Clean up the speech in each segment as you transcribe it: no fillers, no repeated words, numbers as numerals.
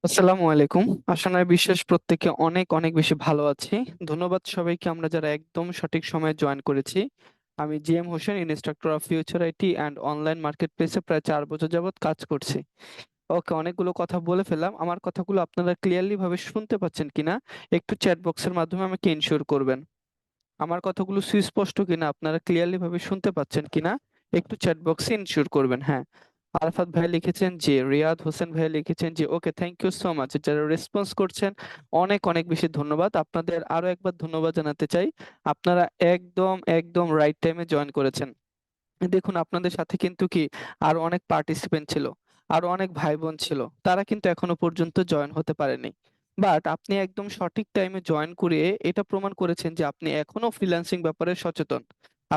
আসসালামু আলাইকুম। আশা নয় বিশ্বাস প্রত্যেকে অনেক অনেক বেশি ভালো আছি। ধন্যবাদ সবাইকে আমরা যারা একদম সঠিক সময়ে জয়েন করেছি। আমি GM Hossain, instructor of future IT and online market প্লেসে প্রায় 4 বছর যাবত কাজ করছি। ওকে, অনেকগুলো কথা বলে ফেললাম। আমার কথাগুলো আপনারা ক্লিয়ারলি ভাবে শুনতে পাচ্ছেন কিনা একটু চ্যাট বক্সের মাধ্যমে আমাকে ইনশিওর করবেন। আমার কথাগুলো সুস্পষ্ট কিনা, আপনারা ক্লিয়ারলি ভাবে শুনতে পাচ্ছেন কিনা একটু চ্যাট বক্সে ইনশিওর করবেন। হ্যাঁ, আরাফাত ভাই লিখেছেন যে, রিয়াদ হোসেন ভাই লিখেছেন যে ওকে, থ্যাংক ইউ সো মাচ। যারা রেসপন্স করছেন অনেক অনেক বেশি ধন্যবাদ। আপনাদের আরো একবার ধন্যবাদ জানাতে চাই। আপনারা একদম একদম রাইট টাইমে জয়েন করেছেন। দেখুন, আপনাদের সাথে কিন্তু কি আরো অনেক পার্টিসিপেন্ট ছিল, আরো অনেক ভাই বোন ছিল, তারা কিন্তু এখনো পর্যন্ত জয়েন হতে পারেনি। বাট আপনি একদম সঠিক টাইমে জয়েন করে এটা প্রমাণ করেছেন যে আপনি এখনো ফ্রিল্যান্সিং ব্যাপারে সচেতন।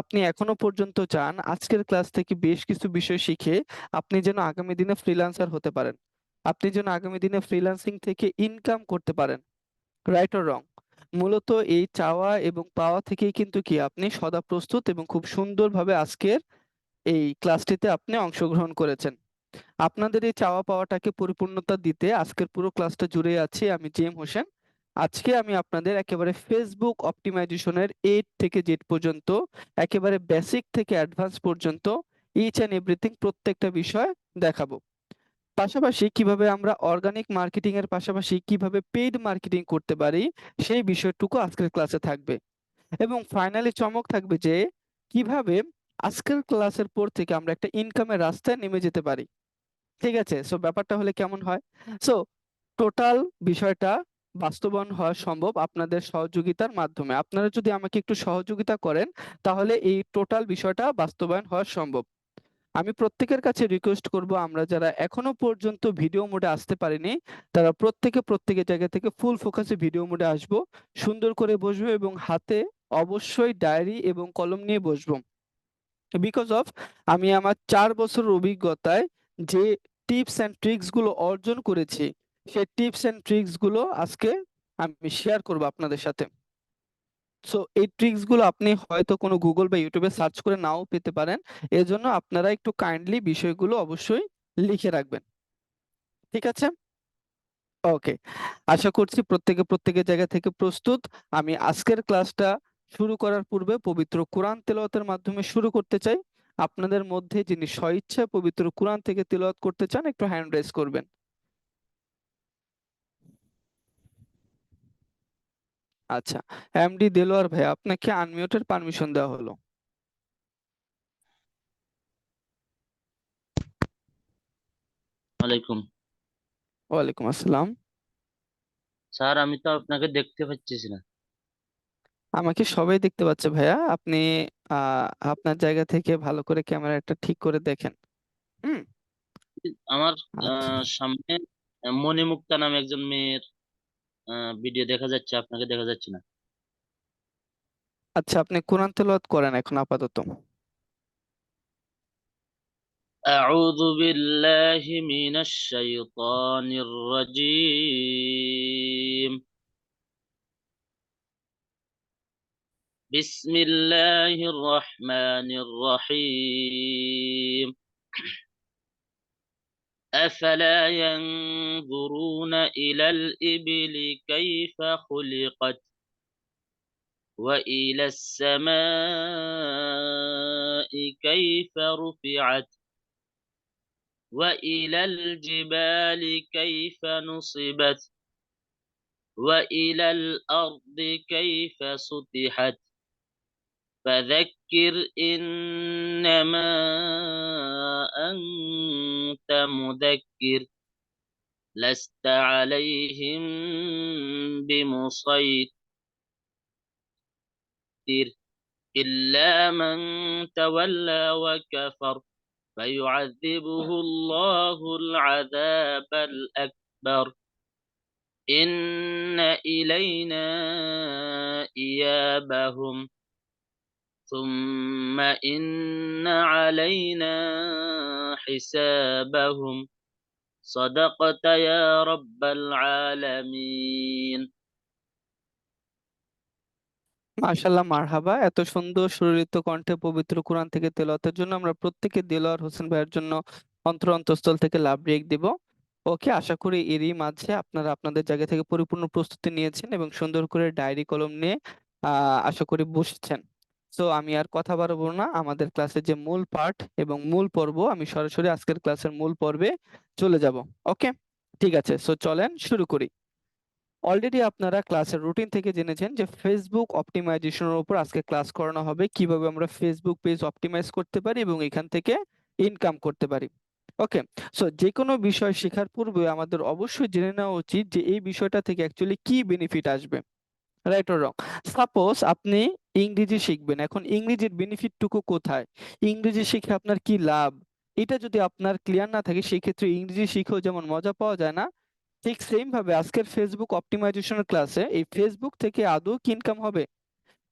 আপনি এখনো পর্যন্ত চান আজকের ক্লাস থেকে বেশ কিছু বিষয় শিখে আপনি যেন আগামী দিনে ফ্রিল্যান্সার হতে পারেন, আপনি যেন আগামী দিনে ফ্রিল্যান্সিং থেকে ইনকাম করতে পারেন। Right or wrong? মূলত এই চাওয়া এবং পাওয়া থেকেই কিন্তু কি আপনি সদা প্রস্তুত এবং খুব সুন্দরভাবে আজকের এই ক্লাসটিতে আপনি অংশগ্রহণ করেছেন। আপনাদের এই চাওয়া পাওয়াটাকে পরিপূর্ণতা দিতে আজকের পুরো ক্লাসটা জুড়ে আছি আমি জিএম হোসেন। আজকে আমি আপনাদের একেবারে ফেসবুক অপটিমাইজেশনের A থেকে Z পর্যন্ত, একেবারে বেসিক থেকে অ্যাডভান্স পর্যন্ত ইচ অ্যান্ড এভরিথিং প্রত্যেকটা বিষয় দেখাবো। পাশাপাশি কিভাবে আমরা অর্গানিক মার্কেটিং এর পাশাপাশি কিভাবে পেইড মার্কেটিং করতে পারি সেই বিষয়টুকু আজকের ক্লাসে থাকবে। এবং ফাইনালি চমক থাকবে যে কিভাবে আজকের ক্লাসের পর থেকে আমরা একটা ইনকামের রাস্তায় নেমে যেতে পারি। ঠিক আছে, সো ব্যাপারটা হলে কেমন হয়? সো টোটাল বিষয়টা বাস্তবায়ন হওয়া সম্ভব আপনাদের সহযোগিতার মাধ্যমে। আপনারা যদি আমাকে একটু সহযোগিতা করেন তাহলে এই টোটাল বিষয়টা বাস্তবায়ন হওয়া সম্ভব। আমি প্রত্যেকের কাছে রিকোয়েস্ট করব, আমরা যারা এখনো পর্যন্ত ভিডিও মোডে আসতে পারিনি তারা প্রত্যেকের জায়গা থেকে ফুল ফোকাসে ভিডিও মোডে আসবো, সুন্দর করে বসবো এবং হাতে অবশ্যই ডায়েরি এবং কলম নিয়ে বসবো। বিকজ অফ আমি আমার 4 বছরের অভিজ্ঞতায় যে টিপস অ্যান্ড ট্রিক্স গুলো অর্জন করেছি, সেই টিপস অ্যান্ড ট্রিক্স গুলো আজকে আমি শেয়ার করব আপনাদের সাথে। সো এই ট্রিক্স গুলো আপনি হয়তো কোনো গুগল বা ইউটিউবে সার্চ করে নাও পেতে পারেন। এজন্য আপনারা একটু কাইন্ডলি বিষয়গুলো অবশ্যই লিখে রাখবেন। ঠিক আছে? ওকে, আশা করছি প্রত্যেকের জায়গা থেকে প্রস্তুত। আমি আজকের ক্লাসটা শুরু করার পূর্বে পবিত্র কোরআন তেলাওয়াতের মাধ্যমে শুরু করতে চাই। আপনাদের মধ্যে যিনি স্বইচ্ছায় পবিত্র কোরআন থেকে তেলাওয়াত করতে চান একটু হ্যান্ড রেজ করবেন। আচ্ছা, এমডি দেলোয়ার ভাই, আপনাকে আনমিউটের পারমিশন দেওয়া হলো। ওয়ালাইকুম। ওয়ালাইকুম আসসালাম। স্যার, আমি তো আপনাকে দেখতে পাচ্ছি না। আমাকে সবাই দেখতে পাচ্ছে ভাইয়া, আপনি আপনার জায়গা থেকে ভালো করে ক্যামেরাটা ঠিক করে দেখেন। হুম। আমার আচ্ছা সামনে মণিমুক্তা নামে একজন মেয়ের ভিডিও দেখা যাচ্ছে, আপনাকে দেখা যাচ্ছে না। আচ্ছা, আপনি কোরআন তেলাওয়াত করেন এখন আপাতত। أعوذ بالله من الشيطان الرجيم. بسم الله الرحمن الرحيم. أفلا ينظرون إلى الإبل كيف خلقت وإلى السماء كيف رفعت وإلى الجبال كيف نصبت وإلى الأرض كيف سطحت فذكر إنما أنت مذكر لست عليهم بمسيطر إلا من تولى وكفر فيعذبه الله العذاب الأكبر إن إلينا إيابهم ثم إن علينا حسابهم صدقت يا رب العالمين. মাশাল্লাহ, মারহাবা। এত সুন্দর সুললিত কণ্ঠে পবিত্র কোরআন থেকে তেলাওয়াতের জন্য আমরা প্রত্যেকে দেলোয়ার হোসেন ভাইয়ের জন্য অন্তর অন্তঃস্থল থেকে লাভ রেখ দিব। ওকে, আশা করি এরই মাঝে আপনারা আপনাদের জায়গা থেকে পরিপূর্ণ প্রস্তুতি নিয়েছেন এবং সুন্দর করে ডায়েরি কলম নিয়ে আশা করি বসেছেন। সো আমি আর কথা বাড়াবো না, আমাদের ক্লাসের যে মূল পাঠ এবং মূল পর্ব, আমি সরাসরি আজকের ক্লাসের মূল পর্বে চলে যাব। ওকে, ঠিক আছে, সো চলেন শুরু করি। অলরেডি আপনারা ক্লাসের রুটিন থেকে জেনেছেন যে ফেসবুক অপটিমাইজেশনের উপর আজকে ক্লাস করানো হবে, কিভাবে আমরা ফেসবুক পেজ অপটিমাইজ করতে পারি এবং এখান থেকে ইনকাম করতে পারি। ওকে, সো যে কোনো বিষয় শেখার পূর্বে আমাদের অবশ্যই জেনে নেওয়া উচিত যে এই বিষয়টা থেকে অ্যাকচুয়ালি কি বেনিফিট আসবে, রাইট অর রং। সাপোজ আপনি ইংরেজি শিখবেন, এখন ইংরেজির বেনিফিটটুকু কোথায়, ইংরেজি শিখে আপনার কি লাভ, এটা যদি আপনার ক্লিয়ার না থাকে সেই ক্ষেত্রে ইংরেজি শিখেও যেমন মজা পাওয়া যায় না, ঠিক সেম ভাবে আজকের ফেসবুক অপটিমাইজেশনের ক্লাসে এই ফেসবুক থেকে আদৌ কি ইনকাম হবে,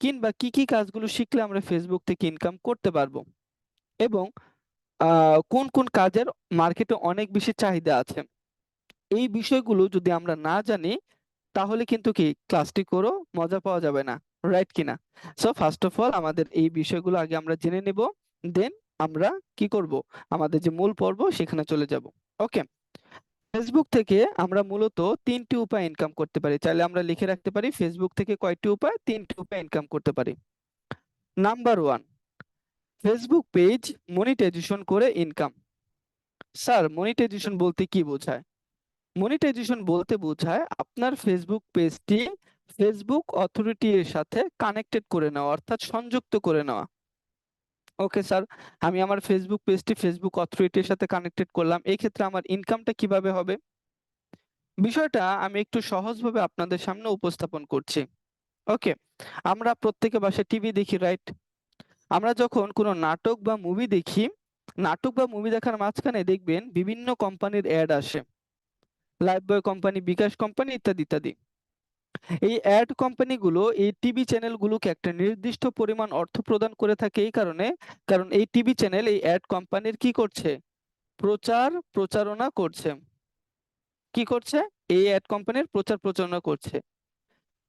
কিংবা কি কি কাজগুলো শিখলে আমরা ফেসবুক থেকে ইনকাম করতে পারবো, এবং কোন কোন কাজের মার্কেটে অনেক বেশি চাহিদা আছে, এই বিষয়গুলো যদি আমরা না জানি তাহলে কিন্তু কি ক্লাসটি করেও মজা পাওয়া যাবে না, রাইট কিনা? সো ফার্স্ট অফ অল আমাদের এই বিষয়গুলো আগে আমরা জেনে নেব, দেন আমরা কি করব, আমাদের যে মূল পর্ব সেখানে চলে যাব। ওকে, ফেসবুক থেকে আমরা মূলত তিনটি উপায় ইনকাম করতে পারি, চাইলে আমরা লিখে রাখতে পারি ফেসবুক থেকে কয়টি উপায়, তিনটি উপায় ইনকাম করতে পারি। Number one, Facebook page monetization করে ইনকাম। স্যার মনিটাইজেশন বলতে কি বোঝায়? মনিটাইজেশন বলতে বোঝায় আপনার ফেসবুক পেজটি ফেসবুক অথরিটি এর সাথে কানেক্টেড করে নেওয়া, অর্থাৎ সংযুক্ত করে নেওয়া। ওকে স্যার, আমি আমার ফেসবুক পেজটি ফেসবুক অথরিটি এর সাথে কানেক্টেড করলাম, এই ক্ষেত্রে আমার ইনকামটা কিভাবে হবে? বিষয়টা আমি একটু সহজভাবে আপনাদের সামনে উপস্থাপন করছি। ওকে, আমরা প্রত্যেকে বাসায় টিভি দেখি, রাইট? আমরা যখন কোনো নাটক বা মুভি দেখি, নাটক বা মুভি দেখার মাঝখানে দেখবেন বিভিন্ন কোম্পানির অ্যাড আসে, লাইফবয় কোম্পানি, বিকাশ কোম্পানি, ইত্যাদি ইত্যাদি। এই অ্যাড কোম্পানিগুলো এই টিভি চ্যানেলগুলোকে একটা নির্দিষ্ট পরিমাণ অর্থ প্রদান করে থাকে এই কারণে, কারণ এই টিভি চ্যানেল এই অ্যাড কোম্পানির কি করছে, প্রচারণা করছে। কি করছে? এই অ্যাড কোম্পানির প্রচারণা করছে।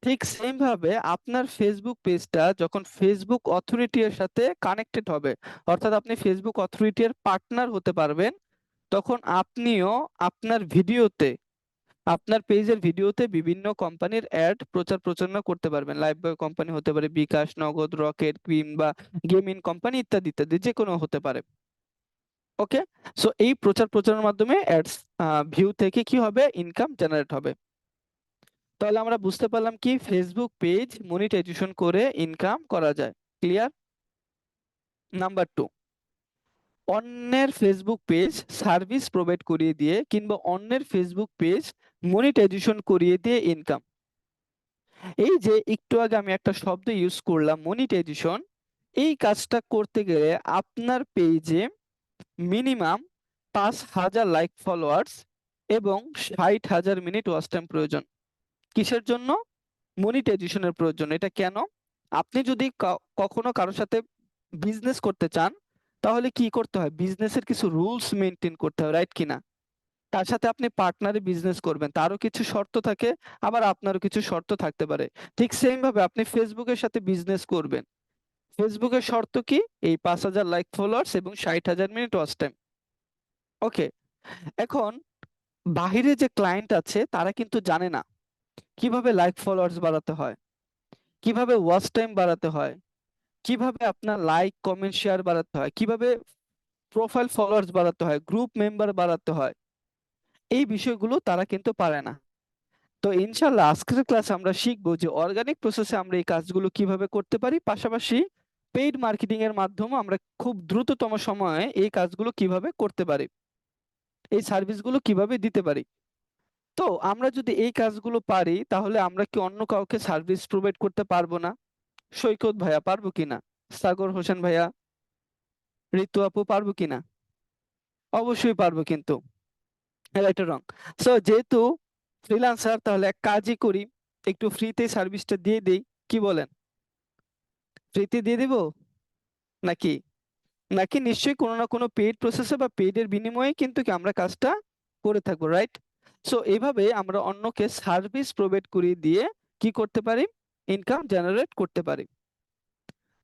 ঠিক সেম ভাবে আপনার ফেসবুক পেজটা যখন ফেসবুক অথরিটি এর সাথে কানেক্টেড হবে, অর্থাৎ আপনি ফেসবুক অথরিটি এর পার্টনার হতে পারবেন, তখন আপনিও আপনার ভিডিওতে, আপনার পেজের ভিডিওতে বিভিন্ন কোম্পানির অ্যাড প্রচারণা করতে পারবেন। লাইফবয় কোম্পানি হতে পারে, বিকাশ, নগদ, রকেট, কিংবা গেমিং কোম্পানি, ইত্যাদি ইত্যাদি, যে কোনো হতে পারে। ওকে, সো এই প্রচারণার মাধ্যমে অ্যাডস ভিউ থেকে কি হবে, ইনকাম জেনারেট হবে। তাহলে আমরা বুঝতে পারলাম কি ফেসবুক পেজ মনিটাইজেশন করে ইনকাম করা যায়। ক্লিয়ার? নাম্বার টু, অন্যের ফেসবুক পেজ সার্ভিস প্রোভাইড করিয়ে দিয়ে কিংবা অন্যের ফেসবুক পেজ মনিটাইজেশন করিয়ে দিয়ে ইনকাম। এই যে একটু আগে আমি একটা শব্দ ইউজ করলাম মনিটাইজেশন, এই কাজটা করতে গেলে আপনার পেজে মিনিমাম 5,000 লাইক, ফলোয়ার্স এবং 60,000 মিনিট ওয়াচ টাইম প্রয়োজন। কিসের জন্য? মনিটাইজেশনের প্রয়োজন। এটা কেন? আপনি যদি কখনো কারোর সাথে বিজনেস করতে চান, তাহলে কি করতে হয়, বিজনেসের কিছু রুলস মেনটেন করতে হয়, রাইট কিনা? তার সাথে আপনি পার্টনারে বিজনেস করবেন, তারও কিছু শর্ত থাকে, আবার আপনারও কিছু শর্ত থাকতে পারে। ঠিক সেম ভাবে আপনি ফেসবুকের সাথে বিজনেস করবেন, ফেসবুকের শর্ত কি? এই 5,000 লাইক, ফলোয়ার্স এবং 60,000 মিনিট ওয়াচ টাইম। ওকে, এখন বাহিরে যে ক্লায়েন্ট আছে তারা কিন্তু জানে না কিভাবে লাইক ফলোয়ার্স বাড়াতে হয়, কিভাবে ওয়াচ টাইম বাড়াতে হয়, কিভাবে আপনার লাইক কমেন্ট শেয়ার বাড়াতে হয়, কিভাবে প্রোফাইল ফলোয়ার্স বাড়াতে হয়, গ্রুপ মেম্বার বাড়াতে হয়, এই বিষয়গুলো তারা কিন্তু পারে না। তো ইনশাল্লাহ আজকের ক্লাসে আমরা শিখবো যে অর্গানিক প্রসেসে আমরা এই কাজগুলো কিভাবে করতে পারি, পাশাপাশি পেইড মার্কেটিং এর মাধ্যমে আমরা খুব দ্রুততম সময়ে এই কাজগুলো কিভাবে করতে পারি, এই সার্ভিসগুলো কিভাবে দিতে পারি। তো আমরা যদি এই কাজগুলো পারি তাহলে আমরা কি অন্য কাউকে সার্ভিস প্রোভাইড করতে পারবো না? সৈকত ভাইয়া পারবো কিনা, সাগর হোসেন ভাইয়া, ঋতু আপু পারবো কিনা? অবশ্যই পারবো কিন্তু, রাইট রং। সো যেহেতু ফ্রিল্যান্সার, তাহলে এক কাজই করি, একটু ফ্রিতে সার্ভিসটা দিয়ে দেই, কি বলেন? ফ্রিতে দিয়ে দিব নাকি? নাকি নিশ্চয়ই কোনো না কোনো পেইড প্রসেসে বা পেইড এর বিনিময়ে কিন্তু কি আমরা কাজটা করে থাকবো, রাইট? সো এইভাবে আমরা অন্যকে সার্ভিস প্রোভাইড করিয়ে দিয়ে কি করতে পারি, ইনকাম জেনারেট করতে পারি।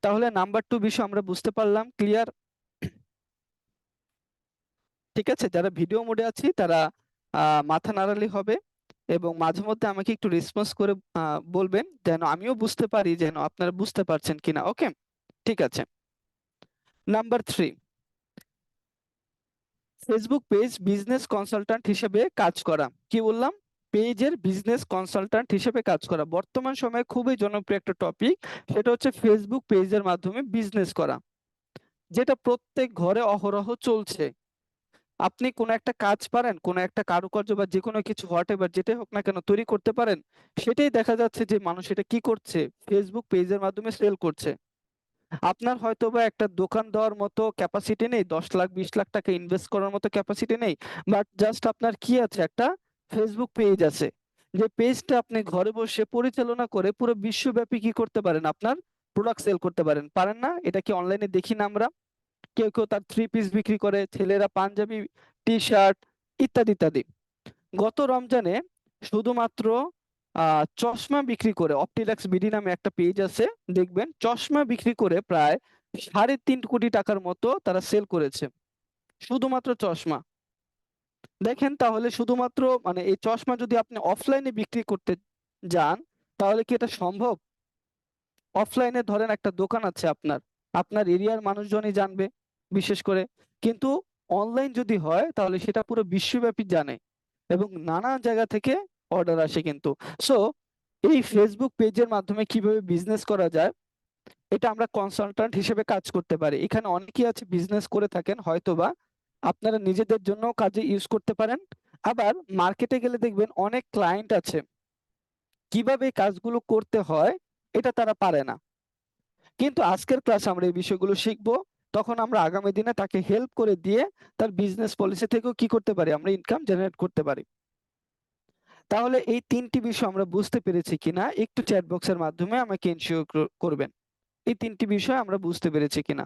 তাহলে নাম্বার টু বিষয় আমরা বুঝতে পারলাম, ক্লিয়ার? ঠিক আছে, যারা ভিডিও মোডে আছি তারা মাথা নাড়ালে হবে, এবং মাঝে মধ্যে আমাকে একটু রেসপন্স করে বলবেন, যেন আমিও বুঝতে পারি যেন আপনারা বুঝতে পারছেন কিনা। ওকে, ঠিক আছে। Number 3, Facebook page business consultant হিসেবে কাজ করা। কি বললাম? পেজের বিজনেস কনসালট্যান্ট হিসেবে কাজ করা বর্তমান সময়ে খুবই জনপ্রিয় একটা টপিক। সেটা হচ্ছে ফেসবুক পেজের মাধ্যমে বিজনেস করা, যেটা প্রত্যেক ঘরে অহরহ চলছে। আপনি কোনো একটা কাজ পারেন, কোনো একটা কারুকার্য বা যে কোনো কিছু হোয়াট এভার যেটাই হোক না কেন তৈরি করতে পারেন, সেটাই দেখা যাচ্ছে যে মানুষ এটা কি করছে, ফেসবুক পেজের মাধ্যমে সেল করছে। আপনার হয়তো বা একটা দোকান দেওয়ার মতো ক্যাপাসিটি নেই, 10 লাখ 20 লাখ টাকা ইনভেস্ট করার মতো ক্যাপাসিটি নেই, বাট জাস্ট আপনার কি আছে, একটা ফেসবুক পেজ আছে, যে পেজটা আপনি ঘরে বসে পরিচালনা করে পুরো বিশ্বব্যাপী কি করতে পারেন, আপনার প্রোডাক্ট সেল করতে পারেন। পারেন না? এটা কি অনলাইনে দেখি না আমরা? কেউ কেউ তার 3 পিস বিক্রি করে, ছেলেরা পাঞ্জাবি, টি শার্ট, ইত্যাদি ইত্যাদি। গত রমজানে শুধুমাত্র চশমা বিক্রি করে, অপটিলাক্স বিডি নামে একটা পেজ আছে, দেখবেন চশমা বিক্রি করে প্রায় 3.5 কোটি টাকার মতো তারা সেল করেছে, শুধুমাত্র চশমা। দেখেন তাহলে, শুধুমাত্র মানে এই চশমা যদি আপনি অফলাইনে বিক্রি করতে যান, তাহলে কি এটা সম্ভব? অফলাইনে ধরেন একটা দোকান আছে আপনার, আপনার এরিয়ার মানুষজনই জানবে বিশেষ করে, কিন্তু অনলাইন যদি হয় তাহলে সেটা পুরো বিশ্বব্যাপী জানে, এবং নানা জায়গা থেকে অর্ডার আসে কিন্তু। সো এই ফেসবুক পেজের মাধ্যমে কিভাবে বিজনেস করা যায়, এটা আমরা কনসালট্যান্ট হিসেবে কাজ করতে পারি। এখানে অনেকেই আছে বিজনেস করে থাকেন, হয়তোবা আপনারা নিজেদের জন্য কাজে ইউজ করতে পারেন। আবার মার্কেটে গেলে দেখবেন অনেক ক্লায়েন্ট আছে, কিভাবে এই কাজগুলো করতে হয় এটা তারা পারে না, কিন্তু আজকের ক্লাসে আমরা এই বিষয়গুলো শিখবো। তখন আমরা আগামী দিনে তাকে হেল্প করে দিয়ে তার বিজনেস পলিসি থেকেও কি করতে পারি, আমরা ইনকাম জেনারেট করতে পারি। তাহলে এই 3টি বিষয় আমরা বুঝতে পেরেছি কিনা একটু চ্যাট বক্সের মাধ্যমে আমাকে এনশিওর করবেন, এই 3টি বিষয় আমরা বুঝতে পেরেছি কিনা।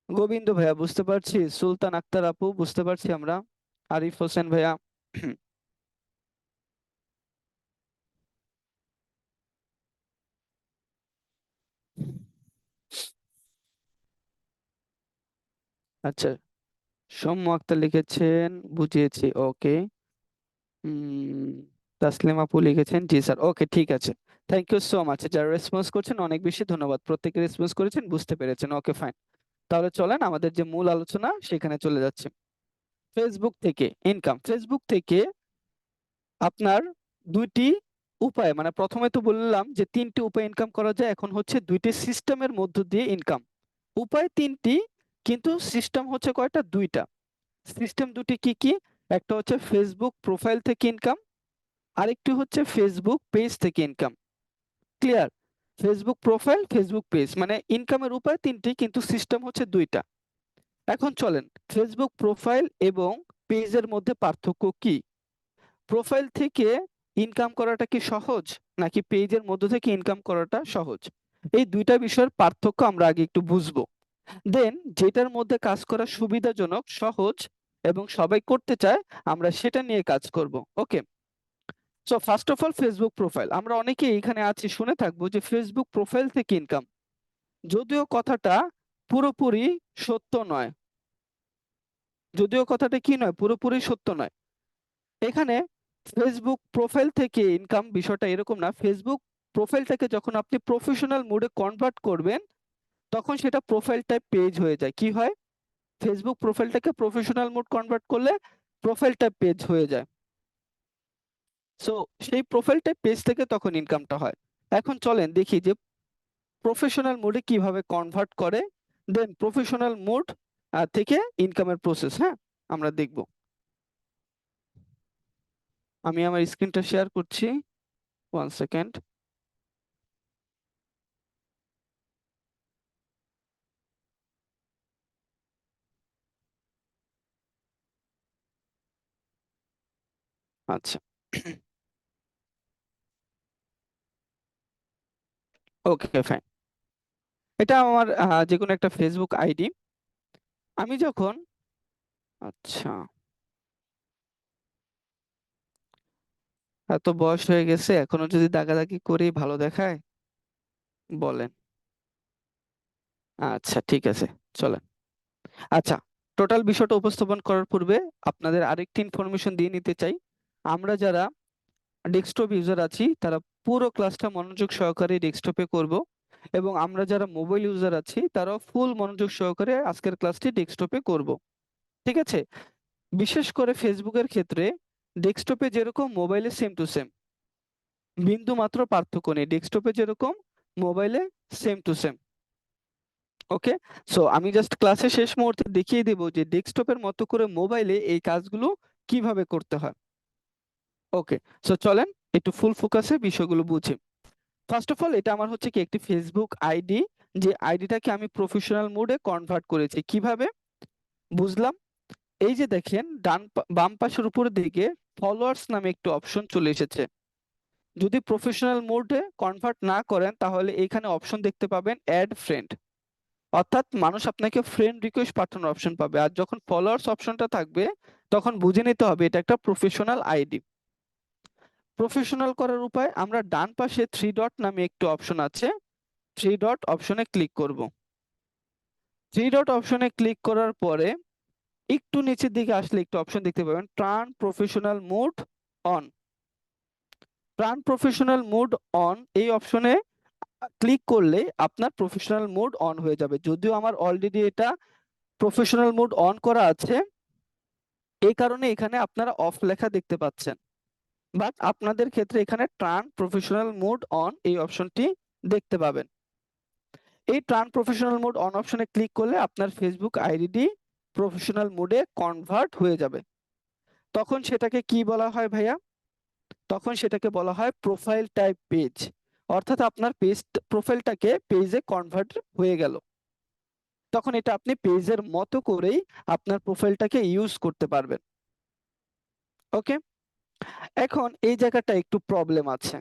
গোবিন্দ ভাইয়া বুঝতে পারছি, সুলতান আক্তার আপু বুঝতে পারছি আমরা, আরিফ হোসেন ভাইয়া। আচ্ছা, সৌম্য আক্তার লিখেছেন, বুঝিয়েছি, ওকে। হুম, তাসলিম আপু লিখেছেন, জি স্যার, ওকে ঠিক আছে। থ্যাংক ইউ সো মাচ, যারা রেসপন্স করছেন অনেক বেশি ধন্যবাদ, প্রত্যেকে রেসপন্স করেছেন, বুঝতে পেরেছেন, ওকে ফাইন। তাহলে চলেন আমাদের যে মূল আলোচনা সেখানে চলে যাচ্ছে। ফেসবুক থেকে ইনকাম, ফেসবুক থেকে আপনার দুইটি উপায়, মানে প্রথমে তো বললাম যে 3টি উপায় ইনকাম করা যায়, এখন হচ্ছে 2টি সিস্টেমের মধ্য দিয়ে ইনকাম। উপায় 3টি, কিন্তু সিস্টেম হচ্ছে কয়টা, 2টা। সিস্টেম দুটি কি কি? একটা হচ্ছে ফেসবুক প্রোফাইল থেকে ইনকাম, আরেকটি হচ্ছে ফেসবুক পেজ থেকে income. Clear? Facebook profile, Facebook page, মানে ইনকামের উপায় 3টি, কিন্তু সিস্টেম হচ্ছে 2টা। এখন চলেন, ফেসবুক প্রোফাইল এবং পেজের মধ্যে পার্থক্য কি? প্রোফাইল থেকে ইনকাম করাটা কি সহজ, নাকি পেজের মধ্য থেকে ইনকাম করাটা সহজ? এই দুইটা বিষয়ের পার্থক্য আমরা আগে একটু বুঝবো, দেন যেটার মধ্যে কাজ করা সুবিধাজনক, সহজ এবং সবাই করতে চায়, আমরা সেটা নিয়ে কাজ করব। Okay, so first of all Facebook profile, আমরা অনেকেই এখানে আছি শুনে থাকবো যে ফেসবুক প্রোফাইল থেকে ইনকাম, যদিও কথাটা পুরোপুরি সত্য নয়, যদিও কথাটা কি নয়, পুরোপুরি সত্য নয়। এখানে ফেসবুক প্রোফাইল থেকে ইনকাম বিষয়টা এরকম না। ফেসবুক প্রোফাইলটাকে যখন আপনি প্রফেশনাল মোডে কনভার্ট করবেন, তখন সেটা প্রোফাইল টাইপ পেজ হয়ে যায়। কি হয়? ফেসবুক প্রোফাইলটাকে প্রফেশনাল মোড কনভার্ট করলে প্রোফাইল টাইপ পেজ হয়ে যায়। সো সেই প্রোফাইল টাইপ পেজ থেকে তখন ইনকামটা হয়। এখন চলেন দেখি যে প্রফেশনাল মোডে কিভাবে কনভার্ট করে, দেন প্রফেশনাল মোড থেকে ইনকামের প্রসেস, হ্যাঁ, আমরা দেখব। আমি আমার স্ক্রিনটা শেয়ার করছি, 1 সেকেন্ড। আচ্ছা, ওকে ফাইন। এটা আমার যে কোনো একটা ফেসবুক আইডি। আমি যখন, আচ্ছা, এত বয়স হয়ে গেছে এখনো যদি দাগাদাগি করি ভালো দেখায়, বলেন? আচ্ছা ঠিক আছে, চলেন। আচ্ছা, টোটাল বিষয়টা উপস্থাপন করার পূর্বে আপনাদের আরেকটি ইনফরমেশন দিয়ে নিতে চাই। আমরা যারা ডেস্কটপ ইউজার আছি তারা পুরো ক্লাসটা মনোযোগ সহকারে ডেস্কটপে করব, এবং আমরা যারা মোবাইল ইউজার আছি তারাও ফুল মনোযোগ সহকারে আজকের ক্লাসটি ডেস্কটপে করব। ঠিক আছে? বিশেষ করে ফেসবুকের ক্ষেত্রে ডেস্কটপে যেরকম মোবাইলে সেম টু সেম, বিন্দু মাত্র পার্থক্য নেই। ডেস্কটপে যেরকম মোবাইলে same to same. Okay, so আমি জাস্ট ক্লাসের শেষ মুহূর্তে দেখিয়ে দেব যে ডেস্কটপের মতো করে মোবাইলে এই কাজগুলো কিভাবে করতে হয়। ওকে, সো চলেন একটু ফুল ফোকাসে বিষয়গুলো বুঝি। ফার্স্ট অফ অল, এটা আমার হচ্ছে কি একটি ফেসবুক আইডি, যে আইডিটাকে আমি প্রফেশনাল মোডে কনভার্ট করেছি। কিভাবে বুঝলাম? এই যে দেখেন বাম পাশের উপরের দিকে ফলোয়ার্স নামে একটি অপশন চলে এসেছে। যদি প্রফেশনাল মোডে কনভার্ট না করেন তাহলে এখানে অপশন দেখতে পাবেন অ্যাড ফ্রেন্ড, অর্থাৎ মানুষ আপনাকে ফ্রেন্ড রিকোয়েস্ট পাঠানোর অপশন পাবে। আর যখন ফলোয়ার্স অপশনটা থাকবে তখন বুঝে নিতে হবে এটা একটা প্রফেশনাল আইডি। প্রফেশনাল করার উপায়, আমরা ডান পাশে থ্রি ডট নামে একটি অপশন আছে, থ্রি ডট অপশনে ক্লিক করব। থ্রি ডট অপশনে ক্লিক করার পরে একটু নিচের দিকে আসলে একটু অপশন দেখতে পাবেন turn professional mode on. Turn professional mode on এই অপশনে ক্লিক করলে আপনার প্রফেশনাল মোড অন হয়ে যাবে। যদিও আমার অলরেডি এটা প্রফেশনাল মোড অন করা আছে, এই কারণে এখানে আপনারা অফ লেখা দেখতে পাচ্ছেন, বাট আপনাদের ক্ষেত্রে এখানে টার্ন প্রফেশনাল মোড অন এই অপশনটি দেখতে পাবেন। এই টার্ন প্রফেশনাল মোড অন অপশনে ক্লিক করলে আপনার ফেসবুক আইডি প্রফেশনাল মোডে কনভার্ট হয়ে যাবে। তখন সেটাকে কি বলা হয় ভাইয়া? তখন সেটাকে বলা হয় প্রোফাইল টাইপ পেজ, অর্থাৎ আপনার পেজ প্রোফাইলটাকে পেজে কনভার্ট হয়ে গেল। তখন এটা আপনি পেজের মতো করেই আপনার প্রোফাইলটাকে ইউজ করতে পারবেন। ওকে, এখন এই জায়গাটা একটু প্রবলেম আছে।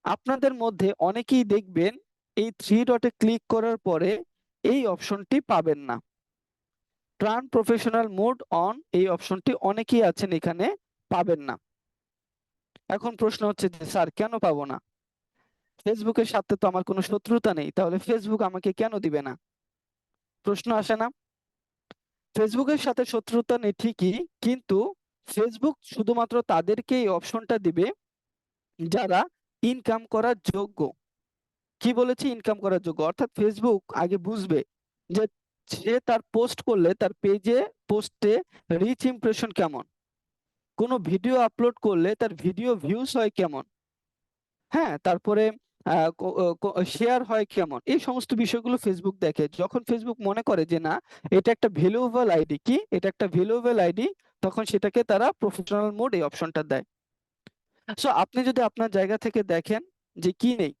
আপনাদের মধ্যে অনেকেই দেখবেন এই থ্রি ডটে ক্লিক করার পরে এই অপশনটি পাবেন না। টার্ন প্রফেশনাল মোড অন এই অপশনটি অনেকেই আছেন এখানে পাবেন না। এখন প্রশ্ন হচ্ছে যে স্যার কেন পাবো না? ফেসবুকের সাথে তো আমার কোনো শত্রুতা নেই, তাহলে ফেসবুক আমাকে কেন দিবে না? প্রশ্ন আসে না? ফেসবুকের সাথে শত্রুতা নেই ঠিকই, কিন্তু ফেসবুক শুধুমাত্র তাদেরকে এই অপশনটা দিবে যারা ইনকাম করার যোগ্য। কি বলেছি? ইনকাম করার যোগ্য, অর্থাৎ ফেসবুক আগে বুঝবে যে সে তার পোস্ট করলে তার পেজে পোস্টে রিচ ইমপ্রেশন কেমন, কোনো ভিডিও আপলোড করলে তার ভিডিও ভিউজ হয় কেমন, হ্যাঁ, তারপরে শেয়ার হয় কেমন, এই সমস্ত বিষয়গুলো ফেসবুক দেখে। যখন ফেসবুক মনে করে যে না, এটা একটা ভ্যালুয়েবল আইডি, কি এটা একটা ভ্যালুয়েবল আইডি, তখন সেটাকে তারা প্রফেশনাল মোড এই অপশনটা দেয়। সো আপনি যদি আপনার জায়গা থেকে দেখেন যে কি নেই,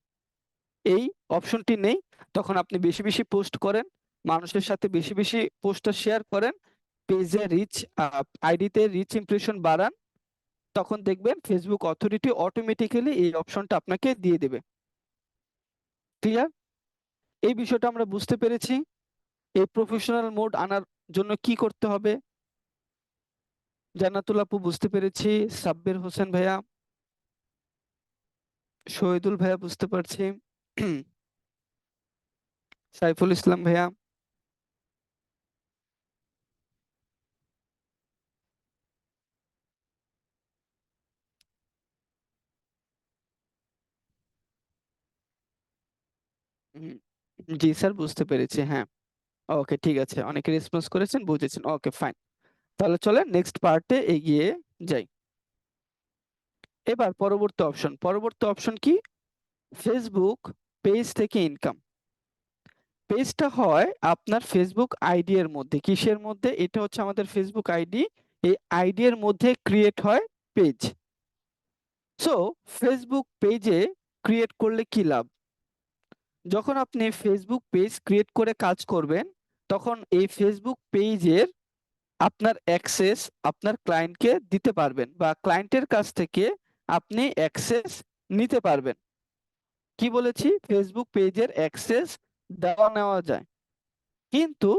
এই অপশনটি নেই, তখন আপনি বেশি বেশি পোস্ট করেন, মানুষের সাথে বেশি বেশি পোস্টটা শেয়ার করেন, পেজে রিচ আইডিতে রিচ ইমপ্রেশন বাড়ান, তখন দেখবেন ফেসবুক অথরিটি অটোমেটিক্যালি এই অপশনটা আপনাকে দিয়ে দেবে। ক্লিয়ার? এই বিষয়টা আমরা বুঝতে পেরেছি। এই প্রফেশনাল মোড আনার জন্য কি করতে হবে? জান্নাতুল আপু বুঝতে পেরেছি, সাব্বির হোসেন ভাইয়া, শহীদুল ভাইয়া বুঝতে পারছি, সাইফুল ইসলাম ভাইয়া, হুম, জি স্যার বুঝতে পেরেছি, হ্যাঁ। ওকে, ঠিক আছে, অনেকে রেসপন্স করেছেন, বুঝেছেন, ওকে ফাইন। তাহলে চলেন নেক্সট পার্টে এগিয়ে যাই। এবার পরবর্তী অপশন কি? ফেসবুক পেজ থেকে ইনকাম। পেজটা হয় আপনার ফেসবুক আইডি এর মধ্যে, কিসের মধ্যে? এটা হচ্ছে আমাদের ফেসবুক আইডি, এই আইডি এর মধ্যে ক্রিয়েট হয় পেজ। সো ফেসবুক পেজে ক্রিয়েট করলে কি লাভ? যখন আপনি ফেসবুক পেজ ক্রিয়েট করে কাজ করবেন, তখন এই ফেসবুক পেজের আপনার অ্যাক্সেস আপনার ক্লায়েন্টকে দিতে পারবেন, বা ক্লায়েন্টের কাছ থেকে আপনি অ্যাক্সেস নিতে পারবেন। কি বলেছি? ফেসবুক পেজের অ্যাক্সেস দেওয়া নেওয়া যায়, কিন্তু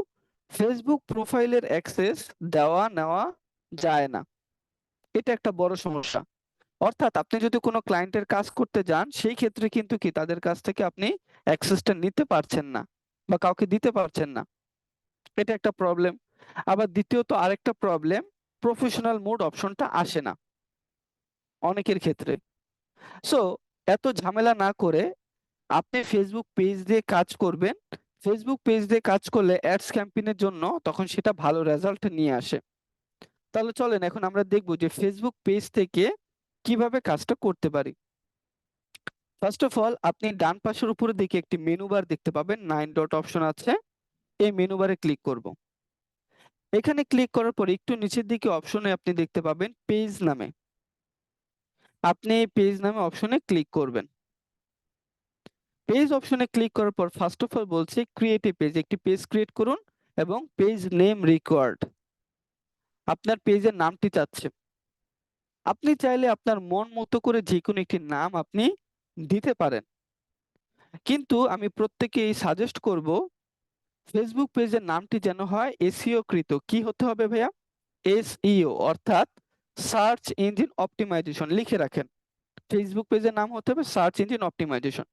ফেসবুক প্রোফাইলের অ্যাক্সেস দেওয়া নেওয়া যায় না। এটা একটা বড় সমস্যা। অর্থাৎ আপনি যদি কোনো ক্লায়েন্টের কাজ করতে যান, সেই ক্ষেত্রে কিন্তু কি তাদের কাছ থেকে আপনি অ্যাক্সেসটা নিতে পারছেন না বা কাউকে দিতে পারছেন না। এটা একটা প্রবলেম। আবার দ্বিতীয়ত আরেকটা প্রবলেম, প্রফেশনাল মোড অপশনটা আসে না অনেকের ক্ষেত্রে। সো এত ঝামেলা না করে আপনি ফেসবুক পেজ দিয়ে কাজ করবেন। ফেসবুক পেজ দিয়ে কাজ করলে অ্যাডস ক্যাম্পেইনের জন্য তখন সেটা ভালো রেজাল্ট নিয়ে আসে। তাহলে চলেন এখন আমরা দেখব যে ফেসবুক পেজ থেকে কিভাবে কাজটা করতে পারি। ফার্স্ট অফ অল আপনি ডান পাশের উপরে দিকে একটি মেনু বার দেখতে পাবেন, 9 ডট অপশন আছে। এই মেনু বারে ক্লিক করব। এখানে ক্লিক করার পর একটু নিচের দিকে অপশনে আপনি দেখতে পাবেন পেজ নামে। আপনি এই পেজ নামে অপশনে ক্লিক করবেন। পেজ অপশনে ক্লিক করার পর ফার্স্ট অফ অল বলছে ক্রিয়েট এ পেজ, একটি পেজ ক্রিয়েট করুন এবং পেজ নেম রিকোয়ার্ড, আপনার পেজের নামটি চাচ্ছে। আপনি চাইলে আপনার মন মতো করে যে কোনো একটি নাম আপনি দিতে পারেন, কিন্তু আমি প্রত্যেকেই সাজেস্ট করব ফেসবুক পেজের নামটি যেন হয় এসইও কৃত। কি হতে হবে ভাইয়া? এসইও অর্থাৎ সার্চ ইঞ্জিন অপটিমাইজেশন লিখে রাখেন। ফেসবুক পেজের নাম হতে হবে সার্চ ইঞ্জিন অপটিমাইজেশন।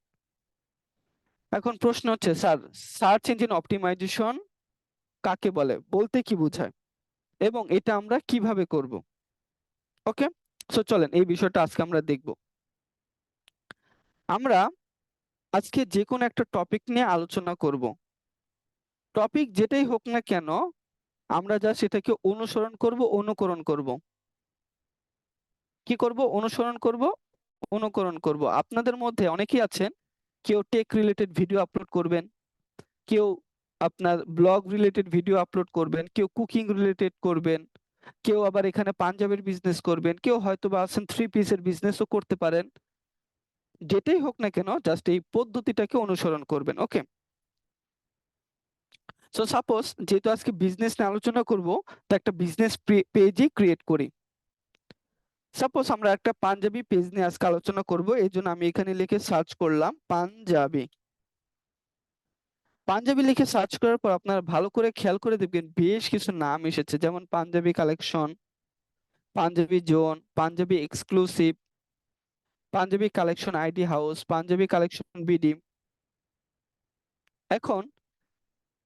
এখন প্রশ্ন হচ্ছে স্যার, সার্চ ইঞ্জিন অপটিমাইজেশন কাকে বলে, বলতে কি বোঝায় এবং এটা আমরা কিভাবে করব? ওকে, সো চলেন এই বিষয়টা আজকে আমরা দেখব। আমরা আজকে যে কোনো একটা টপিক নিয়ে আলোচনা করব। টপিক যেটাই হোক না কেন আমরা যা সেটাকে অনুসরণ করব, অনুকরণ করব। কি করব? অনুসরণ করব, অনুকরণ করব। আপনাদের মধ্যে অনেকেই আছেন, কেউ টেক রিলেটেড ভিডিও আপলোড করবেন, কেউ আপনার ব্লগ রিলেটেড ভিডিও আপলোড করবেন, কেউ কুকিং রিলেটেড করবেন, কেউ আবার এখানে পাঞ্জাবের বিজনেস করবেন, কেউ হয়তো বা আছেন থ্রি পিসের বিজনেসও করতে পারেন। যেটাই হোক না কেন জাস্ট এই পদ্ধতিটাকে অনুসরণ করবেন। ওকে, সো সাপোজ যেহেতু আজকে বিজনেস নিয়ে আলোচনা করব, তো একটা বিজনেস পেজই ক্রিয়েট করি। সাপোজ আমরা একটা পাঞ্জাবি পেজ নিয়ে আজকে আলোচনা করব, এই জন্য আমি এখানে লিখে সার্চ করলাম পাঞ্জাবি। পাঞ্জাবি লিখে সার্চ করার পর আপনারা ভালো করে খেয়াল করে দেখবেন বেশ কিছু নাম এসেছে, যেমন Panjabi collection, Panjabi zone, Panjabi exclusive, Panjabi collection ID house, Panjabi collection BD. এখন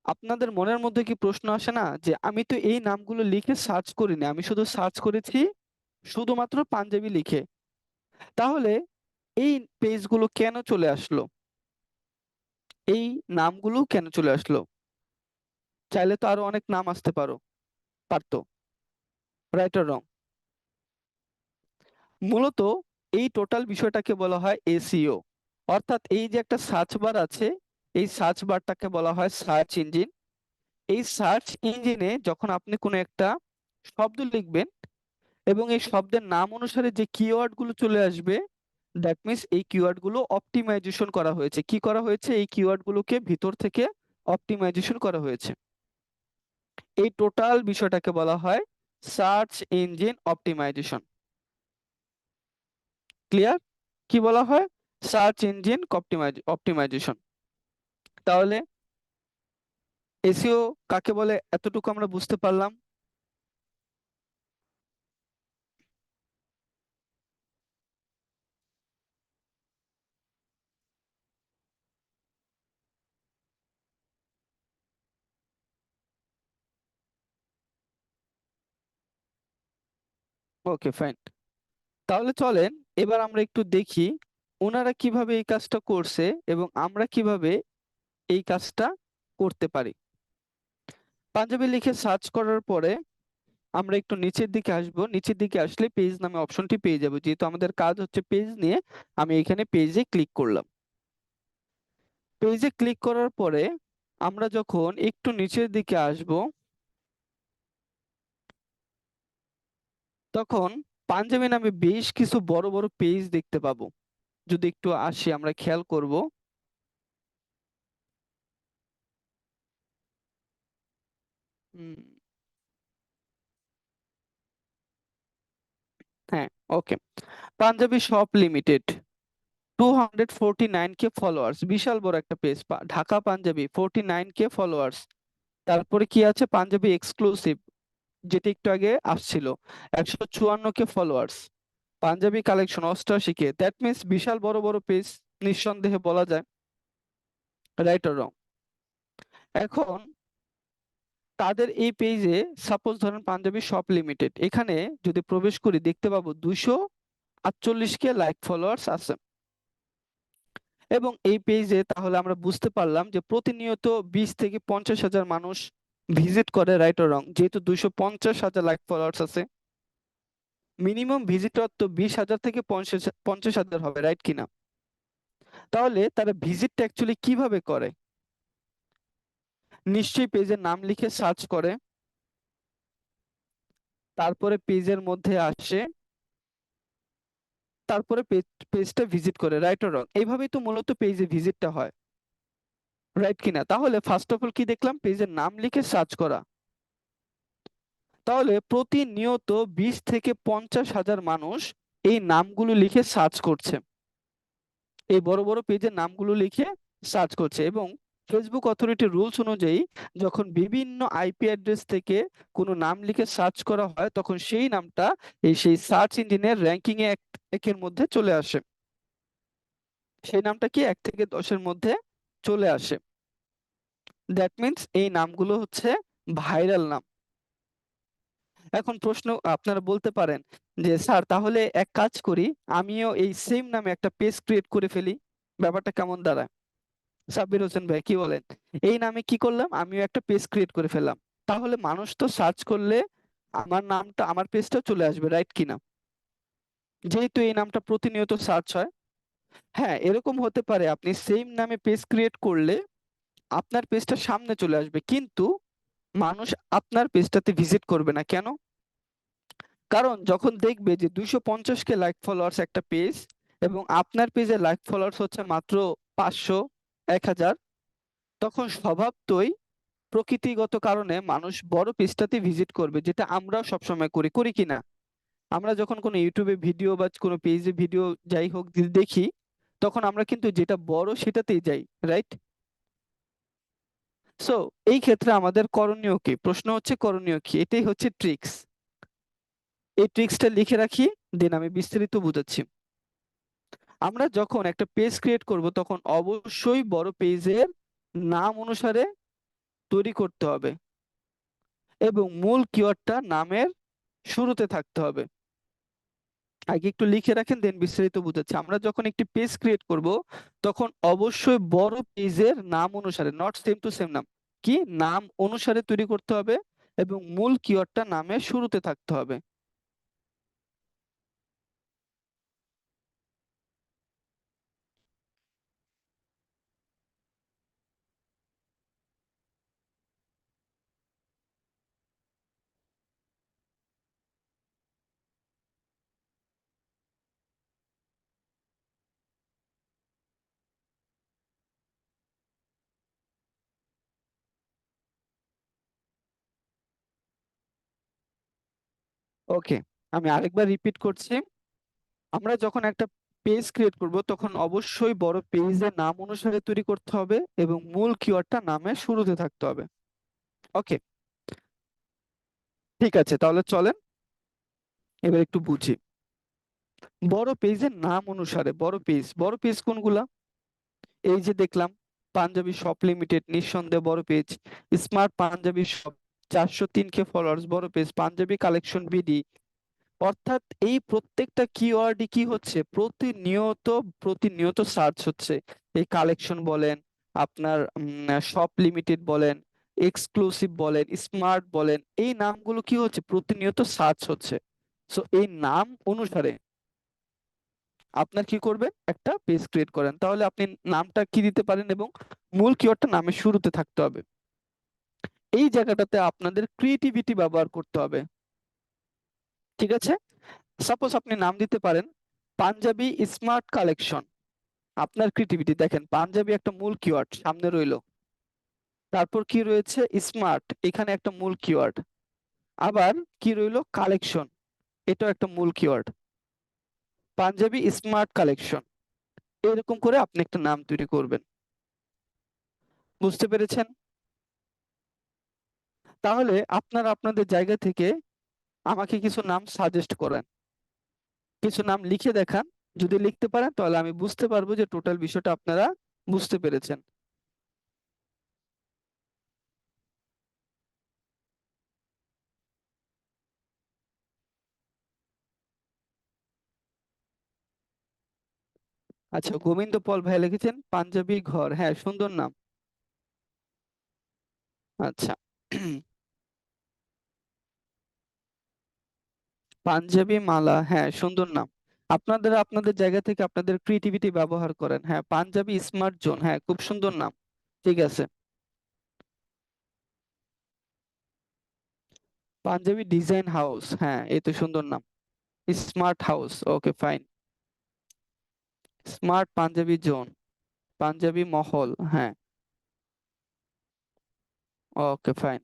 আপনাদের মনের মধ্যে কি প্রশ্ন আসে না যে আমি তো এই নামগুলো লিখে সার্চ করিনি, আমি শুধু সার্চ করেছি শুধুমাত্র পাঞ্জাবি লিখে, তাহলে এই পেজগুলো কেন চলে আসলো, এই নামগুলো কেন চলে আসলো? চাইলে তো আরো অনেক নাম আসতে পারতো, রাইট অর রং? মূলত এই টোটাল বিষয়টাকে বলা হয় এসইও, অর্থাৎ এই যে একটা সার্চ বার আছে, এই সার্চ বারটাকে বলা হয় সার্চ ইঞ্জিন। এই সার্চ ইঞ্জিনে যখন আপনি কোনো একটা শব্দ লিখবেন এবং এই শব্দের নাম অনুসারে যে কিওয়ার্ড গুলো চলে আসবে, দ্যাট মিন্স এই কিওয়ার্ড গুলো অপটিমাইজেশন করা হয়েছে। কি করা হয়েছে? এই কিওয়ার্ড গুলোকে ভিতর থেকে অপটিমাইজেশন করা হয়েছে। এই টোটাল বিষয়টাকে বলা হয় সার্চ ইঞ্জিন অপটিমাইজেশন। ক্লিয়ার? কি বলা হয়? Search engine optimization. তাহলে এসইও কাকে বলে এতটুকু আমরা বুঝতে পারলাম। ওকে ফাইন, তাহলে চলেন এবার আমরা একটু দেখি ওনারা কিভাবে এই কাজটা করছে এবং আমরা কিভাবে এই কাজটা করতে পারি। পাঞ্জাবি লিখে সার্চ করার পরে আমরা একটু নিচের দিকে আসব, নিচের দিকে আসলে পেজ নামে অপশনটি পেয়ে যাব। যেহেতু আমাদের কাজ হচ্ছে পেজ নিয়ে, আমি এখানে পেজে ক্লিক করলাম। পেজে ক্লিক করার পরে আমরা যখন একটু নিচের দিকে আসব, তখন পাঞ্জাবি নামে বেশ কিছু বড় বড় পেজ দেখতে পাবো। যদি একটু আসি আমরা খেয়াল করব। হুম, হ্যাঁ, okay. Punjabi shop limited 249K followers, বিশাল বড় একটা page. Dhaka panjabi 49K followers. তারপরে কি আছে? পাঞ্জাবি এক্সক্লুসিভ, যেটা একটু আগে আসছিল, 154K followers. Punjabi collection 88K। That means বিশাল বড় বড় পেজ নিঃসন্দেহে বলা যায়, রাইট অর রং? এখন তাদের এই পেজে সাপোজ ধরেন পাঞ্জাবি শপ লিমিটেড, এখানে যদি প্রবেশ করি দেখতে পাবো 248 কে লাইক ফলোয়ার্স আছে। এবং এই পেজে তাহলে আমরা বুঝতে পারলাম যে প্রতিনিয়ত 20 থেকে 50 হাজার মানুষ ভিজিট করে, রাইট অর রং? যেহেতু 250 হাজার লাইক ফলোয়ার্স আছে, মিনিমাম ভিজিটর তো 20 হাজার থেকে 50 হাজার হবে, রাইট কিনা? তাহলে তারা ভিজিটটা অ্যাকচুয়ালি কিভাবে করে? নিশ্চয়ই পেজের নাম লিখে সার্চ করে, তারপরে পেজের মধ্যে আসে, তারপরে পেজটা ভিজিট করে, রাইট অর রং? এইভাবেই তো মূলত পেজে ভিজিটটা হয়, রাইট কিনা? তাহলে ফার্স্ট অফ অল কি দেখলাম? পেজের নাম লিখে সার্চ করা। তাহলে প্রতিনিয়ত 20 থেকে 50 হাজার মানুষ এই নামগুলো লিখে সার্চ করছে, এই বড় বড় পেজের নামগুলো লিখে সার্চ করছে। এবং ফেসবুক অথরিটির রুলস অনুযায়ী যখন বিভিন্ন আইপি অ্যাড্রেস থেকে কোনো নাম লিখে সার্চ করা হয়, তখন সেই নামটা সেই সার্চ ইঞ্জিনের র্যাঙ্কিং এ একের মধ্যে চলে আসে। সেই নামটা কি 1 থেকে 10-এর মধ্যে চলে আসে। দ্যাট মিন্স এই নামগুলো হচ্ছে ভাইরাল নাম। এখন প্রশ্ন আপনারা বলতে পারেন যে স্যার তাহলে এক কাজ করি, আমিও এই সেম নামে একটা পেজ ক্রিয়েট করে ফেলি, ব্যাপারটা কেমন দাঁড়ায়? সাব্বির হোসেন ভাই কি বলেন? এই নামে কি করলাম, আমিও একটা পেজ ক্রিয়েট করে ফেললাম, তাহলে মানুষ তো সার্চ করলে আমার নামটা, আমার পেজটা চলে আসবে, রাইট কিনা? যেহেতু এই নামটা প্রতিনিয়ত সার্চ হয়। হ্যাঁ, এরকম হতে পারে আপনি সেম নামে পেজ ক্রিয়েট করলে আপনার পেজটা সামনে চলে আসবে, কিন্তু মানুষ আপনার পেজটাতে ভিজিট করবে না। কেন? কারণ যখন দেখবে যে 250 কে লাইক ফলোয়ার্স একটা পেজ, এবং আপনার পেজে লাইক ফলোয়ার্স হচ্ছে মাত্র 500, 1000, তখন স্বভাবতই প্রকৃতিগত কারণে মানুষ বড় পেজটাতে ভিজিট করবে, যেটা আমরাও সবসময় করি, করি কিনা? আমরা যখন কোনো ইউটিউবে ভিডিও বা কোনো পেজে ভিডিও যাই হোক দেখি, তখন আমরা কিন্তু যেটা বড় সেটাতেই যাই, রাইট? সো এই ক্ষেত্রে আমাদের করণীয় কি? প্রশ্ন হচ্ছে করণীয় কি, এটাই হচ্ছে ট্রিক্স। এই ট্রিক্সটা লিখে রাখি, দেন আমি বিস্তারিত বুঝাচ্ছি। আমরা যখন একটা পেজ ক্রিয়েট করব, তখন অবশ্যই বড় পেজের নাম অনুসারে তৈরি করতে হবে, এবং মূল কিওয়ার্ডটা নামের শুরুতে থাকতে হবে। আগে একটু লিখে রাখেন, দেন বিস্তারিত বুঝাচ্ছি। আমরা যখন একটি পেজ ক্রিয়েট করব, তখন অবশ্যই বড় পেজের নাম অনুসারে, নট সেম টু সেম নাম, কি নাম অনুসারে তৈরি করতে হবে, এবং মূল কিওয়ার্ডটা নামের শুরুতে থাকতে হবে। ওকে, আমি আরেকবার রিপিট করছি। আমরা যখন একটা পেজ ক্রিয়েট করব, তখন অবশ্যই বড় পেজের নাম অনুসারে তৈরি করতে হবে, এবং মূল কিওয়ার্ডটা নামের শুরুতে থাকতে হবে। ওকে, ঠিক আছে, তাহলে চলেন এবার একটু বুঝি। বড় পেজের নাম অনুসারে, বড় পেজ কোনগুলা? এই যে দেখলাম, পাঞ্জাবি শপ লিমিটেড নিঃসন্দেহে বড় page, smart Panjabi shop 403 K followers বড় পেজ, পাঞ্জাবি কালেকশন বিডি। অর্থাৎ এই প্রত্যেকটা কিওয়ার্ডই কি হচ্ছে, প্রতিনিয়ত প্রতিনিয়ত সার্চ হচ্ছে। এই কালেকশন বলেন, আপনার শপ লিমিটেড বলেন, এক্সক্লুসিভ বলেন, স্মার্ট বলেন, এই নামগুলো কি হচ্ছে, প্রতিনিয়ত সার্চ হচ্ছে। সো এই নাম অনুসারে আপনার কি করবেন, একটা পেজ ক্রিয়েট করেন। তাহলে আপনি নামটা কি দিতে পারেন, এবং মূল কিওয়ার্ডটা নামের শুরুতে থাকতে হবে। এই জায়গাটাতে আপনাদের ক্রিয়েটিভিটি ব্যবহার করতে হবে, ঠিক আছে? সাপোজ আপনি নাম দিতে পারেন পাঞ্জাবি স্মার্ট কালেকশন। আপনার ক্রিয়েটিভিটি দেখেন, পাঞ্জাবি একটা মূল কিওয়ার্ড সামনে রইলো, তারপর কি রয়েছে, স্মার্ট, এখানে একটা মূল কিওয়ার্ড, আবার কি রইলো, কালেকশন, এটাও একটা মূল কিওয়ার্ড, পাঞ্জাবি স্মার্ট কালেকশন। এরকম করে আপনি একটা নাম তৈরি করবেন। বুঝতে পেরেছেন? তাহলে আপনারা আপনাদের জায়গা থেকে আমাকে কিছু নাম সাজেস্ট করেন, কিছু নাম লিখে দেখান। যদি লিখতে পারেন তাহলে আমি বুঝতে পারবো যে টোটাল বিষয়টা আপনারা বুঝতে পেরেছেন। আচ্ছা, গোবিন্দ পল ভাই লিখেছেন পাঞ্জাবি ঘর, হ্যাঁ সুন্দর নাম। আচ্ছা। পাঞ্জাবি মালা, হ্যাঁ সুন্দর নাম। আপনাদের আপনাদের জায়গা থেকে আপনাদের ক্রিয়েটিভিটি ব্যবহার করেন। হ্যাঁ, পাঞ্জাবি স্মার্ট জোন, হ্যাঁ খুব সুন্দর নাম। ঠিক আছে। পাঞ্জাবি ডিজাইন হাউস, হ্যাঁ এই তো সুন্দর নাম। Smart house, okay fine. Smart Panjabi zone, Panjabi Mahal, হ্যাঁ ওকে ফাইন।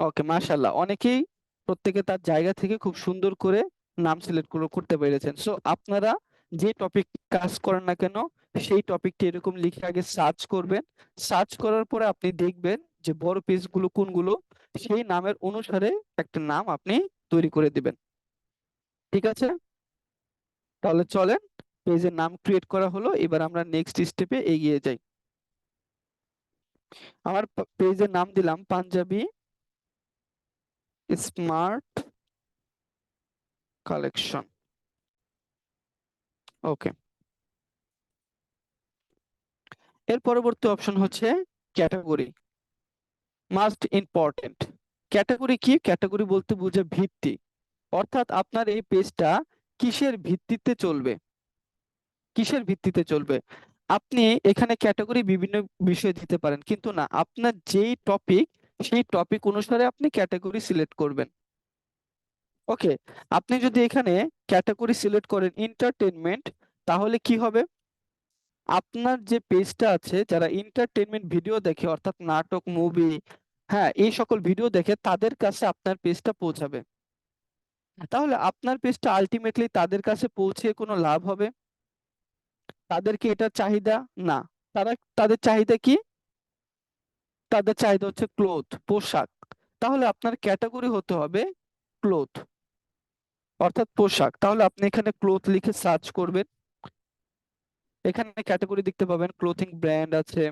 ওকে, মাশাল্লাহ, অনেকেই প্রত্যেকে তার জায়গা থেকে খুব সুন্দর করে নাম সিলেক্ট করতে পেরেছেন। সো আপনারা যে টপিক কাজ করেন না কেন, সেই টপিকটি এরকম লিখে আগে সার্চ করবেন। সার্চ করার পরে আপনি দেখবেন যে বড় পেজগুলো কোনগুলো, সেই নামের অনুসারে একটা নাম আপনি তৈরি করে দিবেন। ঠিক আছে, তাহলে চলেন, পেজের নাম ক্রিয়েট করা হলো, এবার আমরা নেক্সট স্টেপে এগিয়ে যাই। আমার পেজের নাম দিলাম পাঞ্জাবি স্মার্ট কালেকশন। ওকে। এর পরবর্তী অপশন হচ্ছে ক্যাটাগরি, মাস্ট ইম্পর্টেন্ট। ক্যাটাগরি কি? ক্যাটাগরি বলতে বোঝায় ভিত্তি, অর্থাৎ আপনার এই পেজটা কিসের ভিত্তিতে চলবে, কিসের ভিত্তিতে চলবে। আপনি এখানে ক্যাটাগরি বিভিন্ন বিষয় দিতে পারেন, কিন্তু না, আপনার যেই টপিক, সেই টপিক অনুসারে আপনি ক্যাটাগরি সিলেক্ট করবেন। ওকে, আপনি যদি এখানে ক্যাটাগরি সিলেক্ট করেন এন্টারটেনমেন্ট, তাহলে কি হবে, আপনার যে পেজটা আছে, যারা এন্টারটেনমেন্ট ভিডিও দেখে অর্থাৎ নাটক, মুভি, হ্যাঁ এই সকল ভিডিও দেখে, তাদের কাছে আপনার পেজটা পৌঁছাবে। তাহলে আপনার পেজটা আলটিমেটলি তাদের কাছে পৌঁছে কোনো লাভ হবে? তাদের কি এটা চাহিদা? না। তারা, তাদের চাহিদা কি? তাদের চাহিদা হচ্ছে ক্লোথ, পোশাক। তাহলে আপনার ক্যাটাগরি হতে হবে ক্লোথ, অর্থাৎ পোশাক। তাহলে আপনি এখানে ক্লোথ লিখে সার্চ করবেন, এখানে ক্যাটাগরি দেখতে পাবেন, ক্লোথিং ব্র্যান্ড আছে,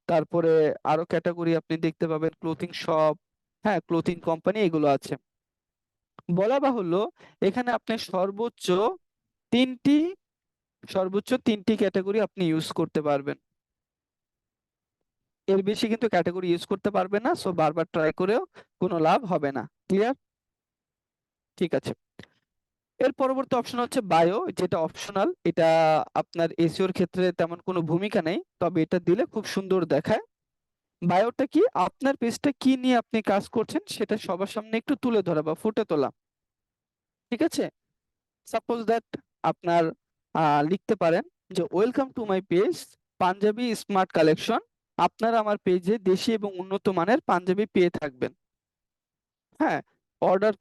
তারপরে আরো ক্যাটাগরি আপনি দেখতে পাবেন ক্লোথিং শপ, হ্যাঁ ক্লোথিং কোম্পানি, এগুলো আছে। বলা বাহুল্য, এখানে আপনি তিনটি সর্বোচ্চ তিনটি ক্যাটাগরি আপনি ইউজ করতে পারবেন, এর বেশি কিন্তু ক্যাটাগরি ইউজ করতে পারবেন না। সো বারবার ট্রাই করেও কোনো লাভ হবে না। ক্লিয়ার? ঠিক আছে। এর পরবর্তী অপশন হচ্ছে বায়ো, যেটা অপশনাল। এটা আপনার এসইওর ক্ষেত্রে তেমন কোনো ভূমিকা নেই, তবে এটা দিলে খুব সুন্দর দেখায়। বায়োটা কি? আপনার পেজটা কি নিয়ে আপনি কাজ করছেন সেটা সবার সামনে একটু তুলে ধরা বা ফুটে তোলা। ঠিক আছে, সাপোজ দ্যাট আপনার লিখতে পারেন যে welcome to my page Panjabi smart collection, আপনারা আমার পেজে দেশি এবং উন্নত মানের পাঞ্জাবি পেয়ে থাকবেন, হ্যাঁ অর্ডার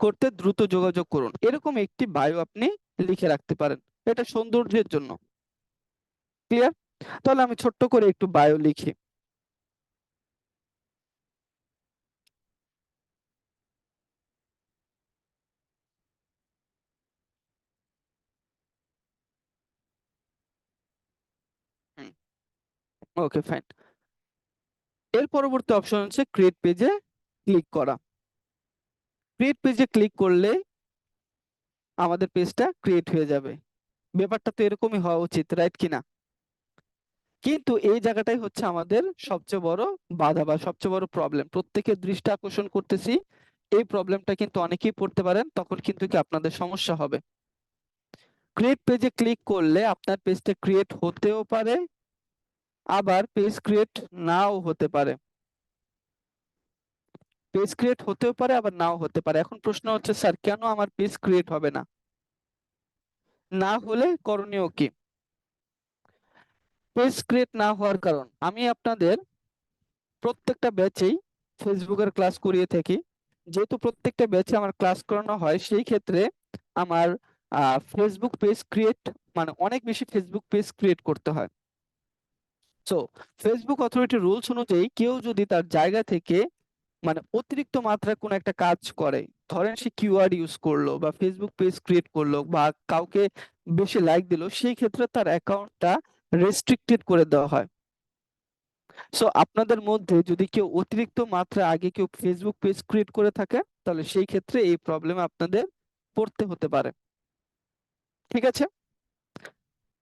করতে দ্রুত যোগাযোগ করুন, এরকম একটি বায়ো আপনি লিখে রাখতে পারেন, এটা সৌন্দর্যের জন্য। ক্লিয়ার? তাহলে আমি ছোট্ট করে একটু বায়ো লিখি। Okay fine. এর পরবর্তী অপশন হচ্ছে ক্রিয়েট পেজে ক্লিক করা। ক্রিয়েট পেজে ক্লিক করলে আমাদের পেজটা ক্রিয়েট হয়ে যাবে। ব্যাপারটা তো এরকমই হওয়া উচিত, রাইট কিনা? কিন্তু এই জায়গাটাই হচ্ছে আমাদের সবচেয়ে বড় বাধা বা সবচেয়ে বড় প্রবলেম, প্রত্যেকের দৃষ্টি আকর্ষণ করতেছি, এই প্রবলেমটা কিন্তু অনেকেই পড়তে পারেন, তখন কিন্তু কি আপনাদের সমস্যা হবে। ক্রিয়েট পেজে ক্লিক করলে আপনার পেজটা ক্রিয়েট হতেও পারে, আবার পেজ ক্রিয়েট নাও হতে পারে। পেজ ক্রিয়েট হতেও পারে, আবার নাও হতে পারে। এখন প্রশ্ন হচ্ছে, স্যার কেন আমার পেজ ক্রিয়েট হবে না? না হলে করণীয় কি? পেজ ক্রিয়েট না হওয়ার কারণ, আমি আপনাদের প্রত্যেকটা ব্যাচেই ফেসবুকের ক্লাস করিয়ে থাকি। যেহেতু প্রত্যেকটা ব্যাচে আমার ক্লাস করানো হয়, সেই ক্ষেত্রে আমার ফেসবুক পেজ ক্রিয়েট, মানে অনেক বেশি ফেসবুক পেজ ক্রিয়েট করতে হয়। সো ফেসবুক অথরিটি রুলস অনুযায়ী কেউ যদি তার জায়গা থেকে মানে অতিরিক্ত মাত্রায় কোনো একটা কাজ করে, ধরেন সে কিওয়ার্ড ইউজ করলো বা ফেসবুক পেজ ক্রিয়েট করলো বা কাউকে বেশি লাইক দিল, সেই ক্ষেত্রে তার অ্যাকাউন্টটা রেস্ট্রিক্টেড করে দেওয়া হয়। সো আপনাদের মধ্যে যদি কেউ অতিরিক্ত মাত্রায় আগে কেউ ফেসবুক পেজ ক্রিয়েট করে থাকে, তাহলে সেই ক্ষেত্রে এই প্রবলেমে আপনাদের পড়তে হতে পারে। ঠিক আছে।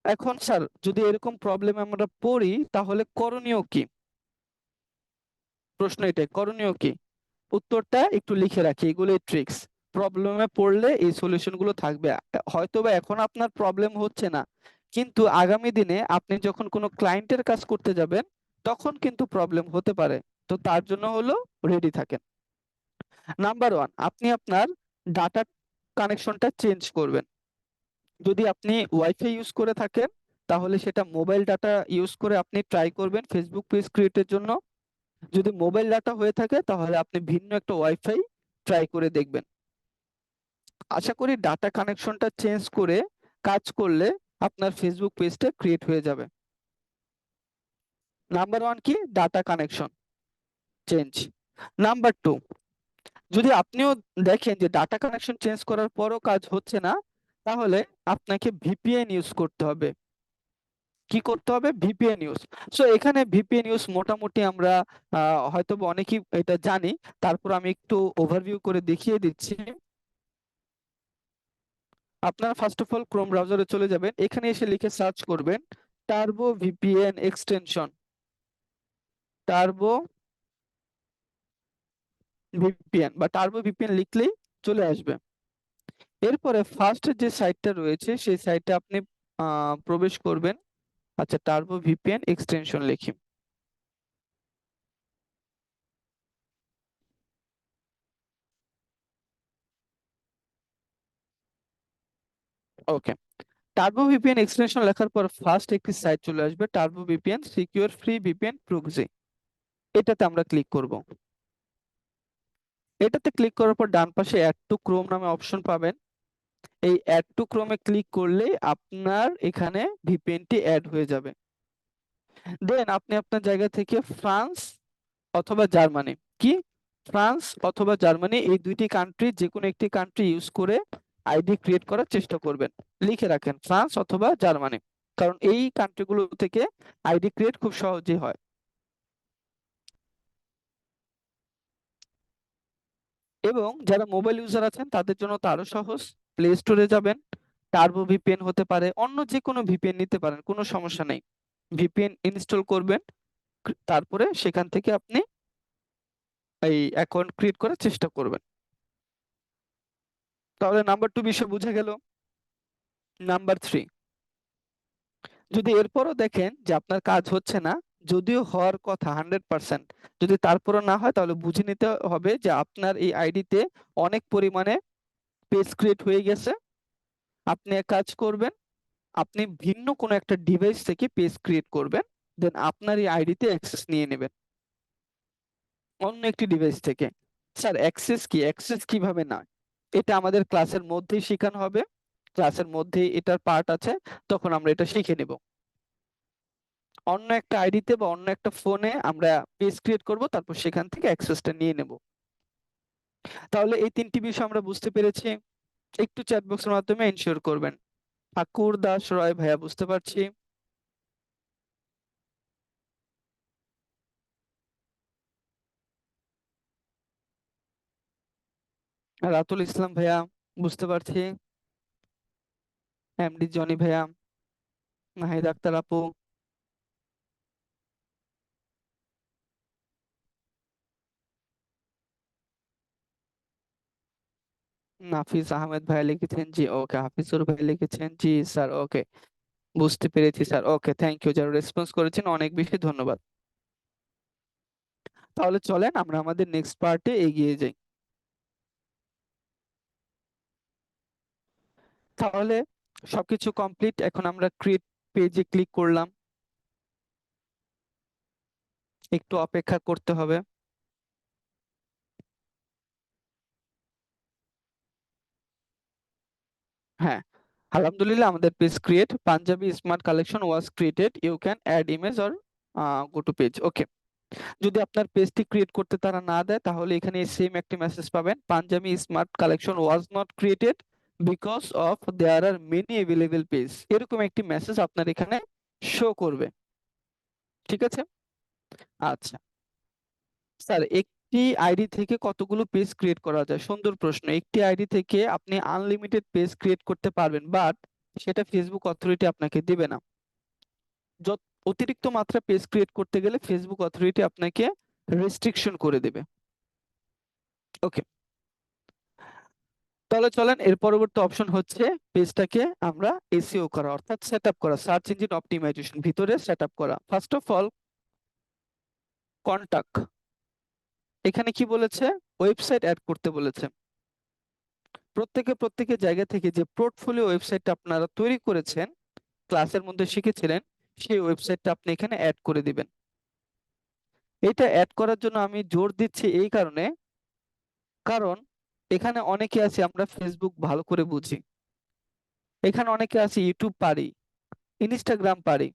এখন স্যার যদি এরকম প্রবলেমে আমরা পড়ি তাহলে করণীয় কি? প্রশ্ন এটাই, করণীয় কি? উত্তরটা একটু লিখে রাখি, এগুলোই ট্রিক্স। প্রবলেমে পড়লে এই সলিউশন গুলো থাকবে। হয়তোবা এখন আপনার প্রবলেম হচ্ছে না, কিন্তু আগামী দিনে আপনি যখন কোনো ক্লায়েন্টের কাজ করতে যাবেন তখন কিন্তু প্রবলেম হতে পারে। তো তার জন্য হলো রেডি থাকেন। নাম্বার ওয়ান, আপনি আপনার ডাটা কানেকশনটা চেঞ্জ করবেন। যদি আপনি ওয়াইফাই ইউজ করে থাকেন তাহলে সেটা মোবাইল ডাটা ইউজ করে আপনি ট্রাই করবেন ফেসবুক পেজ ক্রিয়েটের জন্য। যদি মোবাইল ডাটা হয়ে থাকে তাহলে আপনি ভিন্ন একটা ওয়াইফাই ট্রাই করে দেখবেন। আশা করি ডাটা কানেকশনটা চেঞ্জ করে কাজ করলে আপনার ফেসবুক পেজটা ক্রিয়েট হয়ে যাবে। নাম্বার ওয়ান কি? Data connection change. Number two, যদি আপনিও দেখেন যে ডাটা কানেকশন চেঞ্জ করার পরও কাজ হচ্ছে না, তাহলে আপনাকে ভিপিএন ইউজ করতে হবে। কি করতে হবে? VPN use. সো এখানে ভিপিএন ইউজ মোটামুটি আমরা হয়তো বা অনেকেই এটা জানি, তারপর আমি একটু ওভারভিউ করে দেখিয়ে দিচ্ছি। আপনারা ফার্স্ট অফ অল ক্রোম ব্রাউজারে চলে যাবেন, এখানে এসে লিখে সার্চ করবেন turbo VPN extension. Turbo VPN বা টার্বো ভিপিএন লিখলেই চলে আসবে। এরপরে ফার্স্ট যে সাইটটা রয়েছে সেই সাইটে আপনি প্রবেশ করবেন। আচ্ছা, টার্বো ভিপিএন এক্সটেনশন লিখি। ওকে, টার্বো ভিপিএন এক্সটেনশন লেখার পর ফার্স্ট একটি সাইট চলে আসবে, turbo VPN secure free VPN proxy. এটাতে আমরা ক্লিক করব। এটাতে ক্লিক করার পর ডান পাশে অ্যাড টু ক্রোম নামে অপশন পাবেন। এই অ্যাড টু ক্রোমে ক্লিক করলেই আপনার এখানে ভিপিএনটি অ্যাড হয়ে যাবে। দেন আপনি আপনার জায়গা থেকে ফ্রান্স অথবা জার্মানি, কি ফ্রান্স অথবা জার্মানি এই দুইটি কান্ট্রি যে কোনো একটি কান্ট্রি ইউজ করে আইডি ক্রিয়েট করার চেষ্টা করবেন। লিখে রাখেন ফ্রান্স অথবা জার্মানি, কারণ এই কান্ট্রিগুলো থেকে আইডি ক্রিয়েট খুব সহজেই হয়। এবং যারা মোবাইল ইউজার আছেন তাদের জন্য তো আরো সহজ। প্লে স্টোরে যাবেন, টার্বো ভিপিএন হতে পারে, অন্য যে কোনো ভিপিএন নিতে পারেন, কোনো সমস্যা নেই। ভিপিএন ইনস্টল করবেন, তারপরে সেখান থেকে আপনি এই অ্যাকাউন্ট ক্রিয়েট করার চেষ্টা করবেন। তাহলে নাম্বার টু বিষয় বুঝে গেল। নাম্বার থ্রি, যদি এরপরও দেখেন যে আপনার কাজ হচ্ছে না, যদিও হওয়ার কথা 100%, যদি তারপরও না হয় তাহলে বুঝে নিতে হবে যে আপনার এই আইডিতে অনেক পরিমাণে পেজ ক্রিয়েট হয়ে গেছে। আপনি এক কাজ করবেন, আপনি ভিন্ন কোনো একটা ডিভাইস থেকে পেজ ক্রিয়েট করবেন, দেন আপনার এই আইডিতে অ্যাক্সেস নিয়ে নেবেন অন্য একটি ডিভাইস থেকে। স্যার অ্যাক্সেস কি? অ্যাক্সেস কিভাবে না, এটা আমাদের ক্লাসের মধ্যেই শেখানো হবে। ক্লাসের মধ্যেই এটার পার্ট আছে, তখন আমরা এটা শিখে নেব। অন্য একটা আইডিতে বা অন্য একটা ফোনে আমরা পেজ ক্রিয়েট করব, তারপর সেখান থেকে অ্যাক্সেসটা নিয়ে নেব। তাহলে এই তিনটি বিষয় আমরা বুঝতে পেরেছি। একটু চ্যাট বক্সের মাধ্যমে এনশিওর করবেন। ঠাকুর দাস রয় ভাইয়া, বুঝতে পারছি। রাতুল ইসলাম ভাইয়া, বুঝতে পারছি। এমডি জনি ভাইয়া, নাহিদ আক্তার আপু, নাফিস আহমেদ ভাইয়া লিখেছেন জি ওকে, হাফিজুর ভাই লিখেছেন জি স্যার ওকে, বুঝতে পেরেছি স্যার ওকে, থ্যাংক ইউ। যারা রেসপন্স করেছেন অনেক বেশি ধন্যবাদ। তাহলে চলেন আমরা আমাদের নেক্সট পার্টে এগিয়ে যাই। তাহলে সবকিছু কমপ্লিট, এখন আমরা ক্রিয়েট পেজে ক্লিক করলাম, একটু অপেক্ষা করতে হবে। হ্যাঁ, আলহামদুলিল্লাহ আমাদের page create, Punjabi smart collection was created, you can add image or go to page. Okay, যদি আপনার পেজটি ক্রিয়েট করতে তারা না দেয় তাহলে এখানে সেম একটি মেসেজ পাবেন, Panjabi smart collection was not created because of there are many available page, এরকম একটি মেসেজ আপনার এখানে শো করবে। ঠিক আছে। আচ্ছা স্যার, একটি আইডি থেকে কতগুলো পেজ ক্রিয়েট করা যায়? সুন্দর প্রশ্ন। একটি আইডি থেকে আপনি আনলিমিটেড পেজ ক্রিয়েট করতে পারবেন, বাট সেটা ফেসবুক অথরিটি আপনাকে দিবে না। যত অতিরিক্ত মাত্রা পেজ ক্রিয়েট করতে গেলে ফেসবুক অথরিটি আপনাকে রেস্ট্রিকশন করে দেবে। ওকে, তাহলে চলেন এর পরবর্তী অপশন হচ্ছে পেজটাকে আমরা এসইও করা, অর্থাৎ সেট আপ করা, সার্চ ইঞ্জিন অপটিমাইজেশন ভিতরে সেট আপ করা। ফার্স্ট অফ অল কন্টাক্ট, এখানে কি বলেছে, ওয়েবসাইট অ্যাড করতে বলেছে। প্রত্যেকে জায়গা থেকে যে পোর্টফোলিও ওয়েবসাইটটা আপনারা তৈরি করেছেন, ক্লাসের মধ্যে শিখেছিলেন, সেই ওয়েবসাইটটা আপনি এখানে অ্যাড করে দিবেন। এটা অ্যাড করার জন্য আমি জোর দিচ্ছি এই কারণে, কারণ এখানে অনেকে আছে আমরা ফেসবুক ভালো করে বুঝি, এখানে অনেকে আছে ইউটিউব পারি, ইনস্টাগ্রাম পারি,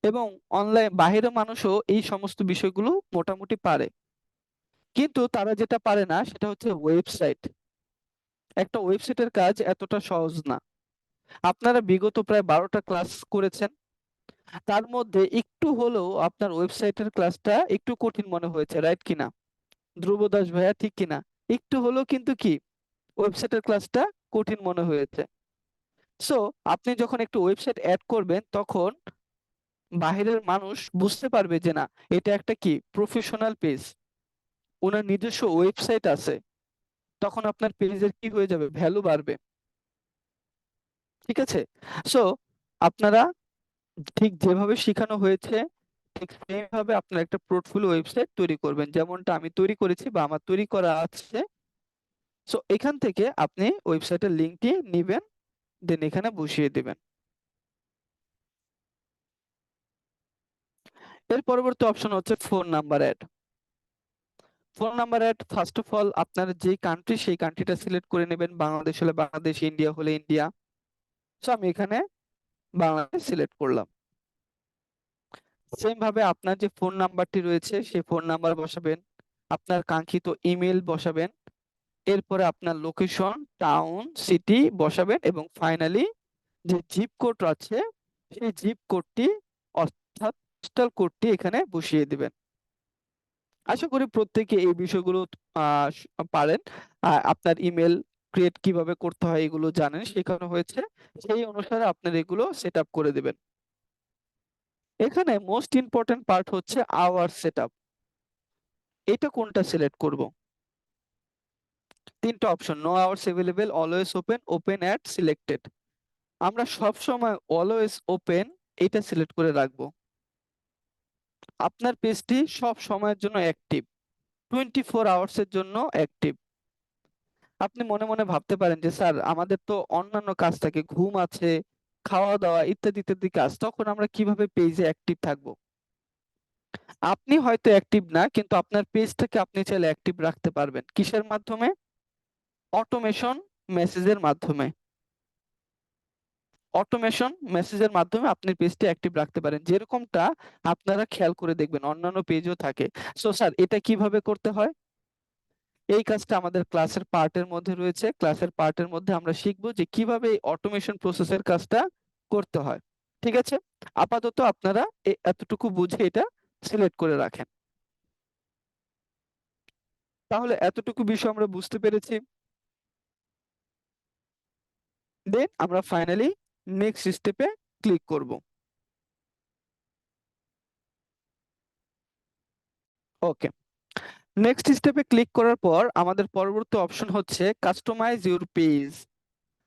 এবং অনলাইন বাহিরের মানুষও এই সমস্ত বিষয়গুলো মোটামুটি পারে। কিন্তু তারা যেটা পারে না সেটা হচ্ছে ওয়েবসাইট। একটা ওয়েবসাইটের কাজ এতটা সহজ না। আপনারা বিগত প্রায় 12টা ক্লাস করেছেন, তার মধ্যে একটু হলেও আপনার ওয়েবসাইটের ক্লাসটা একটু কঠিন মনে হয়েছে, রাইট কিনা ধ্রুব দাস ভাইয়া, ঠিক কিনা? একটু হলেও কিন্তু কি ওয়েবসাইটের ক্লাসটা কঠিন মনে হয়েছে। সো আপনি যখন একটু ওয়েবসাইট অ্যাড করবেন তখন বাহিরের মানুষ বুঝতে পারবে যে না, এটা একটা কি প্রফেশনাল পেজ, ওনার নিজস্ব ওয়েবসাইট আছে, তখন আপনার পেজের কি হয়ে যাবে, ভ্যালু বাড়বে। ঠিক আছে? সো আপনারা ঠিক যেভাবে শেখানো হয়েছে ঠিক সেম ভাবে আপনার একটা পোর্টফোলিও ওয়েবসাইট তৈরি করবেন, যেমনটা আমি তৈরি করেছি বা আমার তৈরি করা আছে। সো এখান থেকে আপনি ওয়েবসাইটের লিংকটি নেবেন, দেন এখানে বসিয়ে দিবেন। এর পরবর্তী অপশন হচ্ছে phone number add. Phone number add first of all আপনার যে কান্ট্রি সেই কান্ট্রিটা সিলেক্ট করে নেবেন, বাংলাদেশ হলে বাংলাদেশ, ইন্ডিয়া হলে ইন্ডিয়া। সো আমি এখানে বাংলাদেশ সিলেক্ট করলাম। সেম ভাবে আপনার যে ফোন নাম্বারটি রয়েছে সেই ফোন নাম্বার বসাবেন, আপনার কাঙ্ক্ষিত ইমেল বসাবেন, এরপরে আপনার লোকেশন, টাউন, সিটি বসাবেন, এবং ফাইনালি যে জিপ কোড আছে সেই জিপ কোডটি অর্থাৎ পোস্টাল কোডটি এখানে বসিয়ে দিবেন। আশা করি প্রত্যেকে এই বিষয়গুলো পারেন। আপনার ইমেল ক্রিয়েট কিভাবে করতে হয় এগুলো জানেন, শেখানো হয়েছে, সেই অনুসারে আপনার এগুলো সেট আপ করে দিবেন। এখানে মোস্ট ইম্পর্টেন্ট পার্ট হচ্ছে আওয়ার সেট আপ। এটা কোনটা সিলেক্ট করব? তিনটা option, no hours available, always open, open at selected. আমরা সব সময় অলওয়েজ ওপেন এটা সিলেক্ট করে রাখবো। আপনার পেজটি সব সময়ের জন্য অ্যাক্টিভ, 24 আওয়ার্সের জন্য অ্যাক্টিভ। আপনি মনে মনে ভাবতে পারেন যে স্যার আমাদের তো অন্যান্য কাজ থাকে, ঘুম আছে, খাওয়া দাওয়া ইত্যাদি ইত্যাদি কাজ, তখন আমরা কিভাবে পেজে অ্যাক্টিভ থাকবো? আপনি হয়তো অ্যাক্টিভ না, কিন্তু আপনার পেজটাকে আপনি চাইলে অ্যাক্টিভ রাখতে পারবেন কিসের মাধ্যমে? অটোমেশন মেসেজের মাধ্যমে। অটোমেশন মেসেজের মাধ্যমে আপনি পেজটি অ্যাক্টিভ রাখতে পারেন, যেরকমটা আপনারা খেয়াল করে দেখবেন অন্যান্য পেজও থাকে। সো স্যার এটা কিভাবে করতে হয়? এই কাজটা আমাদের ক্লাসের পার্টের মধ্যে রয়েছে, ক্লাসের পার্টের মধ্যে আমরা শিখবো যে কিভাবে এই অটোমেশন প্রসেসের কাজটা করতে হয়। ঠিক আছে, আপাতত আপনারা এতটুকু বুঝে এটা সিলেক্ট করে রাখেন। তাহলে এতটুকু বিষয় আমরা বুঝতে পেরেছি, দেন আমরা ফাইনালি নেক্সট স্টেপে ক্লিক করব। ওকে, নেক্সট স্টেপে ক্লিক করার পর আমাদের পরবর্তী অপশন হচ্ছে কাস্টমাইজ ইউর পেজ।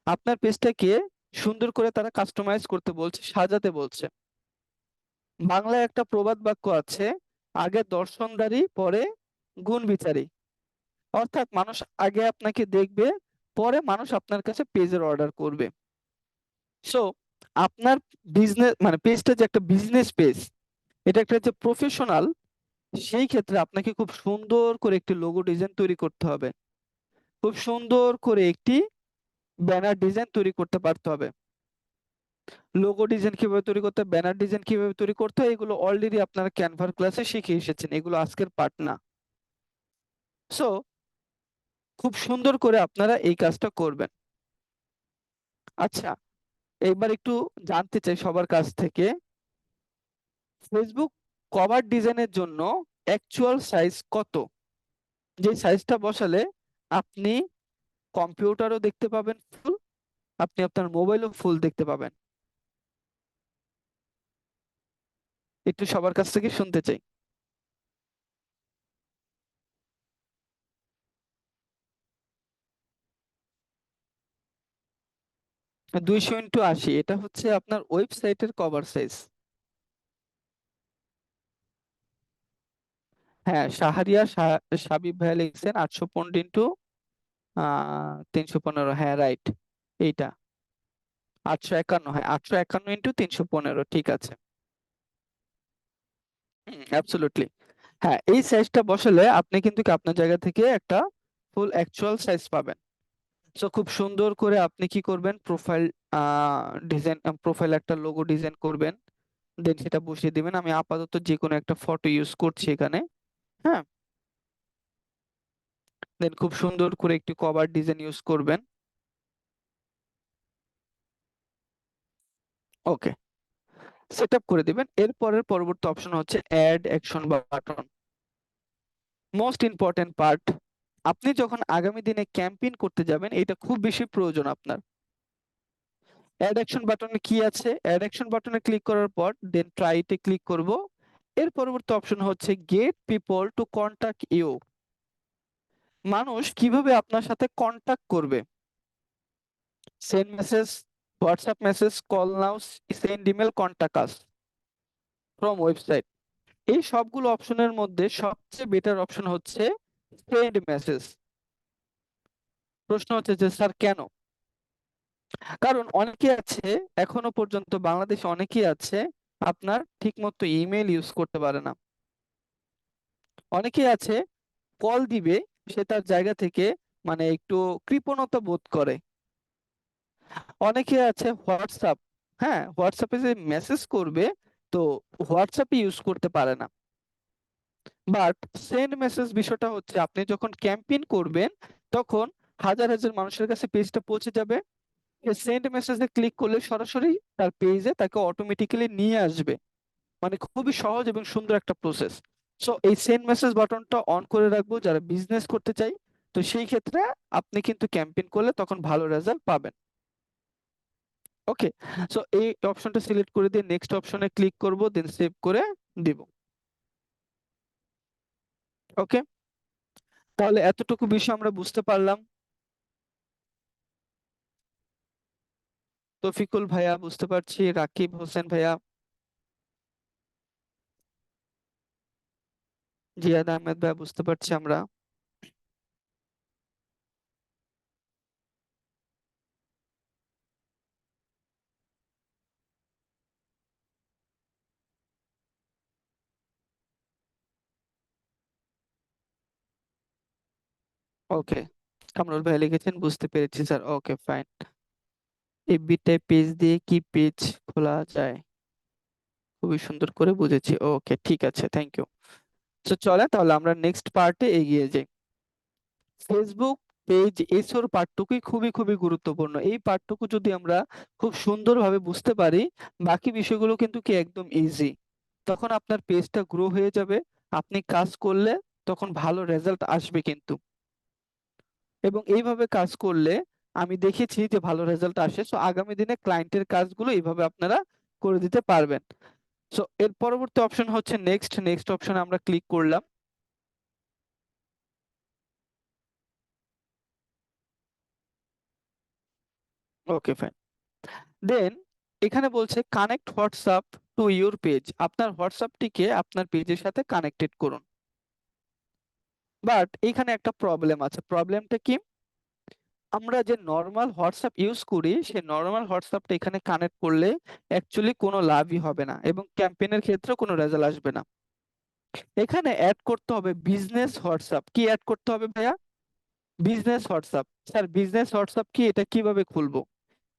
আপনার পেজটাকে সুন্দর করে তারা কাস্টমাইজ করতে বলছে, সাজাতে বলছে। বাংলায় একটা প্রবাদ বাক্য আছে, আগে দর্শনদারি পরে গুণ বিচারি। অর্থাৎ মানুষ আগে আপনাকে দেখবে, পরে মানুষ আপনার কাছে পেজের অর্ডার করবে। সো আপনার বিজনেস মানে পেজটা যে একটা বিজনেস পেজ, এটা একটা যে প্রফেশনাল, সেই ক্ষেত্রে আপনাকে খুব সুন্দর করে একটি লোগো ডিজাইন তৈরি করতে হবে, খুব সুন্দর করে একটি ব্যানার ডিজাইন তৈরি করতে পারতে হবে। লোগো ডিজাইন কিভাবে তৈরি করতে হয়, ব্যানার ডিজাইন কিভাবে তৈরি করতে হয়, এগুলো অলরেডি আপনারা ক্যানভার ক্লাসে শিখে এসেছেন, এগুলো আজকের পার্ট না। সো খুব সুন্দর করে আপনারা এই কাজটা করবেন। আচ্ছা, এবার একটু জানতে চাই সবার কাছ থেকে, ফেসবুক কভার ডিজাইনের জন্য অ্যাকচুয়াল সাইজ কত? যে সাইজটা বসালে আপনি কম্পিউটারও দেখতে পাবেন ফুল, আপনি আপনার মোবাইলও ফুল দেখতে পাবেন। একটু সবার কাছ থেকে শুনতে চাই। 200x80, এটা হচ্ছে আপনার ওয়েবসাইটের কভার সাইজ। হ্যাঁ, সাবিব ভাইয়া লিখছেন 815 ইন্টু 315, হ্যাঁ রাইট, এইটা 851, হ্যাঁ 851 ইন্টু 315, ঠিক আছে। অ্যাবসলিউটলি। হ্যাঁ, এই সাইজটা বসালে আপনি কিন্তু কি আপনার জায়গা থেকে একটা ফুল অ্যাকচুয়াল সাইজ পাবেন। সো খুব সুন্দর করে আপনি কি করবেন, প্রোফাইল ডিজাইন, প্রোফাইল একটা লোগো ডিজাইন করবেন, দেন সেটা বসিয়ে দিবেন। আমি আপাতত যে কোনো একটা ফটো ইউজ করছি এখানে। হ্যাঁ, দেন খুব সুন্দর করে একটি কভার ডিজাইন ইউজ করবেন। ওকে, সেট আপ করে দিবেন। এরপরের পরবর্তী অপশন হচ্ছে add action button, most important part. আপনি যখন আগামী দিনে ক্যাম্পেইন করতে যাবেন, এটা খুব বেশি প্রয়োজন আপনার। অ্যাড অ্যাকশন বাটনে কি আছে, অ্যাড অ্যাকশন বাটনে ক্লিক করার পর দেন ট্রাইতে ক্লিক করব। এর পরবর্তী অপশন হচ্ছে get people to contact you, মানুষ কিভাবে আপনার সাথে কন্টাক্ট করবে। Send message, WhatsApp message, call now, send email, contact us from website. এই সবগুলো অপশনের মধ্যে সবচেয়ে বেটার অপশন হচ্ছে সেন্ড মেসেজ। প্রশ্ন হচ্ছে যে স্যার কেন? কারণ অনেকে আছে, এখনো পর্যন্ত বাংলাদেশে অনেকেই আছে আপনার ঠিকমতো ইমেল ইউজ করতে পারে না। অনেকেই আছে কল দিবে, সে তার জায়গা থেকে মানে একটু কৃপণতা বোধ করে। অনেকে আছে হোয়াটসঅ্যাপ, হ্যাঁ হোয়াটসঅ্যাপে যে মেসেজ করবে, তো হোয়াটসঅ্যাপ ইউজ করতে পারে না। বাট সেন্ড মেসেজ বিষয়টা হচ্ছে আপনি যখন ক্যাম্পেইন করবেন, তখন হাজার হাজার মানুষের কাছে পেজটা পৌঁছে যাবে। সেন্ড মেসেজে ক্লিক করলে সরাসরি তার পেজে তাকে অটোমেটিক্যালি নিয়ে আসবে। মানে খুবই সহজ এবং সুন্দর একটা প্রসেস। সো এই সেন্ড মেসেজ বাটনটা অন করে রাখবো যারা বিজনেস করতে চাই। তো সেই ক্ষেত্রে আপনি কিন্তু ক্যাম্পেইন করলে তখন ভালো রেজাল্ট পাবেন। ওকে, সো এই অপশনটা সিলেক্ট করে দিয়ে নেক্সট অপশনে ক্লিক করব, দেন সেভ করে দিব। ওকে, তাহলে এতটুকু বিষয় আমরা বুঝতে পারলাম। তৌফিকুল ভাইয়া বুঝতে পারছি, রাকিব হোসেন ভাইয়া, জিয়াদ আহমেদ ভাইয়া বুঝতে পারছি আমরা। ওকে, কামরুল ভাই লিখেছেন বুঝতে পেরেছি sir, okay fine. FB type page দিয়ে কি পেজ খোলা যায়? খুবই সুন্দর করে বুঝেছি, ওকে ঠিক আছে, থ্যাংক ইউ। তো চলে তাহলে আমরা নেক্সট পার্টে এগিয়ে যাই। ফেসবুক পেজ এসওর পার্টটুকুই খুবই খুবই গুরুত্বপূর্ণ। এই পার্টটুকু যদি আমরা খুব সুন্দরভাবে বুঝতে পারি, বাকি বিষয়গুলো কিন্তু কি একদম ইজি। তখন আপনার পেজটা গ্রো হয়ে যাবে। আপনি কাজ করলে তখন ভালো রেজাল্ট আসবে কিন্তু। এবং এইভাবে কাজ করলে আমি দেখেছি যে ভালো রেজাল্ট আসে। সো আগামী দিনে ক্লায়েন্টের কাজগুলো এইভাবে আপনারা করে দিতে পারবেন। সো এর পরবর্তী অপশন হচ্ছে নেক্সট, নেক্সট অপশনে আমরা ক্লিক করলাম। ওকে ফাইন, দেন এখানে বলছে connect WhatsApp to your page, আপনার হোয়াটসঅ্যাপটিকে আপনার পেজের সাথে কানেক্টেড করুন। বাট এখানে একটা প্রবলেম আছে। প্রবলেমটা কি? আমরা যে নর্মাল হোয়াটসঅ্যাপ ইউজ করি, সেই নর্মাল হোয়াটসঅ্যাপটা এখানে কানেক্ট করলে অ্যাকচুয়ালি কোনো লাভই হবে না এবং ক্যাম্পেইনের ক্ষেত্রে কোনো রেজাল্ট আসবে না। এখানে অ্যাড করতে হবে বিজনেস হোয়াটসঅ্যাপ। কি অ্যাড করতে হবে ভাইয়া? Business WhatsApp. Sir business WhatsApp কি, এটা কিভাবে খুলবো?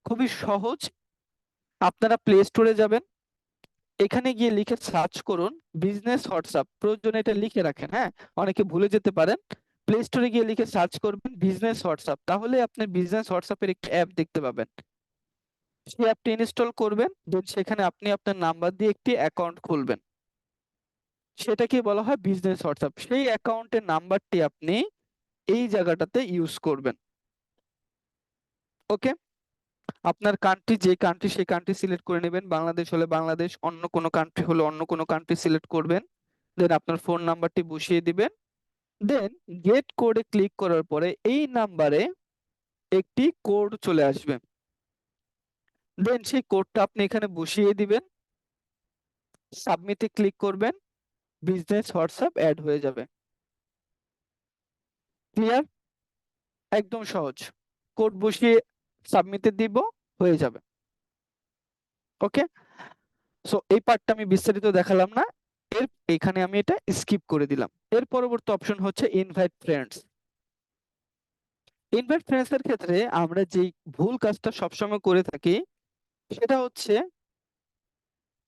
খুবই সহজ। আপনারা প্লে স্টোরে যাবেন, এখানে গিয়ে লিখে সার্চ করুন বিজনেস হোয়াটসঅ্যাপ। প্রয়োজনে এটা লিখে রাখেন, হ্যাঁ অনেকে ভুলে যেতে পারেন। প্লে স্টোরে গিয়ে লিখে সার্চ করবেন বিজনেস হোয়াটসঅ্যাপ, তাহলে আপনি বিজনেস হোয়াটসঅ্যাপের একটি অ্যাপ দেখতে পাবেন। সেই অ্যাপটি ইনস্টল করবেন, দেন সেখানে আপনি আপনার নাম্বার দিয়ে একটি অ্যাকাউন্ট খুলবেন। সেটাকে বলা হয় বিজনেস হোয়াটসঅ্যাপ। সেই অ্যাকাউন্টের নাম্বারটি আপনি এই জায়গাটাতে ইউজ করবেন। ওকে, আপনার কান্ট্রি, যে কান্ট্রি সেই কান্ট্রি সিলেক্ট করে নেবেন। বাংলাদেশ হলে বাংলাদেশ, অন্য কোনো কান্ট্রি হলে অন্য কোনো কান্ট্রি সিলেক্ট করবেন। দেন আপনার ফোন নাম্বারটি বসিয়ে দিবেন। দেন গেট কোডে ক্লিক করার পরে এই নাম্বারে একটি কোড চলে আসবে। দেন সেই কোডটা আপনি এখানে বসিয়ে দিবেন, সাবমিটে ক্লিক করবেন, বিজনেস হোয়াটসঅ্যাপ অ্যাড হয়ে যাবে। ক্লিয়ার? একদম সহজ। কোড বসিয়ে সাবমিটে দিব, হয়ে যাবে। ওকে, সো এই পার্টটা আমি বিস্তারিত দেখালাম না, এখানে আমি এটা স্কিপ করে দিলাম। এর পরবর্তী অপশন হচ্ছে ইনভাইট ফ্রেন্ডস। ইনভাইট ফ্রেন্ডস এর ক্ষেত্রে আমরা যে ভুল কাজটা সবসময় করে থাকি সেটা হচ্ছে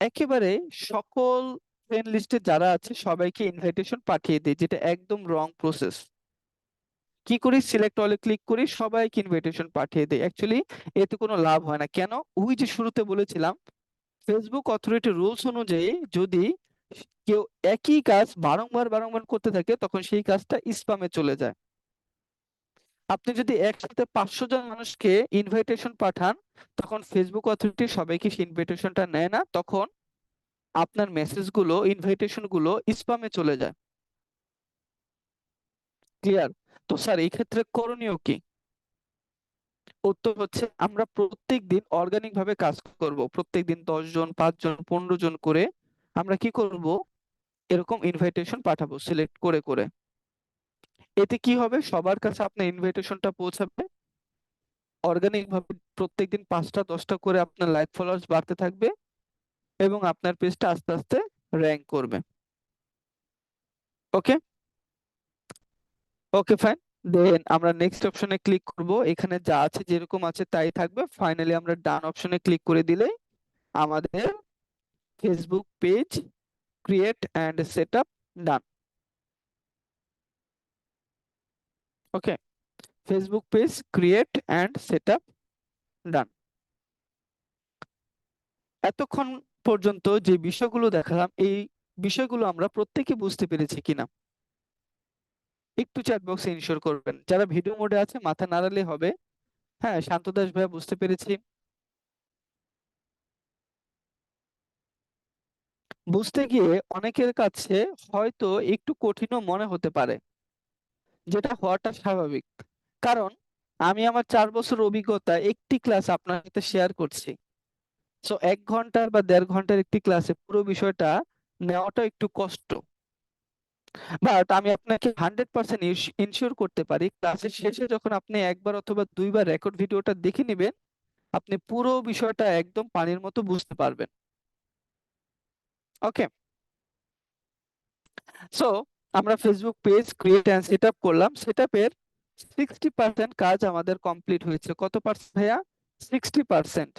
একেবারে সকল ফ্রেন্ড লিস্টে যারা আছে সবাইকে ইনভাইটেশন পাঠিয়ে দিই, যেটা একদম রং প্রসেস। কি করি, সিলেক্ট অলে ক্লিক করি, সবাইকে ইনভাইটেশন পাঠিয়ে দেই। অ্যাকচুয়ালি এতে কোনো লাভ হয় না। কেন? ওই যে শুরুতে বলেছিলাম, ফেসবুক অথরিটি রুলস অনুযায়ী যদি কেউ একই কাজ বারংবার বারংবার করতে থাকে তখন সেই কাজটা স্প্যামে চলে যায়। আপনি যদি একসাথে 500 জন মানুষকে ইনভাইটেশন পাঠান, তখন ফেসবুক অথরিটি সবাইকে সেই ইনভাইটেশনটা নেয় না, তখন আপনার মেসেজ গুলো, ইনভাইটেশন গুলো স্প্যামে চলে যায়। ক্লিয়ার? তো স্যার এই ক্ষেত্রে করণীয় কি? উত্তর হচ্ছে আমরা প্রত্যেকদিন অর্গানিক ভাবে কাজ করব। প্রত্যেকদিন 10 জন, 5 জন, 15 জন করে আমরা কি করব, এরকম ইনভাইটেশন পাঠাবো সিলেক্ট করে করে। এতে কি হবে, সবার কাছে আপনার ইনভাইটেশনটা পৌঁছাবে। অর্গানিক ভাবে প্রত্যেকদিন 5টা 10টা করে আপনার লাইক ফলোয়ার্স বাড়তে থাকবে এবং আপনার পেজটা আস্তে আস্তে র‍্যাঙ্ক করবে। ওকে, ওকে ফাইন। দেন আমরা নেক্সট অপশনে ক্লিক করব। এখানে যা আছে যেরকম আছে তাই থাকবে। ফাইনালি আমরা ডান অপশনে ক্লিক করে দিলেই আমাদের Facebook page create and set up done. Okay, Facebook page create and set up done. এতক্ষণ পর্যন্ত যে বিষয়গুলো দেখালাম, এই বিষয়গুলো আমরা প্রত্যেকে বুঝতে পেরেছি কিনা একটু চ্যাট বক্সে ইনশিওর করবেন। যারা ভিডিও মোডে আছে মাথা নাড়ালে হবে। হ্যাঁ, শান্তদাস ভাইয়া বুঝতে পেরেছি। বুঝতে গিয়ে অনেকের কাছে হয়তো একটু কঠিনও মনে হতে পারে, যেটা হওয়াটা স্বাভাবিক। কারণ আমি আমার 4 বছর অভিজ্ঞতা একটি ক্লাস আপনার সাথে শেয়ার করছি। সো 1 ঘন্টার বা 1.5 ঘন্টার একটি ক্লাসে পুরো বিষয়টা নেওয়াটা একটু কষ্ট। বাট আমি আপনাকে 100% ইনশিওর করতে পারি, ক্লাসের শেষে যখন আপনি একবার অথবা দুইবার রেকর্ড ভিডিওটা দেখে নেবেন, আপনি পুরো বিষয়টা একদম পানির মতো বুঝতে পারবেন। ওকে, সো আমরা Facebook page create and set up করলাম। সেট আপের 60% কাজ আমাদের কমপ্লিট হয়েছে। কত পার্সেন্ট ভাইয়া? 60%।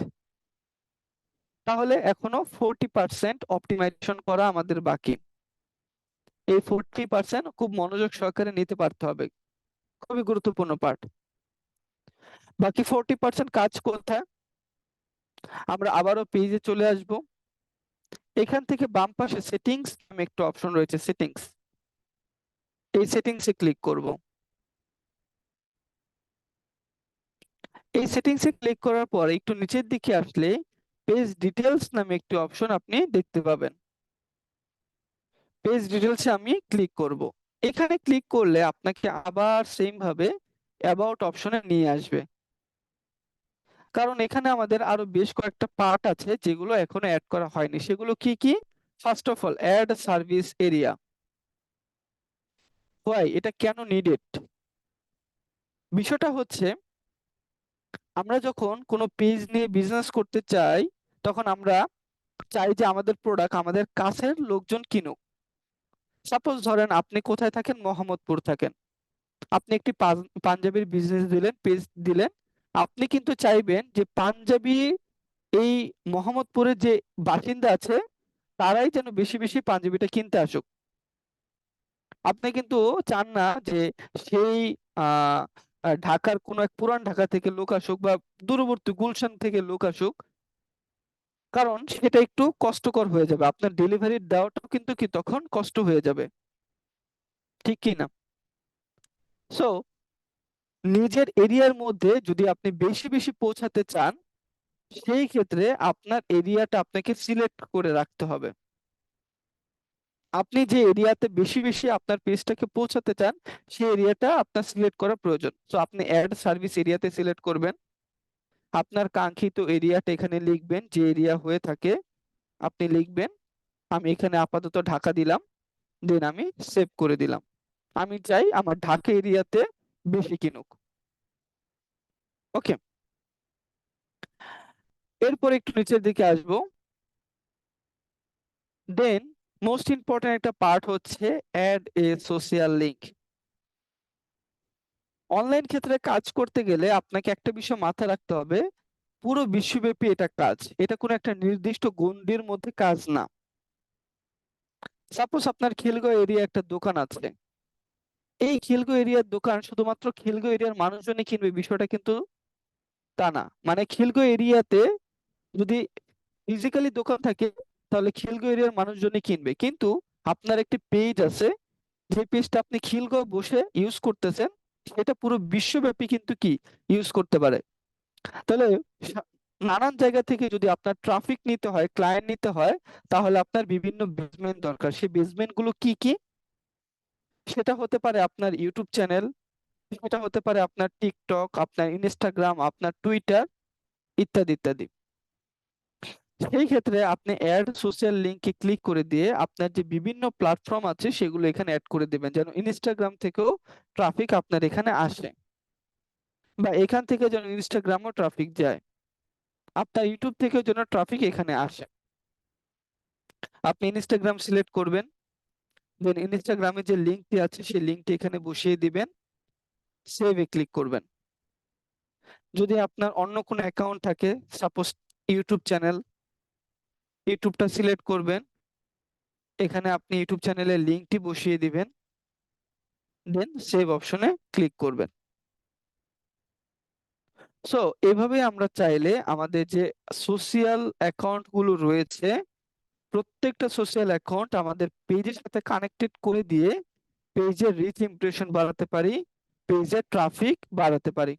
তাহলে এখনো 40% অপটিমাইজেশন করা আমাদের বাকি। এই 40% খুব মনোযোগ সহকারে নিতে পারতে হবে, খুবই গুরুত্বপূর্ণ পার্ট। বাকি 40% কাজ কোথায়? আমরা আবারও পেজে চলে আসব। এখান থেকে বাম পাশে সেটিংস নামে একটা অপশন রয়েছে, সেটিংস। এই সেটিংসে ক্লিক করব। এই সেটিংসে ক্লিক করার পর একটু নিচের দিকে আসলে পেজ ডিটেলস নামে একটি অপশন আপনি দেখতে পাবেন। পেজ ডিটেলসে আমি ক্লিক করব। এখানে ক্লিক করলে আপনাকে আবার সেম ভাবে অ্যাবাউট অপশনে নিয়ে আসবে। কারণ এখানে আমাদের আরো বেশ কয়েকটা পার্ট আছে যেগুলো এখনো অ্যাড করা হয়নি। সেগুলো কি কি? First of all, add service area. Why, এটা কেন নিডেড? বিষয়টা হচ্ছে আমরা যখন কোনো পেজ নিয়ে বিজনেস করতে চাই, তখন আমরা চাই যে আমাদের প্রোডাক্ট আমাদের কাছের লোকজন কিনুক। সাপোজ ধরেন আপনি কোথায় থাকেন? মোহাম্মদপুর থাকেন। আপনি একটি পাঞ্জাবির বিজনেস দিলেন, পেজ দিলেন। আপনি কিন্তু চাইবেন যে পাঞ্জাবি এই মোহাম্মদপুরের যে বাসিন্দা আছে তারাই যেন বেশি বেশি পাঞ্জাবিটা কিনতে আসুক। আপনি কিন্তু চান না যে সেই আহ ঢাকার কোন এক পুরান ঢাকা থেকে লোক আসুক বা দূরবর্তী গুলশান থেকে লোক আসুক, কারণ সেটা একটু কষ্টকর হয়ে যাবে। আপনার ডেলিভারি দেওয়াটাও কিন্তু কি তখন কষ্ট হয়ে যাবে, ঠিক কি না? সো নিজের এরিয়ার মধ্যে যদি আপনি বেশি বেশি পৌঁছাতে চান, সেই ক্ষেত্রে আপনার এরিয়াটা আপনাকে সিলেক্ট করে রাখতে হবে। আপনি যে এরিয়াতে বেশি বেশি আপনার পেজটাকে পৌঁছাতে চান সেই এরিয়াটা আপনার সিলেক্ট করা প্রয়োজন। তো আপনি অ্যাড সার্ভিস এরিয়াতে সিলেক্ট করবেন, আপনার কাঙ্ক্ষিত এরিয়াটা এখানে লিখবেন, যে এরিয়া হয়ে থাকে আপনি লিখবেন। আমি এখানে আপাতত ঢাকা দিলাম, দেন আমি সেভ করে দিলাম। আমি চাই আমার ঢাকা এরিয়াতে বেশি কিনুক। ওকে, এরপর একটু নিচের দিকে আসবো। দেন মোস্ট ইম্পর্টেন্ট একটা পার্ট হচ্ছে add a social link. Online ক্ষেত্রে কাজ করতে গেলে আপনাকে একটা বিষয় মাথায় রাখতে হবে, পুরো বিশ্বব্যাপী এটা কাজ, এটা কোনো একটা নির্দিষ্ট গণ্ডির মধ্যে কাজ না। সাপোজ আপনার খিলগাঁও এরিয়া একটা দোকান আছে, এই খিলগাঁও এরিয়ার দোকান শুধুমাত্র খিলগাঁও এরিয়ার মানুষজনই কিনবে বিষয়টা কিন্তু তা না। মানে খিলগাঁও এরিয়াতে যদি ফিজিক্যালি দোকান থাকে তাহলে খিলগাঁও এরিয়ার মানুষজনই কিনবে, কিন্তু আপনার একটি পেজ আছে, যে পেজটা আপনি খিলগাঁও বসে ইউজ করতেছেন সেটা পুরো বিশ্বব্যাপী কিন্তু কি ইউজ করতে পারে। তাহলে সা- নানান জায়গা থেকে যদি আপনার ট্রাফিক নিতে হয়, ক্লায়েন্ট নিতে হয়, তাহলে আপনার বিভিন্ন বেসমেন্ট দরকার। সেই বেসমেন্ট গুলো কি কি? সেটা হতে পারে আপনার ইউটিউব চ্যানেল, সেটা হতে পারে আপনার টিকটক, আপনার ইনস্টাগ্রাম, আপনার টুইটার, ইত্যাদি ইত্যাদি। সেই ক্ষেত্রে আপনি অ্যাড সোশ্যাল লিংকে ক্লিক করে দিয়ে আপনার যে বিভিন্ন প্ল্যাটফর্ম আছে সেগুলো এখানে অ্যাড করে দিবেন, যেন ইনস্টাগ্রাম থেকেও ট্রাফিক আপনার এখানে আসে, বা এখান থেকে যেন ইনস্টাগ্রামও ট্রাফিক যায়, আপনার ইউটিউব থেকেও যেন ট্রাফিক এখানে আসে। আপনি ইনস্টাগ্রাম সিলেক্ট করবেন, দেন ইনস্টাগ্রামে যে লিংকটি আছে সেই লিংকটি এখানে বসিয়ে দিবেন, সেভে ক্লিক করবেন। যদি আপনার অন্য কোনো অ্যাকাউন্ট থাকে, সাপোজ ইউটিউব চ্যানেল, ইউটিউবটা সিলেক্ট করবেন, এখানে আপনি ইউটিউব চ্যানেলের লিংকটি বসিয়ে দিবেন, দেন সেভ অপশনে ক্লিক করবেন। সো এভাবে আমরা চাইলে আমাদের যে সোশিয়াল অ্যাকাউন্ট গুলো রয়েছে প্রত্যেকটা সোশ্যাল অ্যাকাউন্ট আমাদের পেজের সাথে কানেক্টেড করে দিয়ে পেজের রিচ ইমপ্রেশন বাড়াতে পারি, পেজের ট্রাফিক বাড়াতে পারি।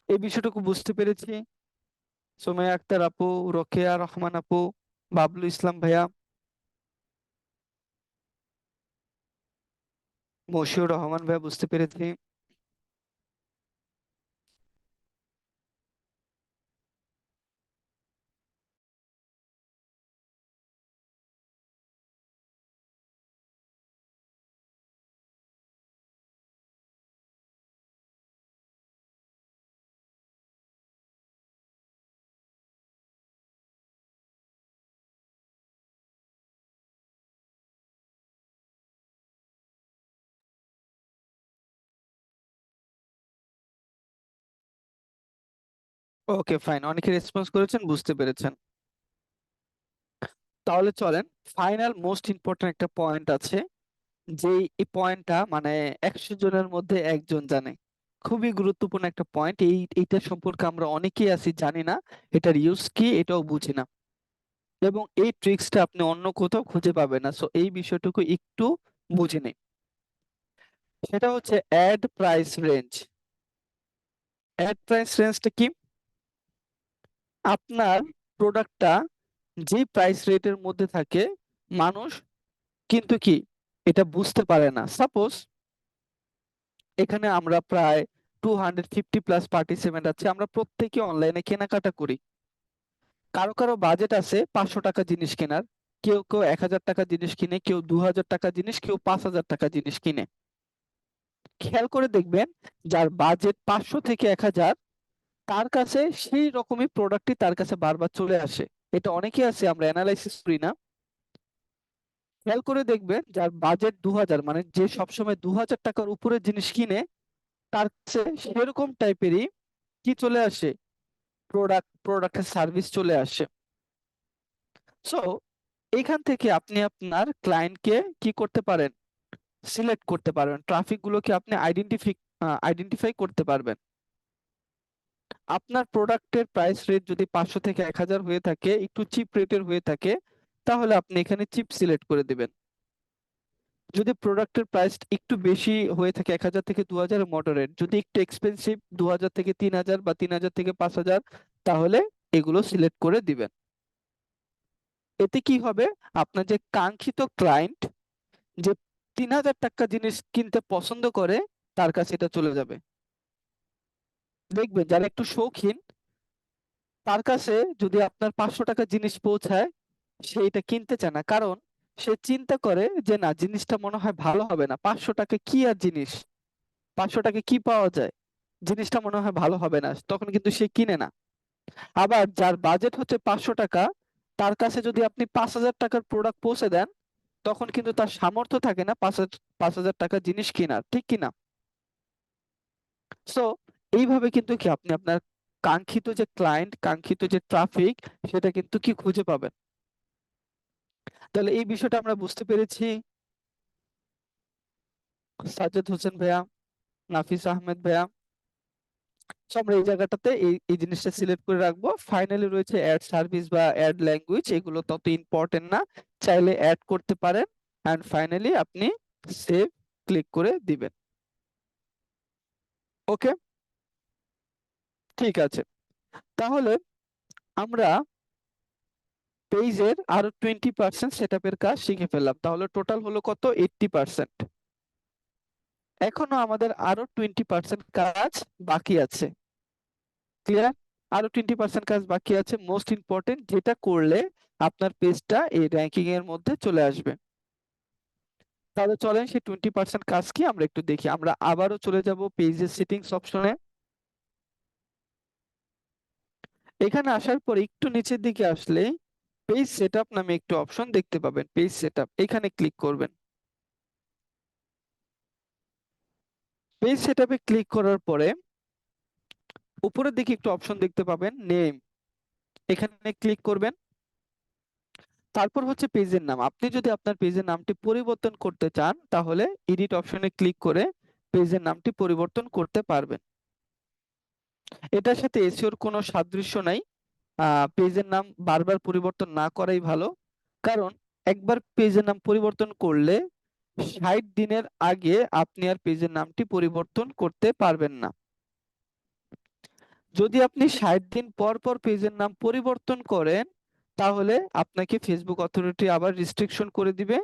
এই বিষয়টুকু বুঝতে পেরেছি? সোমায়া আক্তার আপু, রোকেয়া রহমান আপু, বাবলু ইসলাম ভাইয়া, মশিউর রহমান ভাইয়া, বুঝতে পেরেছি? ওকে ফাইন, অনেকে রেসপন্স করেছেন, বুঝতে পেরেছেন। তাহলে চলেন, ফাইনাল মোস্ট ইম্পর্টেন্ট একটা পয়েন্ট আছে, যে এই পয়েন্টটা মানে 100 জনের মধ্যে একজন জানে। খুবই গুরুত্বপূর্ণ একটা পয়েন্ট, এইটা সম্পর্কে আমরা অনেকেই আছি জানি না, এটার ইউজ কি এটাও বুঝি না, এবং এই ট্রিক্সটা আপনি অন্য কোথাও খুঁজে পাবেন না। সো এই বিষয়টুকু একটু বুঝে নিন। সেটা হচ্ছে ad price range. Ad price রেঞ্জটা কি? আপনার প্রোডাক্টটা যে প্রাইস রেটের মধ্যে থাকে মানুষ কিন্তু কি এটা বুঝতে পারে না। সাপোজ এখানে আমরা প্রায় 250+ পার্টিসিপেন্ট আছে, আমরা প্রত্যেকে অনলাইনে কেনাকাটা করি। কারো কারো বাজেট আছে 500 টাকা জিনিস কেনার, কেউ কেউ 1000 টাকা জিনিস কিনে, কেউ 2000 টাকা জিনিস, কেউ 5000 টাকা জিনিস কিনে। খেয়াল করে দেখবেন, যার বাজেট 500 থেকে 1000, তার কাছে সেই রকমই প্রোডাক্টই তার কাছে বারবার চলে আসে। এটা অনেকে আছে আমরা অ্যানালাইসিস করি না। খেয়াল করে দেখবেন যার বাজেট 2000, মানে যে সবসময় 2000 টাকার উপরে জিনিস কিনে, তার কাছে সেরকম টাইপেরই কি চলে আসে, প্রোডাক্টের সার্ভিস চলে আসে। সো এখান থেকে আপনি আপনার ক্লায়েন্টকে কি করতে পারেন, সিলেক্ট করতে পারবেন, ট্রাফিক গুলোকে আপনি আইডেন্টিফাই করতে পারবেন। আপনার প্রোডাক্টের প্রাইস রেট যদি 500 থেকে 1000 হয়ে থাকে, একটু চিপ রেটের হয়ে থাকে, তাহলে আপনি এখানে চিপ সিলেক্ট করে দিবেন। যদি প্রোডাক্টের প্রাইস একটু বেশি হয়ে থাকে 1,000 থেকে 2,000, মডারেট। যদি একটু এক্সপেন্সিভ 2,000 থেকে 3,000 বা 3,000 থেকে 5,000, তাহলে এগুলো সিলেক্ট করে দিবেন। এতে কি হবে, আপনার যে কাঙ্ক্ষিত ক্লায়েন্ট, যে 3,000 টাকা জিনিস কিনতে পছন্দ করে, তার কাছে এটা চলে যাবে। দেখবেন যারা একটু শৌখিন, তার কাছে যদি আপনার 500 টাকা জিনিস পৌঁছায়, সে এটা কিনতে চায় না। কারণ সে চিন্তা করে যে না, জিনিসটা মনে হয় ভালো হবে না, 500 টাকা কি আর জিনিস, 500 টাকা কি পাওয়া যায়, জিনিসটা মনে হয় ভালো হবে না, তখন কিন্তু সে কিনে না। আবার যার বাজেট হচ্ছে 500 টাকা, তার কাছে যদি আপনি 5,000 টাকার প্রোডাক্ট পৌঁছে দেন, তখন কিন্তু তার সামর্থ্য থাকে না 5,000 টাকার জিনিস কেনার, ঠিক কিনা? সো এইভাবে কিন্তু কি আপনি আপনার কাঙ্ক্ষিত যে ক্লায়েন্ট, কাঙ্ক্ষিত যে ট্রাফিক, সেটা কিন্তু কি খুঁজে পাবেন। তাহলে এই বিষয়টা আমরা বুঝতে পেরেছি। সাজ্জাদ হোসেন ভাইয়া, নাফিস আহমেদ ভাইয়া। So আমরা এই জায়গাটাতে এই জিনিসটা সিলেক্ট করে রাখবো। ফাইনালি রয়েছে অ্যাড সার্ভিস বা অ্যাড ল্যাঙ্গুয়েজ, এগুলো তত ইম্পর্টেন্ট না, চাইলে অ্যাড করতে পারেন। অ্যান্ড ফাইনালি আপনি সেভ ক্লিক করে দিবেন। ওকে, ঠিক আছে। তাহলে আমরা পেজের আরো 20% সেট আপের কাজ শিখে ফেললাম, তাহলে টোটাল হলো কত, 80%। এখনো আমাদের আরো 20% কাজ বাকি আছে। ক্লিয়ার? আরো 20% কাজ বাকি আছে, মোস্ট ইম্পর্টেন্ট, যেটা করলে আপনার পেজটা এই র্যাঙ্কিং এর মধ্যে চলে আসবে। তাহলে চলেন সেই 20% কাজ কি আমরা একটু দেখি। আমরা আবারও চলে যাব পেজের সেটিংস অপশনে। এখানে আসার পর একটু নিচের দিকে আসলে পেজ সেটআপ নামে একটু অপশন দেখতে পাবেন। পেজ সেটআপ, এখানে ক্লিক করবেন। পেজ সেটআপে ক্লিক করার পরে উপরের দিকে একটু অপশন দেখতে পাবেন, নেম, এখানে ক্লিক করবেন। তারপর হচ্ছে পেজের নাম। আপনি যদি আপনার পেজের নামটি পরিবর্তন করতে চান, তাহলে এডিট অপশনে ক্লিক করে পেজের নামটি পরিবর্তন করতে পারবেন। এটার সাথে এসইওর কোনো সাদৃশ্য নাই। পেজের নাম বারবার পরিবর্তন না করাই ভালো। কারণ একবার পেজের নাম পরিবর্তন করলে 60 দিনের আগে আপনি আর পেজের নামটি পরিবর্তন করতে পারবেন না। যদি আপনি 60 দিন পর পর পেজের নাম পরিবর্তন করেন, তাহলে আপনাকে ফেসবুক অথরিটি আবার রিস্ট্রিকশন করে দিবে।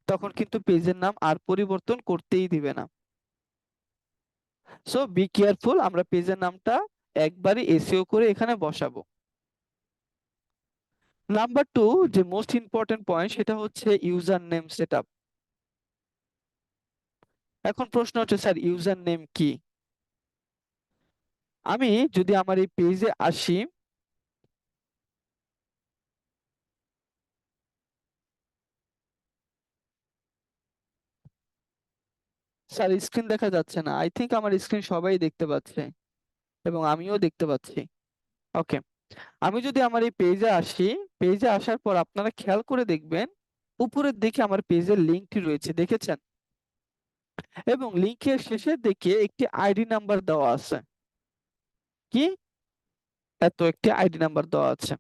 তখন কিন্তু পেজের নাম আর পরিবর্তন করতেই দিবে না। সো বি কেয়ারফুল, আমরা পেজের নামটা একবারই এসইও করে এখানে বসাবো। নাম্বার 2, যে মোস্ট ইম্পর্টেন্ট পয়েন্ট, সেটা হচ্ছে ইউজার নেম সেটআপ। এখন প্রশ্ন হচ্ছে স্যার ইউজার নেম কি? আমি যদি আমার এই পেজে আসি, স্যার স্ক্রিন দেখা যাচ্ছে না। আই থিংক আমার স্ক্রিন সবাই দেখতে পাচ্ছে এবং আমিও দেখতে পাচ্ছি। ওকে, আমি যদি আমার এই পেজে আসি, পেজে আসার পর আপনারা খেয়াল করে দেখবেন উপরের দিকে আমার পেজের লিংকটি রয়েছে, দেখেছেন? এবং লিংকের শেষের দিকে একটি আইডি নাম্বার দেওয়া আছে। কি, এত একটি আইডি নাম্বার দেওয়া আছে।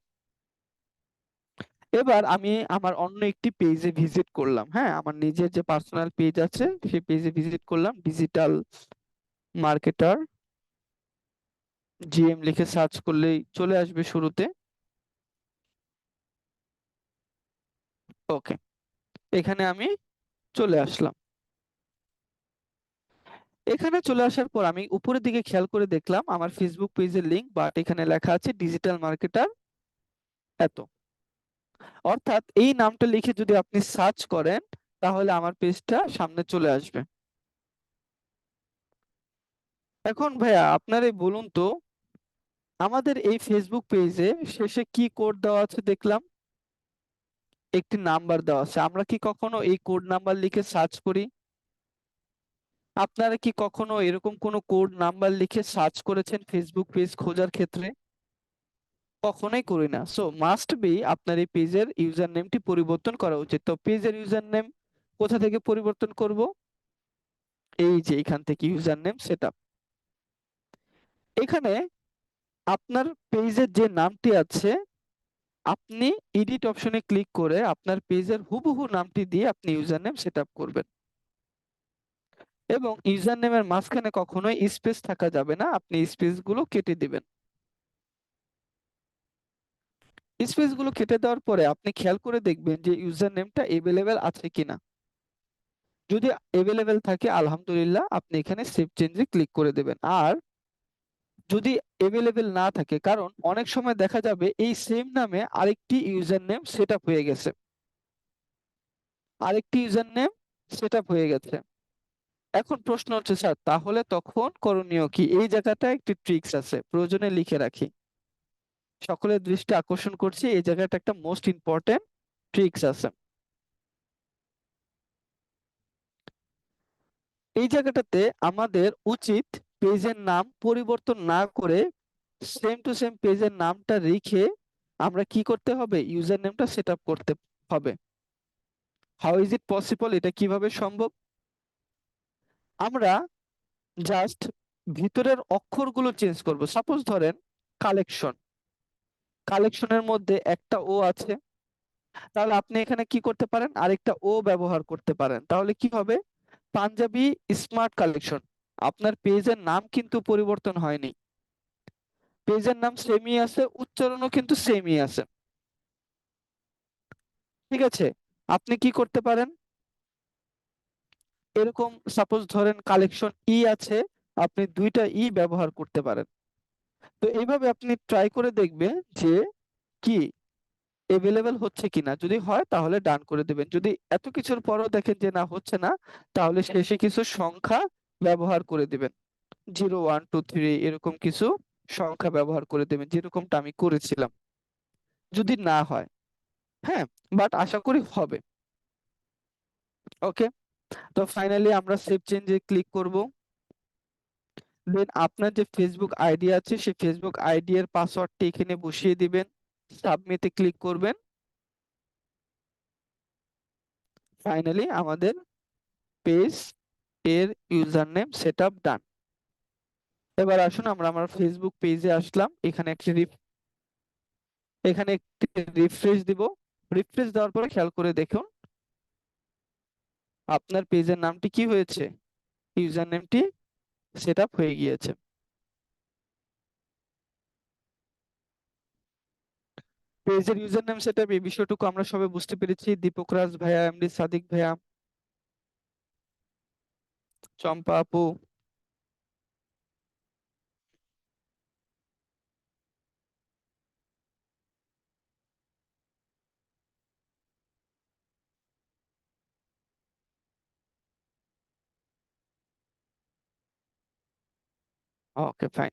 এবার আমি আমার অন্য একটি পেজে ভিজিট করলাম। হ্যাঁ, আমার নিজের যে পার্সোনাল পেজ আছে সেই পেজে ভিজিট করলাম। ডিজিটাল মার্কেটার জিএম লিখে সার্চ করলেই চলে আসবে শুরুতে। ওকে, এখানে আমি চলে আসলাম। এখানে চলে আসার পর আমি উপরের দিকে খেয়াল করে দেখলাম আমার ফেসবুক পেজের লিংক, বাট এখানে লেখা আছে ডিজিটাল মার্কেটার এত। অর্থাৎ এই নামটা লিখে যদি আপনি সার্চ করেন, তাহলে আমার পেজটা সামনে চলে আসবে। এখন ভাইয়া আপনারাই বলুন তো, আমাদের এই ফেসবুক পেজে শেষে কি কোড দেওয়া আছে দেখলাম, একটি নাম্বার দেওয়া আছে। আমরা কি কখনো এই কোড নাম্বার লিখে সার্চ করি? আপনারা কি কখনো এরকম কোনো কোড নাম্বার লিখে সার্চ করেছেন ফেসবুক পেজ খোঁজার ক্ষেত্রে? কখনোই করি না। সো মাস্ট বি আপনার এই পেজের ইউজার নেমটি পরিবর্তন করা উচিত। তো পেজের ইউজার নেম কোথা থেকে পরিবর্তন করব? এই যে এখান থেকে ইউজার নেম সেটআপ। এখানে আপনার পেজের যে নামটি আছে আপনি এডিট অপশনে ক্লিক করে আপনার পেজের হুবহু নামটি দিয়ে আপনি ইউজার নেম সেট আপ করবেন, এবং ইউজার নেমের মাঝখানে কখনোই স্পেস থাকা যাবে না, আপনি স্পেস গুলো কেটে দিবেন। স্পেস গুলো কেটে দেওয়ার পরে আপনি খেয়াল করে দেখবেন যে ইউজার নেমটা এভেলেবেল আছে কিনা। যদি এভেলেবেল থাকে আলহামদুলিল্লাহ, আপনি এখানে সেভ চেঞ্জে ক্লিক করে দেবেন। আর যদি এভেলেবেল না থাকে, কারণ অনেক সময় দেখা যাবে এই সেম নামে আরেকটি ইউজার নেম সেট আপ হয়ে গেছে, আরেকটি ইউজার নেম সেট আপ হয়ে গেছে। এখন প্রশ্ন হচ্ছে স্যার, তাহলে তখন করণীয় কি? এই জায়গাটায় একটি ট্রিক্স আছে, প্রয়োজনে লিখে রাখি। সকলের দৃষ্টি আকর্ষণ করছি, এই জায়গাটা একটা মোস্ট ইম্পর্টেন্ট ট্রিক্স আছে। এই জায়গাটাতে আমাদের উচিত পেজের নাম পরিবর্তন না করে সেম টু সেম পেজের নামটা রেখে আমরা কি করতে হবে, ইউজার নেমটা সেট আপ করতে হবে। How is it possible? এটা কিভাবে সম্ভব? আমরা জাস্ট ভিতরের অক্ষরগুলো চেঞ্জ করব। সাপোজ ধরেন কালেকশন, কালেকশনের মধ্যে একটা ও আছে, তাহলে আপনি এখানে কি করতে পারেন, আরেকটা ও ব্যবহার করতে পারেন। তাহলে কি হবে, পাঞ্জাবি স্মার্ট কালেকশন। আপনার পেজের নাম কিন্তু পরিবর্তন হয়নি, পেজের নাম সেমই আছে, উচ্চারণও কিন্তু সেমই আছে। ঠিক আছে, আপনি কি করতে পারেন, এরকম সাপোজ ধরেন কালেকশন ই আছে, আপনি দুইটা ই ব্যবহার করতে পারেন। তো এইভাবে আপনি ট্রাই করে দেখবেন যে কি এভেলেবেল হচ্ছে কিনা। যদি হয় তাহলে ডান করে দেবেন। যদি এত কিছুর পরও দেখেন যে না হচ্ছে না, তাহলে শেষে কিছু সংখ্যা ব্যবহার করে দিবেন, 0 1 2 3 এরকম কিছু সংখ্যা ব্যবহার করে দেবেন, যেরকমটা আমি করেছিলাম। যদি না হয়, হ্যাঁ, বাট আশা করি হবে। ওকে, তো ফাইনালি আমরা সেভ চেঞ্জে ক্লিক করব। দেন আপনার যে ফেসবুক আইডি আছে সেই ফেসবুক আইডি এর পাসওয়ার্ডটি এখানে বসিয়ে দিবেন, সাবমিটে ক্লিক করবেন। ফাইনালি আমাদের পেজ এর ইউজার নেম সেট আপ ডান। এবার আসুন আমরা আমার ফেসবুক পেজে আসলাম, এখানে একটি রিফ্রেশ দিব। রিফ্রেশ দেওয়ার পরে খেয়াল করে দেখুন আপনার পেজের নামটি কি হয়েছে, ইউজার নেমটি সেট আপ হয়ে গিয়েছে। পেজের ইউজার নেম সেট আপ, এই বিষয়টুকু আমরা সবাই বুঝতে পেরেছি। দীপক রাজ ভাইয়া, এমডি সাদিক ভাইয়া, চম্পা আপু, ওকে ফাইন।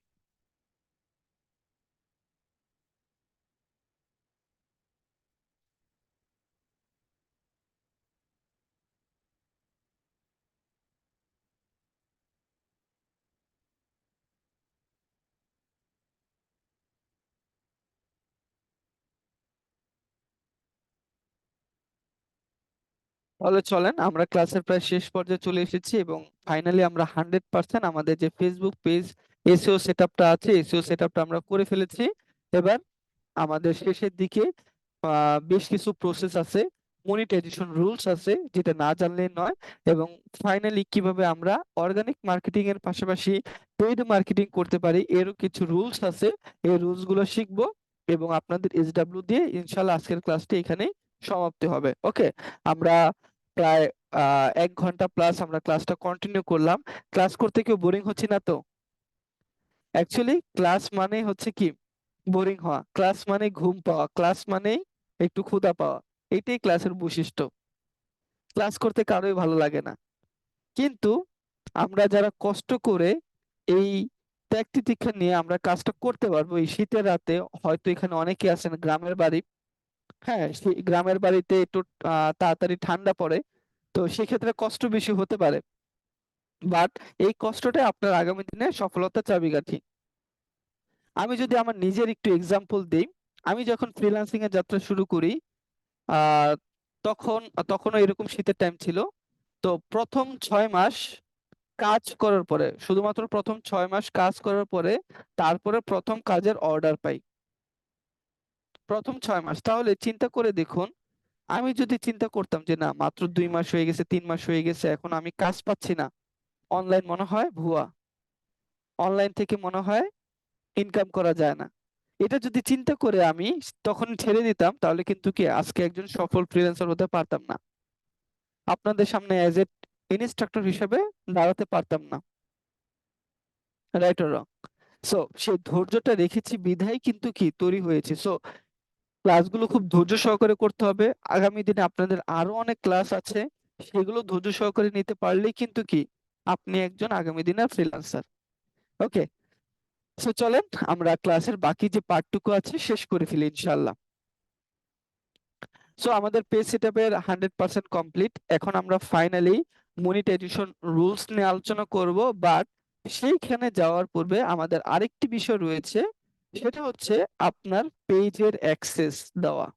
তাহলে চলেন, আমরা ক্লাসের প্রায় শেষ পর্যায়ে চলে এসেছি এবং ফাইনালি আমরা 100% আমাদের যে ফেসবুক পেজ এসইও সেটআপটা আছে, এসইও সেটআপটা আমরা করে ফেলেছি। এবার আমাদের শেষের দিকে বেশ কিছু প্রসেস আছে, মনিটাইজেশন রুলস আছে যেটা না জানলে নয়, এবং ফাইনালি কিভাবে আমরা অর্গানিক মার্কেটিং এর পাশাপাশি পেইড মার্কেটিং করতে পারি এরও কিছু রুলস আছে। এই রুলস গুলো শিখবো এবং আপনাদের এসডব্লিউ দিয়ে ইনশাল্লাহ আজকের ক্লাসটি এখানেই সমাপ্তি হবে। ওকে, আমরা প্রায় 1 ঘন্টা প্লাস আমরা ক্লাসটা কন্টিনিউ করলাম। ক্লাস করতে কেউ বোরিং হচ্ছে না তো? অ্যাকচুয়ালি ক্লাস মানে হচ্ছে কি, বোরিং হওয়া, ক্লাস মানে ঘুম পাওয়া, ক্লাস মানে একটু ক্ষুধা পাওয়া, এটাই ক্লাসের বৈশিষ্ট্য। ক্লাস করতে কারোই ভালো লাগে না, কিন্তু আমরা যারা কষ্ট করে এই ত্যাগ তিতিক্ষা নিয়ে আমরা কাজটা করতে পারবো এই শীতের রাতে, হয়তো এখানে অনেকে আছেন গ্রামের বাড়ি, হ্যাঁ সেই গ্রামের বাড়িতে একটু তাড়াতাড়ি ঠান্ডা পড়ে, তো সেক্ষেত্রে কষ্ট বেশি হতে পারে, বাট এই কষ্টটাই আপনার আগামী দিনে সফলতার চাবিকাঠি। আমি যদি আমার নিজের একটু এক্সাম্পল দিই, আমি যখন ফ্রিল্যান্সিং এর যাত্রা শুরু করি, আহ তখন তখনও এরকম শীতের টাইম ছিল। তো প্রথম 6 মাস কাজ করার পরে, শুধুমাত্র প্রথম 6 মাস কাজ করার পরে তারপরে প্রথম কাজের অর্ডার পাই। প্রথম 6 মাস। তাহলে চিন্তা করে দেখুন, আমি যদি চিন্তা করতাম যে না মাত্র 2 মাস হয়ে গেছে, 3 মাস হয়ে গেছে, এখন আমি কাজ পাচ্ছি না, অনলাইন মনে হয় ভুয়া, অনলাইন থেকে মনে হয় ইনকাম করা যায় না, এটা যদি চিন্তা করে আমি তখন ছেড়ে দিতাম, তাহলে কিন্তু কি আজকে একজন সফল ফ্রিল্যান্সার হতে পারতাম না, আপনাদের সামনে অ্যাজ এ ইনস্ট্রাক্টর হিসেবে দাঁড়াতে পারতাম না। Right or wrong? সো সেই ধৈর্যটা রেখেছি বিধায় কিন্তু কি তৈরি হয়েছে। সো ক্লাসগুলো খুব ধৈর্য সহকারে করতে হবে। আগামী দিনে আপনাদের আরো অনেক ক্লাস আছে, সেগুলো ধৈর্য সহকারে নিতে পারলেই কিন্তু কি আপনি একজন আগামী দিনের ফ্রিল্যান্সার। ওকে, সো চলেন আমরা ক্লাসের বাকি যে পার্টটুকু আছে শেষ করে ফেলি ইনশাআল্লাহ। সো আমাদের পেজ সেটআপের 100% কমপ্লিট। এখন আমরা ফাইনালি মনিটাইজেশন রুলস নিয়ে আলোচনা করব, বাট সেইখানে যাওয়ার পূর্বে আমাদের আরেকটি বিষয় রয়েছে, সেটা হচ্ছে আপনার পেজের অ্যাক্সেস দেওয়া,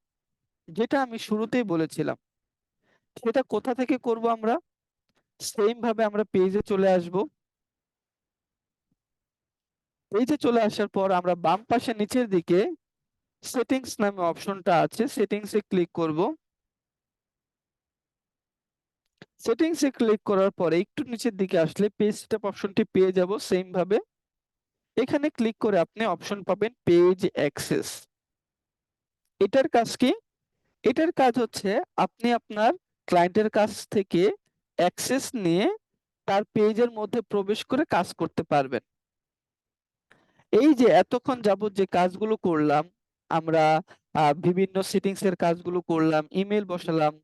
যেটা আমি শুরুতেই বলেছিলাম। সেটা কোথা থেকে করব আমরা? সেম ভাবে আমরা পেজে চলে আসব। পেজে চলে আসার পর আমরা বাম পাশে নিচের দিকে সেটিংস নামে অপশনটা আছে, সেটিংসে ক্লিক করব। সেটিংসে ক্লিক করার পরে একটু নিচের দিকে আসলে পেজ সেটআপ অপশনটি পেয়ে যাব সেম ভাবে। এখানে ক্লিক করে আপনি অপশন পাবেন পেজ অ্যাক্সেস। এটার কাজ কি? এটার কাজ হচ্ছে আপনি আপনার ক্লায়েন্টের কাছ থেকে অ্যাক্সেস নিয়ে তার পেজের মধ্যে প্রবেশ করে কাজ করতে পারবেন। এই যে এতক্ষণ যাবত যে কাজগুলো করলাম আমরা, বিভিন্ন সেটিংস এর কাজগুলো করলাম, ইমেল বসালাম,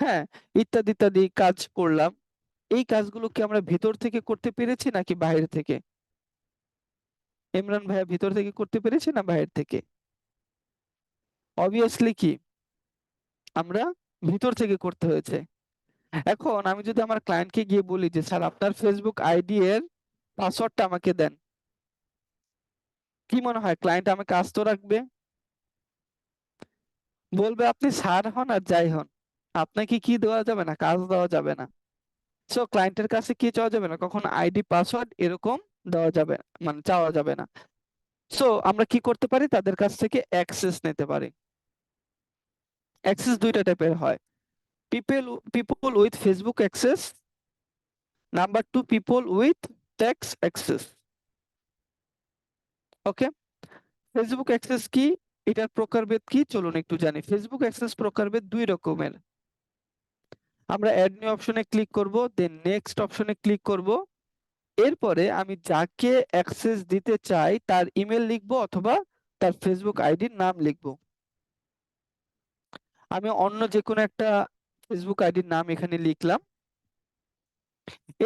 হ্যাঁ, ইত্যাদি ইত্যাদি কাজ করলাম, এই কাজগুলো কি আমরা ভিতর থেকে করতে পেরেছি নাকি বাইরে থেকে? ইমরান ভাইয়া ভিতর থেকে করতে পেরেছি না বাইরে থেকে? অবভিয়াসলি কি আমরা ভিতর থেকে করতে হয়েছে। এখন আমি যদি আমার ক্লায়েন্টকে গিয়ে বলি যে স্যার আপনার ফেসবুক আইডি এর পাসওয়ার্ডটা আমাকে দেন, কি মনে হয় ক্লায়েন্ট আমাকে আস্ত রাখবে? বলবে আপনি স্যার হন আর যাই হন, আপনাকে কি দেওয়া যাবে না, কাজ দেওয়া যাবে না। সো ক্লায়েন্টের কাছে কি চাওয়া যাবে না, কখন আইডি পাসওয়ার্ড এরকম দেওয়া যাবে না, মানে চাওয়া যাবে না। সো আমরা কি করতে পারি, তাদের কাছ থেকে অ্যাক্সেস নিতে পারি। অ্যাক্সেস দুইটা টাইপের হয়, people with Facebook access, number two people with tax access. Okay, Facebook access কি, এটার প্রকারভেদ কি চলুন একটু জানি। ফেসবুক অ্যাক্সেস প্রকারভেদ দুই রকমের। আমরা অ্যাড নিউ অপশনে ক্লিক করব, দেন নেক্সট অপশনে ক্লিক করব। এরপরে আমি যাকে অ্যাক্সেস দিতে চাই তার ইমেল লিখবো অথবা তার ফেসবুক আইডির নাম লিখবো। আমি অন্য যে কোনো একটা ফেসবুক আইডির নাম এখানে লিখলাম।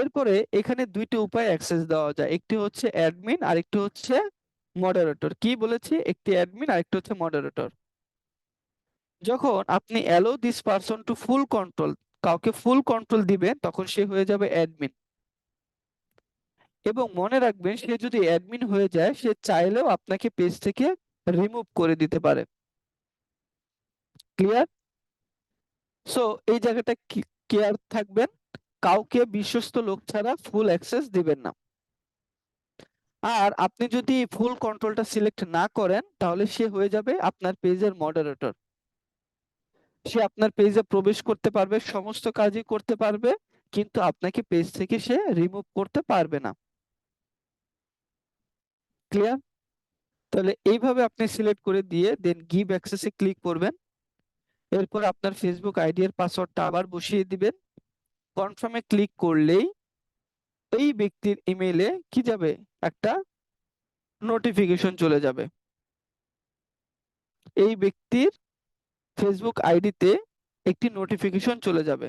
এরপরে এখানে দুইটি উপায় অ্যাক্সেস দেওয়া যায়, একটি হচ্ছে অ্যাডমিন আর একটি হচ্ছে মডারেটর। কি বলেছি, একটি অ্যাডমিন আর একটি হচ্ছে মডারেটর। যখন আপনি allow this person to full control, কাউকে ফুল কন্ট্রোল দিবেন, তখন সে হয়ে যাবে অ্যাডমিন। এবং মনে রাখবেন সে যদি অ্যাডমিন হয়ে যায় সে চাইলেও আপনাকে পেজ থেকে রিমুভ করে দিতে পারে। ক্লিয়ার? সো এই জায়গাটা কেয়ার থাকবেন, কাউকে বিশ্বস্ত লোক ছাড়া ফুল অ্যাক্সেস দিবেন না। আর আপনি যদি ফুল কন্ট্রোলটা সিলেক্ট না করেন তাহলে সে হয়ে যাবে আপনার পেজের মডারেটর। সে আপনার পেজে প্রবেশ করতে পারবে, সমস্ত কাজই করতে পারবে, কিন্তু আপনাকে পেজ থেকে সে রিমুভ করতে পারবে না। ক্লিয়ার? তাহলে এইভাবে আপনি সিলেক্ট করে দিয়ে দেন গিভ অ্যাক্সেসে ক্লিক করবেন। এরপর আপনার ফেসবুক আইডি এর পাসওয়ার্ডটা আবার বসিয়ে দিবেন। কনফার্মে ক্লিক করলেই এই ব্যক্তির ইমেইলে কি যাবে, একটা নোটিফিকেশন চলে যাবে। এই ব্যক্তির ফেসবুক আইডিতে একটি নোটিফিকেশন চলে যাবে।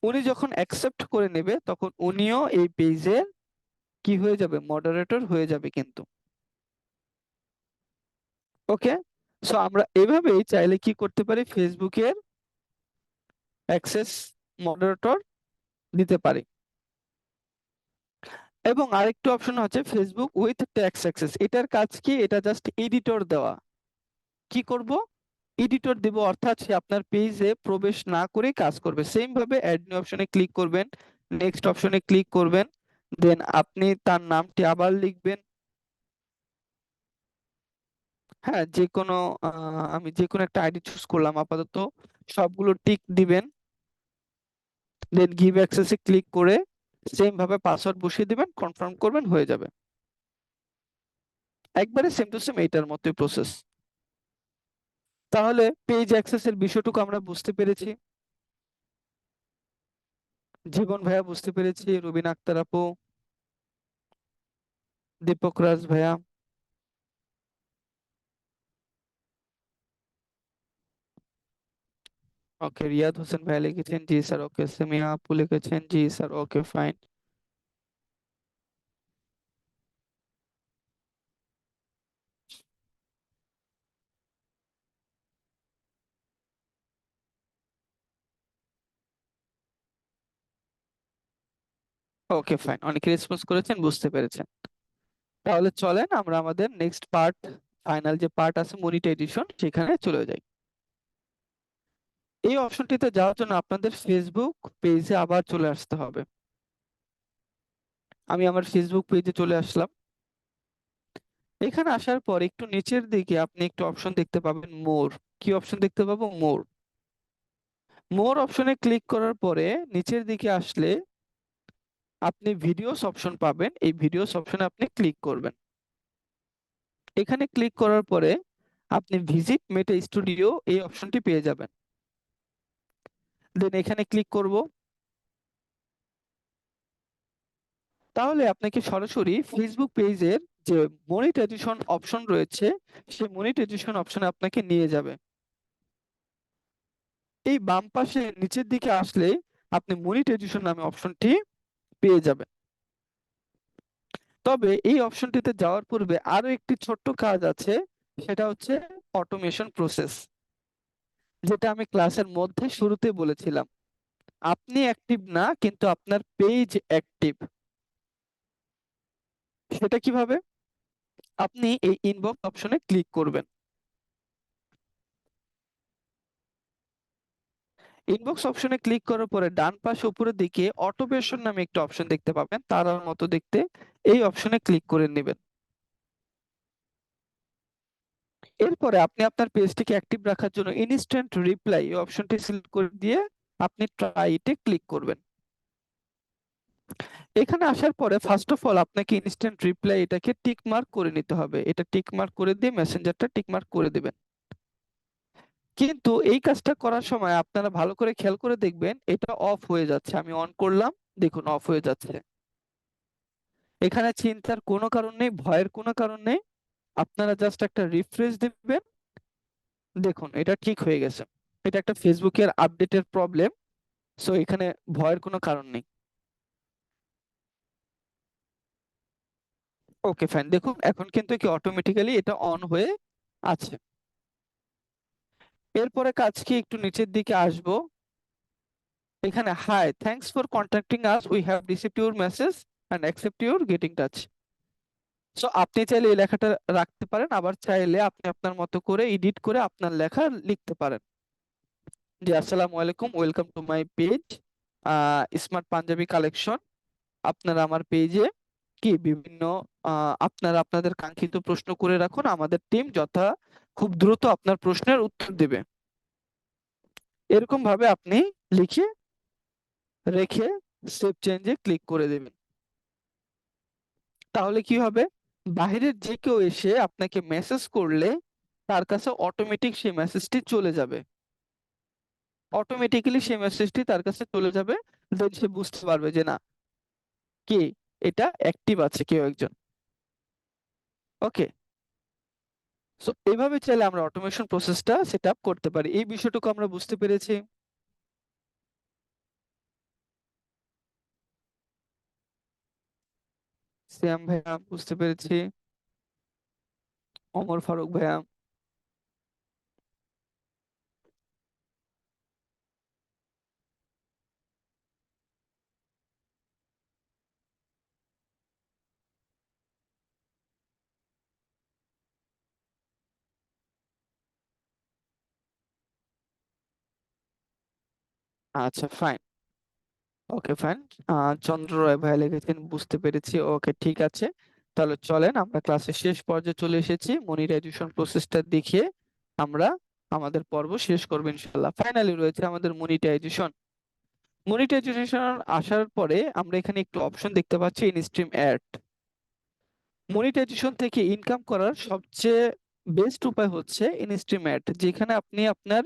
উনি যখন অ্যাকসেপ্ট করে নেবে তখন উনিও এই পেজের কি হয়ে যাবে, মডারেটর হয়ে যাবে কিন্তু। ওকে, সো আমরা এভাবেই চাইলে কি করতে পারি, ফেসবুকের অ্যাক্সেস মডারেটর দিতে পারি। এবং আরেকটা অপশন হচ্ছে ফেসবুক উইথ ট্যাক্স অ্যাক্সেস। এটার কাজ কি, এটা জাস্ট এডিটর দেওয়া। কি করব, এডিটর দিব, অর্থাৎ সে আপনার পেজে প্রবেশ না করে কাজ করবে। সেম ভাবে অ্যাড নিউ অপশনে ক্লিক করবেন, নেক্সট অপশনে ক্লিক করবেন, দেন আপনি তার নামটি আবার লিখবেন। হ্যাঁ, যে কোনো আমি যে কোনো একটা আইডি চুজ করলাম আপাতত, সবগুলো টিক দিবেন, দেন গিভ অ্যাক্সেসে ক্লিক করে সেম ভাবে পাসওয়ার্ড বসিয়ে দিবেন, কনফার্ম করবেন, হয়ে যাবে। একবারে সেম টু সেম এইটার মতোই প্রসেস। তাহলে পেজ অ্যাক্সেসের বিষয়টুকু আমরা বুঝতে পেরেছি। জীবন ভাইয়া বুঝতে পেরেছি, রুবিনা আক্তার আপু, দীপক রাজ ভাইয়া, ওকে, রিয়াদ হোসেন ভাইয়া লিখেছেন জি স্যার, ওকে, সেমিয়া আপু লিখেছেন জি sir, okay fine. Okay fine, অনেকে রেসপন্স করেছেন, বুঝতে পেরেছেন। তাহলে চলেন আমরা আমাদের নেক্সট পার্ট, ফাইনাল যে পার্ট আছে মনিটাইজেশন, সেখানে চলে যাই। এই অপশনটিতে যাওয়ার জন্য আপনাদের ফেসবুক পেজে আবার চলে আসতে হবে। আমি আমার ফেসবুক পেজে চলে আসলাম। এখানে আসার পর একটু নিচের দিকে আপনি একটু অপশন দেখতে পাবেন, মোর। কি অপশন দেখতে পাবো? মোর। মোর অপশনে ক্লিক করার পরে নিচের দিকে আসলে আপনি ভিডিওস অপশন পাবেন, এই ভিডিওস অপশনে আপনি ক্লিক করবেন। এখানে ক্লিক করার পরে আপনি ভিজিট মেটা স্টুডিও এই অপশনটি পেয়ে যাবেন। দেন এখানে ক্লিক করব। তাহলে আপনাকে সরাসরি ফেসবুক পেজের যে মনিটাইজেশন অপশন রয়েছে, সেই মনিটাইজেশন অপশনে আপনাকে নিয়ে যাবে। এই বাম পাশে নিচের দিকে আসলে আপনি মনিটাইজেশন নামে অপশনটি পেয়ে যাবেন। তবে এই অপশনটিতে যাওয়ার পূর্বে আরো একটি ছোট্ট কাজ আছে, সেটা হচ্ছে অটোমেশন প্রসেস, যেটা আমি ক্লাসের মধ্যে শুরুতে বলেছিলাম। আপনি অ্যাক্টিভ না, কিন্তু আপনার পেজ অ্যাক্টিভ। সেটা কিভাবে? আপনি এই ইনবক্স অপশনে ক্লিক করবেন। ইনবক্স অপশনে ক্লিক করার পরে ডান পাশে উপরের দিকে অটোমেশন নামে একটা অপশন দেখতে পাবেন, তারার মতো দেখতে। এই অপশনে ক্লিক করে নেবেন। এরপরে আপনি আপনার পেজটিকে অ্যাক্টিভ রাখার জন্য ইনস্ট্যান্ট রিপ্লাই এই অপশনটি সিলেক্ট করে দিয়ে আপনি ট্রাই ইটে ক্লিক করবেন। এখানে আসার পরে ফার্স্ট অফ অল আপনাকে ইনস্ট্যান্ট রিপ্লাই এটাকে টিক মার্ক করে নিতে হবে। এটা টিক মার্ক করে দিয়ে মেসেঞ্জারটা টিক মার্ক করে দিবেন। কিন্তু এই কাজটা করার সময় আপনারা ভালো করে খেয়াল করে দেখবেন, এটা অফ হয়ে যাচ্ছে। আমি অন করলাম, দেখুন অফ হয়ে যাচ্ছে। এখানে চিন্তার কোনো কারণ নেই, ভয়ের কোনো কারণ নেই। আপনারা জাস্ট একটা রিফ্রেশ দিবেন, দেখুন এটা ঠিক হয়ে গেছে। এটা একটা ফেসবুকের আপডেটের প্রবলেম, সো এখানে ভয়ের কোনো কারণ নেই। ওকে ফাইন, দেখুন এখন কিন্তু কি অটোমেটিক্যালি এটা অন হয়ে আছে। এরপরে কাজ কি, একটু নিচের দিকে আসবো। এখানে hi, thanks for contacting us, we have received your message and accept your getting touch. So আপনি চাইলে এই লেখাটা রাখতে পারেন, আবার চাইলে আপনি আপনার মতো করে এডিট করে আপনার লেখা লিখতে পারেন। জি, আসসালামু আলাইকুম, welcome to my page smart panjabi collection. আপনারা আমার পেজে কি বিভিন্ন আপনারা আপনাদের কাঙ্ক্ষিত প্রশ্ন করে রাখুন, আমাদের টিম খুব দ্রুত আপনার প্রশ্নের উত্তর দেবে। এরকম ভাবে আপনি লিখে রেখে সেভ চেঞ্জে ক্লিক করে দেবেন। তাহলে কি হবে, বাইরের যে কেউ এসে আপনাকে মেসেজ করলে তার কাছে অটোমেটিক সেই মেসেজটি চলে যাবে। অটোমেটিক্যালি সেই মেসেজটি তার কাছে চলে যাবে। দেন সে বুঝতে পারবে যে না, কি এটা অ্যাক্টিভ আছে কেউ একজন। ওকে, সো এইভাবে চাইলে আমরা অটোমেশন প্রসেসটা সেট আপ করতে পারি। এই বিষয়টুকু আমরা বুঝতে পেরেছি। শ্যাম ভাইয়া বুঝতে পেরেছি। ওমর ফারুক ভাইয়া, আচ্ছা ফাইন, ওকে ফাইন। চন্দ্র রায় ভাইয়া লিখেছেন বুঝতে পেরেছি, ওকে ঠিক আছে। তাহলে চলেন আমরা ক্লাসের শেষ পর্যায়ে চলে এসেছি, মনিটাইজেশন প্রসেসটা দেখিয়ে আমরা আমাদের পর্ব শেষ করবো ইনশাল্লাহ। ফাইনালি রয়েছে আমাদের মনিটাইজেশন। মনিটাইজেশন আসার পরে আমরা এখানে একটু অপশন দেখতে পাচ্ছি, ইনস্ট্রিম অ্যাড। মনিটাইজেশন থেকে ইনকাম করার সবচেয়ে বেস্ট উপায় হচ্ছে ইনস্ট্রিম অ্যাড, যেখানে আপনি আপনার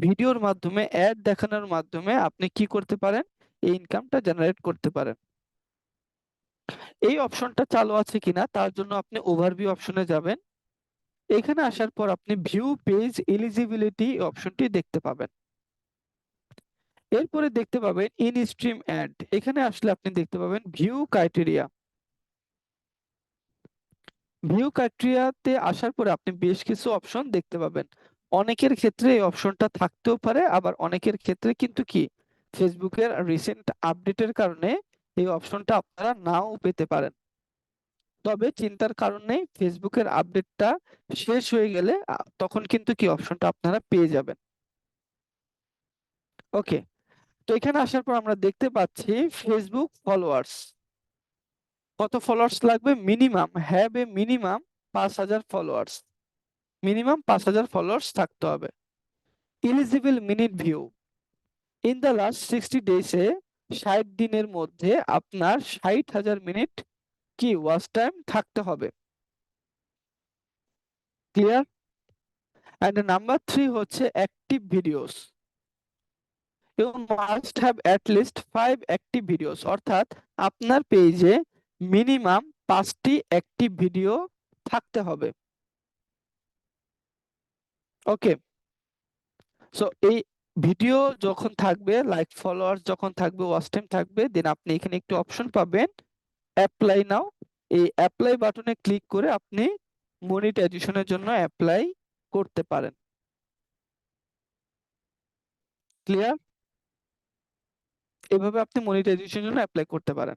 ভিডিওর মাধ্যমে অ্যাড দেখানোর মাধ্যমে আপনি কি করতে পারেন, এই ইনকামটা জেনারেট করতে পারেন। এই অপশনটা চালু আছে কিনা তার জন্য আপনি ওভারভিউ অপশনে যাবেন। এখানে আসার পর আপনি ভিউ পেজ এলিজিবিলিটি অপশনটি দেখতে পাবেন। এরপরে দেখতে পাবেন ইন স্ট্রিম অ্যাড। এখানে আসলে আপনি দেখতে পাবেন ভিউ ক্রাইটেরিয়া। ভিউ ক্রাইটেরিয়াতে আসার পরে আপনি বেশ কিছু অপশন দেখতে পাবেন। অনেকের ক্ষেত্রে এই অপশনটা থাকতেও পারে, আবার অনেকের ক্ষেত্রে কিন্তু কি ফেসবুকের রিসেন্ট আপডেটের কারণে এই অপশনটা আপনারা নাও পেতে পারেন। তবে চিন্তার কারণ নেই, ফেসবুকের আপডেটটা শেষ হয়ে গেলে তখন কিন্তু কি অপশনটা আপনারা পেয়ে যাবেন। ওকে, তো এখানে আসার পর আমরা দেখতে পাচ্ছি ফেসবুক ফলোয়ার্স। কত ফলোয়ার্স লাগবে? Minimum have a minimum 5,000 followers. Minimum 5,000 followers থাকতে হবে। Eligible minute view in the last 60 ডেজে, 60 দিনের মধ্যে আপনার 60,000 মিনিট কি ওয়াচ টাইম থাকতে হবে। ক্লিয়ার? এন্ড নাম্বার 3 হচ্ছে active videos. You must have at least 5 active videos, অর্থাৎ আপনার পেজে মিনিমাম 5টি অ্যাক্টিভ ভিডিও থাকতে হবে। ওকে, সো এই ভিডিও যখন থাকবে, লাইক ফলোয়ার্স যখন থাকবে, ওয়াচ টাইম থাকবে, দেন আপনি এখানে একটি অপশন পাবেন অ্যাপ্লাই নাও। এই অ্যাপ্লাই বাটনে ক্লিক করে আপনি মনিটাইজেশনের জন্য অ্যাপ্লাই করতে পারেন। ক্লিয়ার? এভাবে আপনি মনিটাইজেশনের জন্য অ্যাপ্লাই করতে পারেন।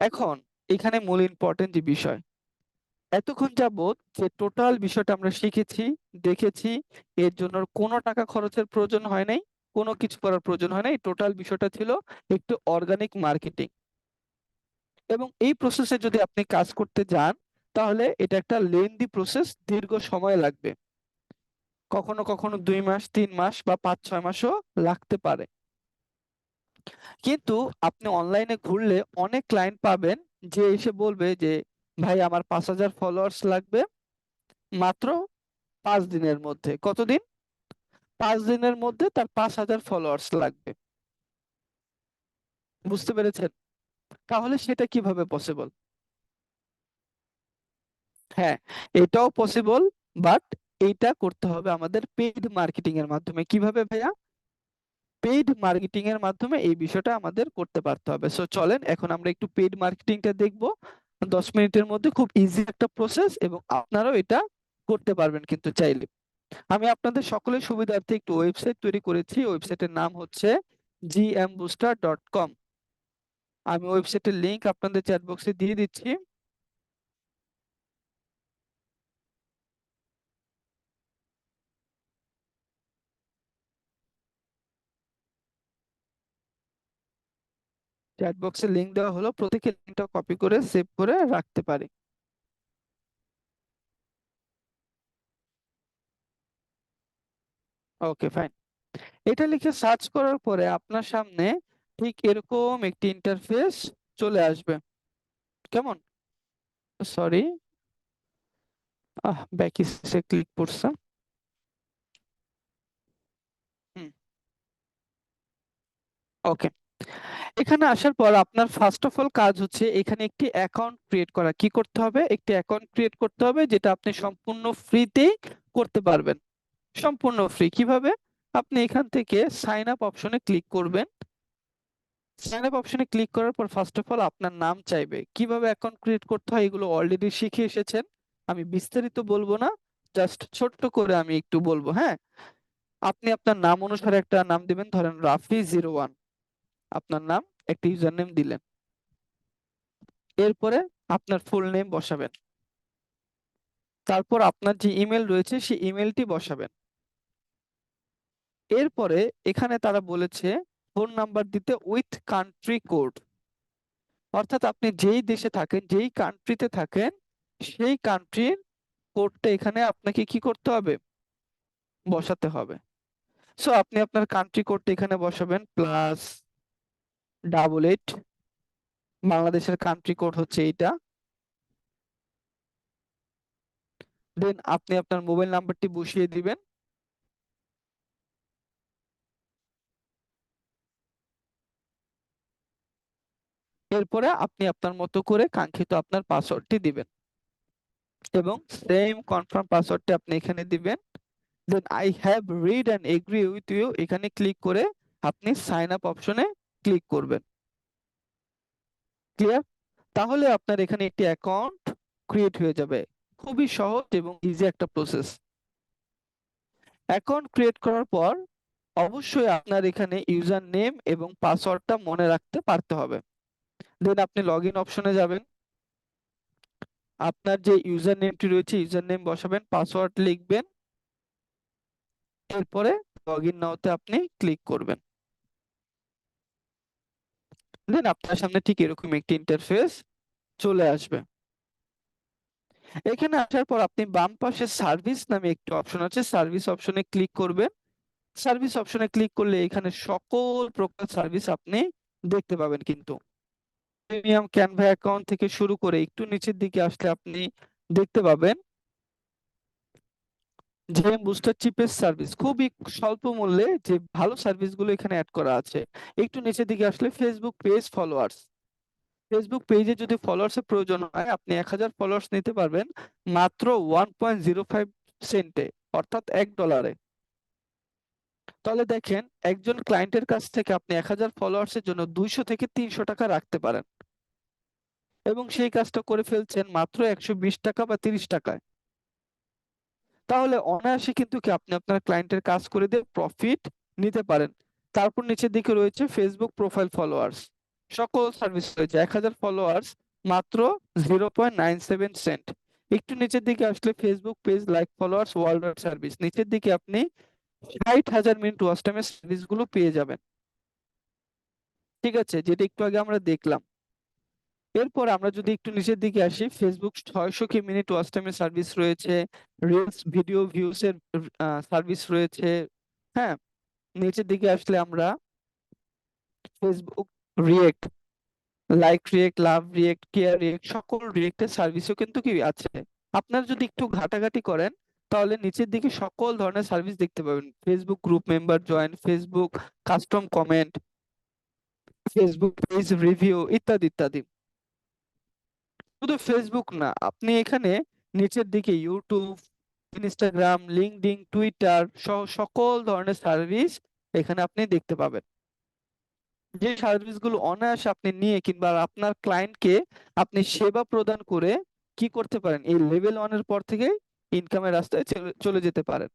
এখন এখানে মূল ইম্পর্টেন্ট যে বিষয়, এতক্ষণ যাবত যে টোটাল বিষয়টা আমরা শিখেছি, দেখেছি, এর জন্য কোনো টাকা খরচের প্রয়োজন হয় নাই, কোনো কিছু করার প্রয়োজন হয় নাই। টোটাল বিষয়টা ছিল একটু অর্গানিক মার্কেটিং, এবং এই প্রসেসে যদি আপনি কাজ করতে যান তাহলে এটা একটা লেন্দি প্রসেস, দীর্ঘ সময় লাগবে। কখনো কখনো 2 মাস, 3 মাস বা 5-6 মাসও লাগতে পারে। কিন্তু আপনি অনলাইনে ঘুরলে অনেক ক্লায়েন্ট পাবেন যে এসে বলবে যে ভাই আমার 5,000 ফলোয়ার্স লাগবে মাত্র 5 দিনের মধ্যে। কতদিন? 5 দিনের মধ্যে তার 5,000 ফলোয়ার্স লাগবে। বুঝতে পেরেছেন? তাহলে সেটা কিভাবে পসিবল? হ্যাঁ, এটাও পসিবল, বাট এইটা করতে হবে আমাদের পেইড মার্কেটিং এর মাধ্যমে। কিভাবে ভাইয়া? পেইড মার্কেটিং এর মাধ্যমে এই বিষয়টা আমাদের করতে পারতে হবে। সো চলেন এখন আমরা একটু পেইড মার্কেটিংটা দেখব 10 মিনিটের মধ্যে। খুব ইজি একটা প্রসেস, এবং আপনারাও এটা করতে পারবেন কিন্তু চাইলে। আমি আপনাদের সকলের সুবিধার্থে একটু ওয়েবসাইট তৈরি করেছি। ওয়েবসাইটের নাম হচ্ছে gmbooster.com। আমি ওয়েবসাইটের লিংক আপনাদের চ্যাট বক্সে দিয়ে দিচ্ছি। চ্যাট বক্সে লিংক দেওয়া হলো, প্রত্যেকে লিংকটা কপি করে সেভ করে রাখতে পারে। ওকে, ফাইন। এটা লিখে সার্চ করার পরে আপনার সামনে ঠিক এরকম একটি ইন্টারফেস চলে আসবে। কেমন? সরি, ব্যাক স্পেসে ক্লিক করছে। হুম, ওকে। এখানে আসার পর আপনার ফার্স্ট অফ অল কাজ হচ্ছে এখানে একটি অ্যাকাউন্ট ক্রিয়েট করা। কি করতে হবে? একটি অ্যাকাউন্ট ক্রিয়েট করতে হবে, যেটা আপনি সম্পূর্ণ ফ্রিতেই করতে পারবেন। সম্পূর্ণ ফ্রি। কিভাবে? আপনি এখান থেকে সাইন আপ অপশনে ক্লিক করবেন। সাইন আপ অপশনে ক্লিক করার পর ফার্স্ট অফ অল আপনার নাম চাইবে। কিভাবে অ্যাকাউন্ট ক্রিয়েট করতে হয় এগুলো অলরেডি শিখে এসেছেন, আমি বিস্তারিত বলবো না, জাস্ট ছোট্ট করে আমি একটু বলবো। হ্যাঁ, আপনি আপনার নাম অনুসারে একটা নাম দিবেন, ধরেন রাফি01। আপনার নাম, একটা ইউজার নেম দিলেন। এরপরে আপনার ফুল নেম বসাবেন। তারপর আপনার যে ইমেল রয়েছে সেই ইমেলটি বসাবেন। এরপরে এখানে তারা বলেছে ফোন নাম্বার দিতে উইথ কান্ট্রি কোড। অর্থাৎ আপনি যেই দেশে থাকেন, যেই কান্ট্রিতে থাকেন, সেই কান্ট্রির কোডটা এখানে আপনাকে কি করতে হবে, বসাতে হবে। সো আপনি আপনার কান্ট্রি কোডটা এখানে বসাবেন, +88। বাংলাদেশের কান্ট্রি কোড হচ্ছে এইটা। দেন আপনি আপনার মোবাইল নাম্বারটি বসিয়ে দিবেন। এরপরে আপনি আপনার মতো করে কাঙ্ক্ষিত আপনার পাসওয়ার্ডটি দিবেন এবং সেম কনফার্ম পাসওয়ার্ডটি আপনি এখানে দিবেন। Then I have read and agree with you এখানে ক্লিক করে আপনি সাইন আপ অপশনে ক্লিক করবেন। ক্লিয়ার? তাহলে আপনার এখানে একটি অ্যাকাউন্ট ক্রিয়েট হয়ে যাবে। খুবই সহজ এবং ইজি একটা প্রসেস। অ্যাকাউন্ট ক্রিয়েট করার পর অবশ্যই আপনার এখানে ইউজার নেম এবং পাসওয়ার্ডটা মনে রাখতে পারতে হবে। দেন আপনি লগ ইন অপশনে যাবেন। আপনার যে ইউজার নেমটি রয়েছে ইউজার নেম বসাবেন, পাসওয়ার্ড লিখবেন, এরপরে লগ ইন নাওতে আপনি ক্লিক করবেন। দেন আপনার সামনে ঠিক এরকম একটি ইন্টারফেস চলে আসবে। এখানে আসার পর আপনি বাম পাশে সার্ভিস নামে একটি অপশন আছে, সার্ভিস অপশনে ক্লিক করবেন। সার্ভিস অপশনে ক্লিক করলে এখানে সকল প্রকার সার্ভিস আপনি দেখতে পাবেন। কিন্তু প্রিমিয়াম ক্যানভা অ্যাকাউন্ট থেকে শুরু করে একটু নিচের দিকে আসলে আপনি দেখতে পাবেন জেএম বুস্টার চিপেস্ট সার্ভিস, খুবই স্বল্প মূল্যে যে ভালো সার্ভিসগুলো এখানে অ্যাড করা আছে। একটু নিচের দিকে আসলে ফেসবুক পেজ ফলোয়ার্স, ফেসবুক পেজে যদি ফলোয়ার্স এর প্রয়োজন হয় আপনি 1000 ফলোয়ার্স নিতে পারবেন মাত্র 1.05 সেন্টে, অর্থাৎ $1। তাহলে দেখেন একজন ক্লায়েন্টের কাছ থেকে আপনি 1000 ফলোয়ার্স এর জন্য 200 থেকে 300 টাকা রাখতে পারেন এবং সেই কাজটা করে ফেলছেন মাত্র 120 টাকা বা 30 টাকায়। তাহলে অনায়াসে কিন্তু কি আপনি আপনার ক্লায়েন্টের কাজ করে দিয়ে প্রফিট নিতে পারেন। তারপর নিচের দিকে রয়েছে ফেসবুক প্রোফাইল ফলোয়ার্স, সকল সার্ভিস রয়েছে। 1000 ফলোয়ার্স মাত্র 0.97 সেন্ট। একটু নিচের দিকে আসলে Facebook page like followers world wide service, নিচের দিকে আপনি 60,000 মিনিট ওয়াচ টাইমের সার্ভিস গুলো পেয়ে যাবেন। ঠিক আছে, যেটা একটু আগে আমরা দেখলাম। এরপর আমরা যদি একটু নিচের দিকে আসি, ফেসবুক 600 মিনিট ওয়াচ টাইমের সার্ভিস রয়েছে, রিলস ভিডিও ভিউস এর সার্ভিস রয়েছে। হ্যাঁ, নিচের দিকে আসলে আমরা Facebook react, like react, love react, care react, সকল রিয়েক্টের সার্ভিসও কিন্তু কি আছে। আপনারা যদি একটু ঘাটাঘাটি করেন তাহলে নিচের দিকে সকল ধরনের সার্ভিস দেখতে পাবেন, Facebook group member join, Facebook custom comment, Facebook page review ইত্যাদি ইত্যাদি। শুধু ফেসবুক না, আপনি এখানে নিচের দিকে ইউটিউব, ইনস্টাগ্রাম, লিঙ্কডইন, টুইটার সহ সকল ধরনের সার্ভিস এখানে আপনি দেখতে পাবেন। যে সার্ভিসগুলো অনায়াসে আপনি নিয়ে কিংবা আপনার ক্লায়েন্টকে আপনি সেবা প্রদান করে কি করতে পারেন, এই লেভেল 1 এর পর থেকে ইনকামের রাস্তায় চলে যেতে পারেন।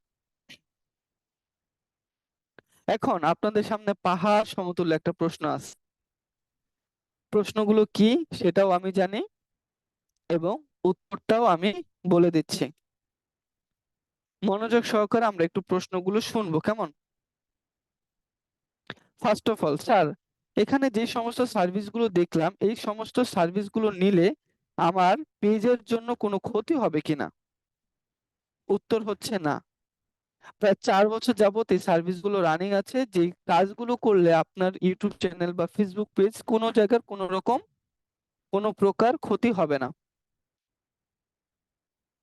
এখন আপনাদের সামনে পাহাড় সমতুল্য একটা প্রশ্ন আছে। প্রশ্নগুলো কি সেটাও আমি জানি এবং উত্তরটাও আমি বলে দিচ্ছি। মনোযোগ সহকারে আমরা একটু প্রশ্নগুলো শুনবো, কেমন? ফার্স্ট অফ অল স্যার, এখানে যে সমস্ত সার্ভিসগুলো দেখলাম এই সমস্ত সার্ভিসগুলো নিলে আমার পেজের জন্য কোনো ক্ষতি হবে কিনা? উত্তর হচ্ছে না। প্রায় 4 বছর যাবত এই সার্ভিসগুলো রানিং আছে, যে কাজগুলো করলে আপনার ইউটিউব চ্যানেল বা ফেসবুক পেজ কোনো জায়গার কোনো রকম কোনো প্রকার ক্ষতি হবে না।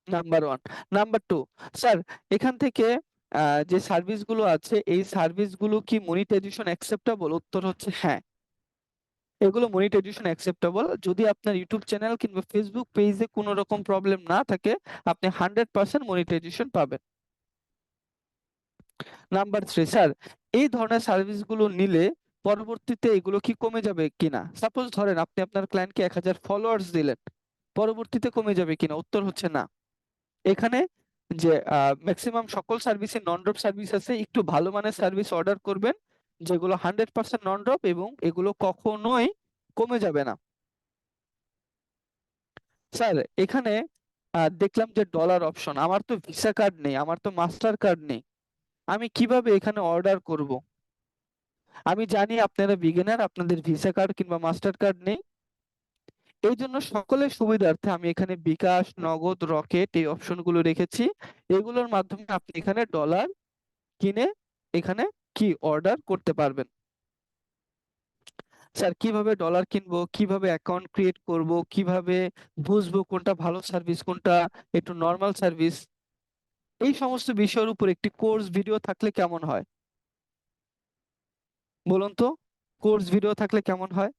Number one. Number two, sir এখান থেকে যে সার্ভিসগুলো আছে এই সার্ভিসগুলো কি মনিটাইজেশন অ্যাকসেপ্টেবল? উত্তর হচ্ছে হ্যাঁ, এগুলো মনিটাইজেশন অ্যাকসেপ্টেবল। যদি আপনার ইউটিউব চ্যানেল কিংবা ফেসবুক পেজে কোনো রকম প্রবলেম না থাকে আপনি 100% মনিটাইজেশন পাবেন। নাম্বার থ্রি, স্যার এই ধরনের সার্ভিসগুলো নিলে পরবর্তীতে এগুলো কি কমে যাবে কিনা? সাপোজ ধরেন আপনি আপনার ক্লায়েন্টকে 1000 ফলোয়ার্স দিলেন, পরবর্তীতে কমে যাবে কিনা? উত্তর হচ্ছে না। এখানে যে ম্যাক্সিমাম সকল সার্ভিসে নন ড্রপ সার্ভিস আছে, একটু ভালো মানের সার্ভিস অর্ডার করবেন যেগুলো 100% নন ড্রপ এবং এগুলো কখনোই কমে যাবে না। স্যার এখানে দেখলাম যে ডলার অপশন, আমার তো ভিসা কার্ড নেই, আমার তো মাস্টার কার্ড নেই, আমি কিভাবে এখানে অর্ডার করব? আমি জানি আপনারা বিগিনার, আপনাদের ভিসা কার্ড কিংবা মাস্টার কার্ড নেই। এই জন্য সকলের সুবিধার্থে আমি এখানে বিকাশ, নগদ, রকেট এই অপশনগুলো রেখেছি। এগুলোর মাধ্যমে আপনি এখানে ডলার কিনে এখানে কি অর্ডার করতে পারবেন। স্যার কিভাবে ডলার কিনবো, কিভাবে অ্যাকাউন্ট ক্রিয়েট করব, কিভাবে বুঝবো কোনটা ভালো সার্ভিস, কোনটা একটু নর্মাল সার্ভিস, এই সমস্ত বিষয়ের উপর একটি কোর্স ভিডিও থাকলে কেমন হয় বলুন তো? কোর্স ভিডিও থাকলে কেমন হয়?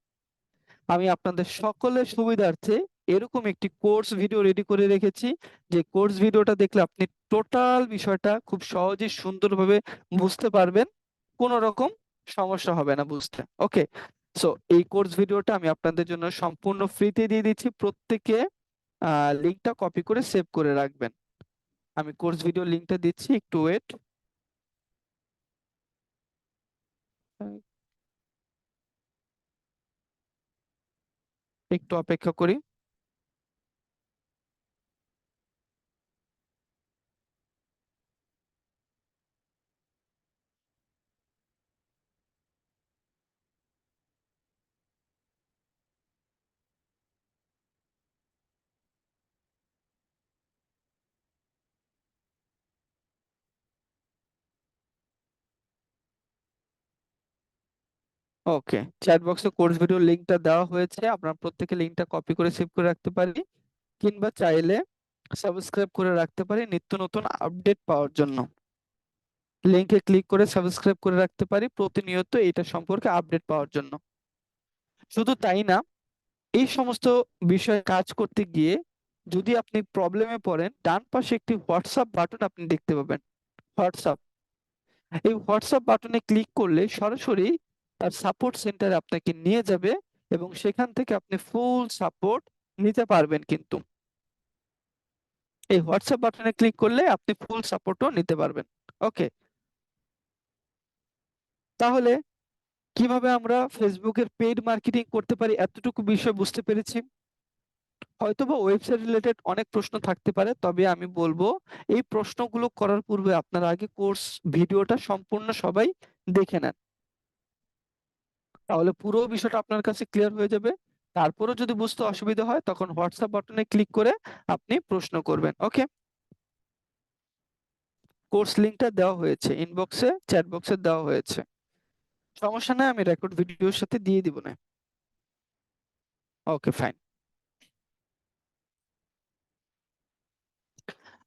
আমি আপনাদের সকলের সুবিধার্থে এরকম একটি কোর্স ভিডিও রেডি করে রেখেছি, যে কোর্স ভিডিওটা দেখলে আপনি টোটাল বিষয়টা খুব সহজে সুন্দরভাবে বুঝতে পারবেন, কোনো রকম সমস্যা হবে না বুঝতে। ওকে, সো এই কোর্স ভিডিওটা আমি আপনাদের জন্য সম্পূর্ণ ফ্রিতে দিয়ে দিচ্ছি। প্রত্যেকে লিংকটা কপি করে সেভ করে রাখবেন। আমি কোর্স ভিডিও লিংকটা দিচ্ছি, একটু ওয়েট, একটু অপেক্ষা করি। ওকে, চ্যাট বক্সে কোর্স ভিডিও লিংকটা দেওয়া হয়েছে, আপনারা প্রত্যেকে লিংকটা কপি করে সেভ করে রাখতে পারি, কিংবা চাইলে সাবস্ক্রাইব করে রাখতে পারি নিত্য নতুন আপডেট পাওয়ার জন্য। লিংকে ক্লিক করে সাবস্ক্রাইব করে রাখতে পারি প্রতিনিয়ত এটা সম্পর্কে আপডেট পাওয়ার জন্য। শুধু তাই না, এই সমস্ত বিষয়ে কাজ করতে গিয়ে যদি আপনি প্রবলেমে পড়েন, ডান পাশে একটি হোয়াটসঅ্যাপ বাটন আপনি দেখতে পাবেন। হোয়াটসঅ্যাপ, এই হোয়াটসঅ্যাপ বাটনে ক্লিক করলে সরাসরি তার সাপোর্ট সেন্টারে আপনাকে নিয়ে যাবে, এবং সেখান থেকে আপনি ফুল সাপোর্ট নিতে পারবেন। কিন্তু এই হোয়াটসঅ্যাপ বাটনে ক্লিক করলে আপনি ফুল সাপোর্টও নিতে পারবেন। ওকে, তাহলে কিভাবে আমরা ফেসবুকের পেইড মার্কেটিং করতে পারি এতটুকু বিষয় বুঝতে পেরেছি। হয়তোবা ওয়েবসাইট রিলেটেড অনেক প্রশ্ন থাকতে পারে, তবে আমি বলবো এই প্রশ্নগুলো করার পূর্বে আপনারা আগে কোর্স ভিডিওটা সম্পূর্ণ সবাই দেখে নেন, তাহলে পুরো বিষয়টা আপনার কাছে ক্লিয়ার হয়ে যাবে। তারপরেও যদি বুঝতে অসুবিধা হয় তখন হোয়াটসঅ্যাপ বাটনে ক্লিক করে আপনি প্রশ্ন করবেন। ওকে, কোর্স লিংকটা দেওয়া হয়েছে ইনবক্সে, চ্যাট বক্সে দেওয়া হয়েছে, সমস্যা নাই, আমি রেকর্ড ভিডিওর সাথে দিয়ে দিব না। ওকে ফাইন।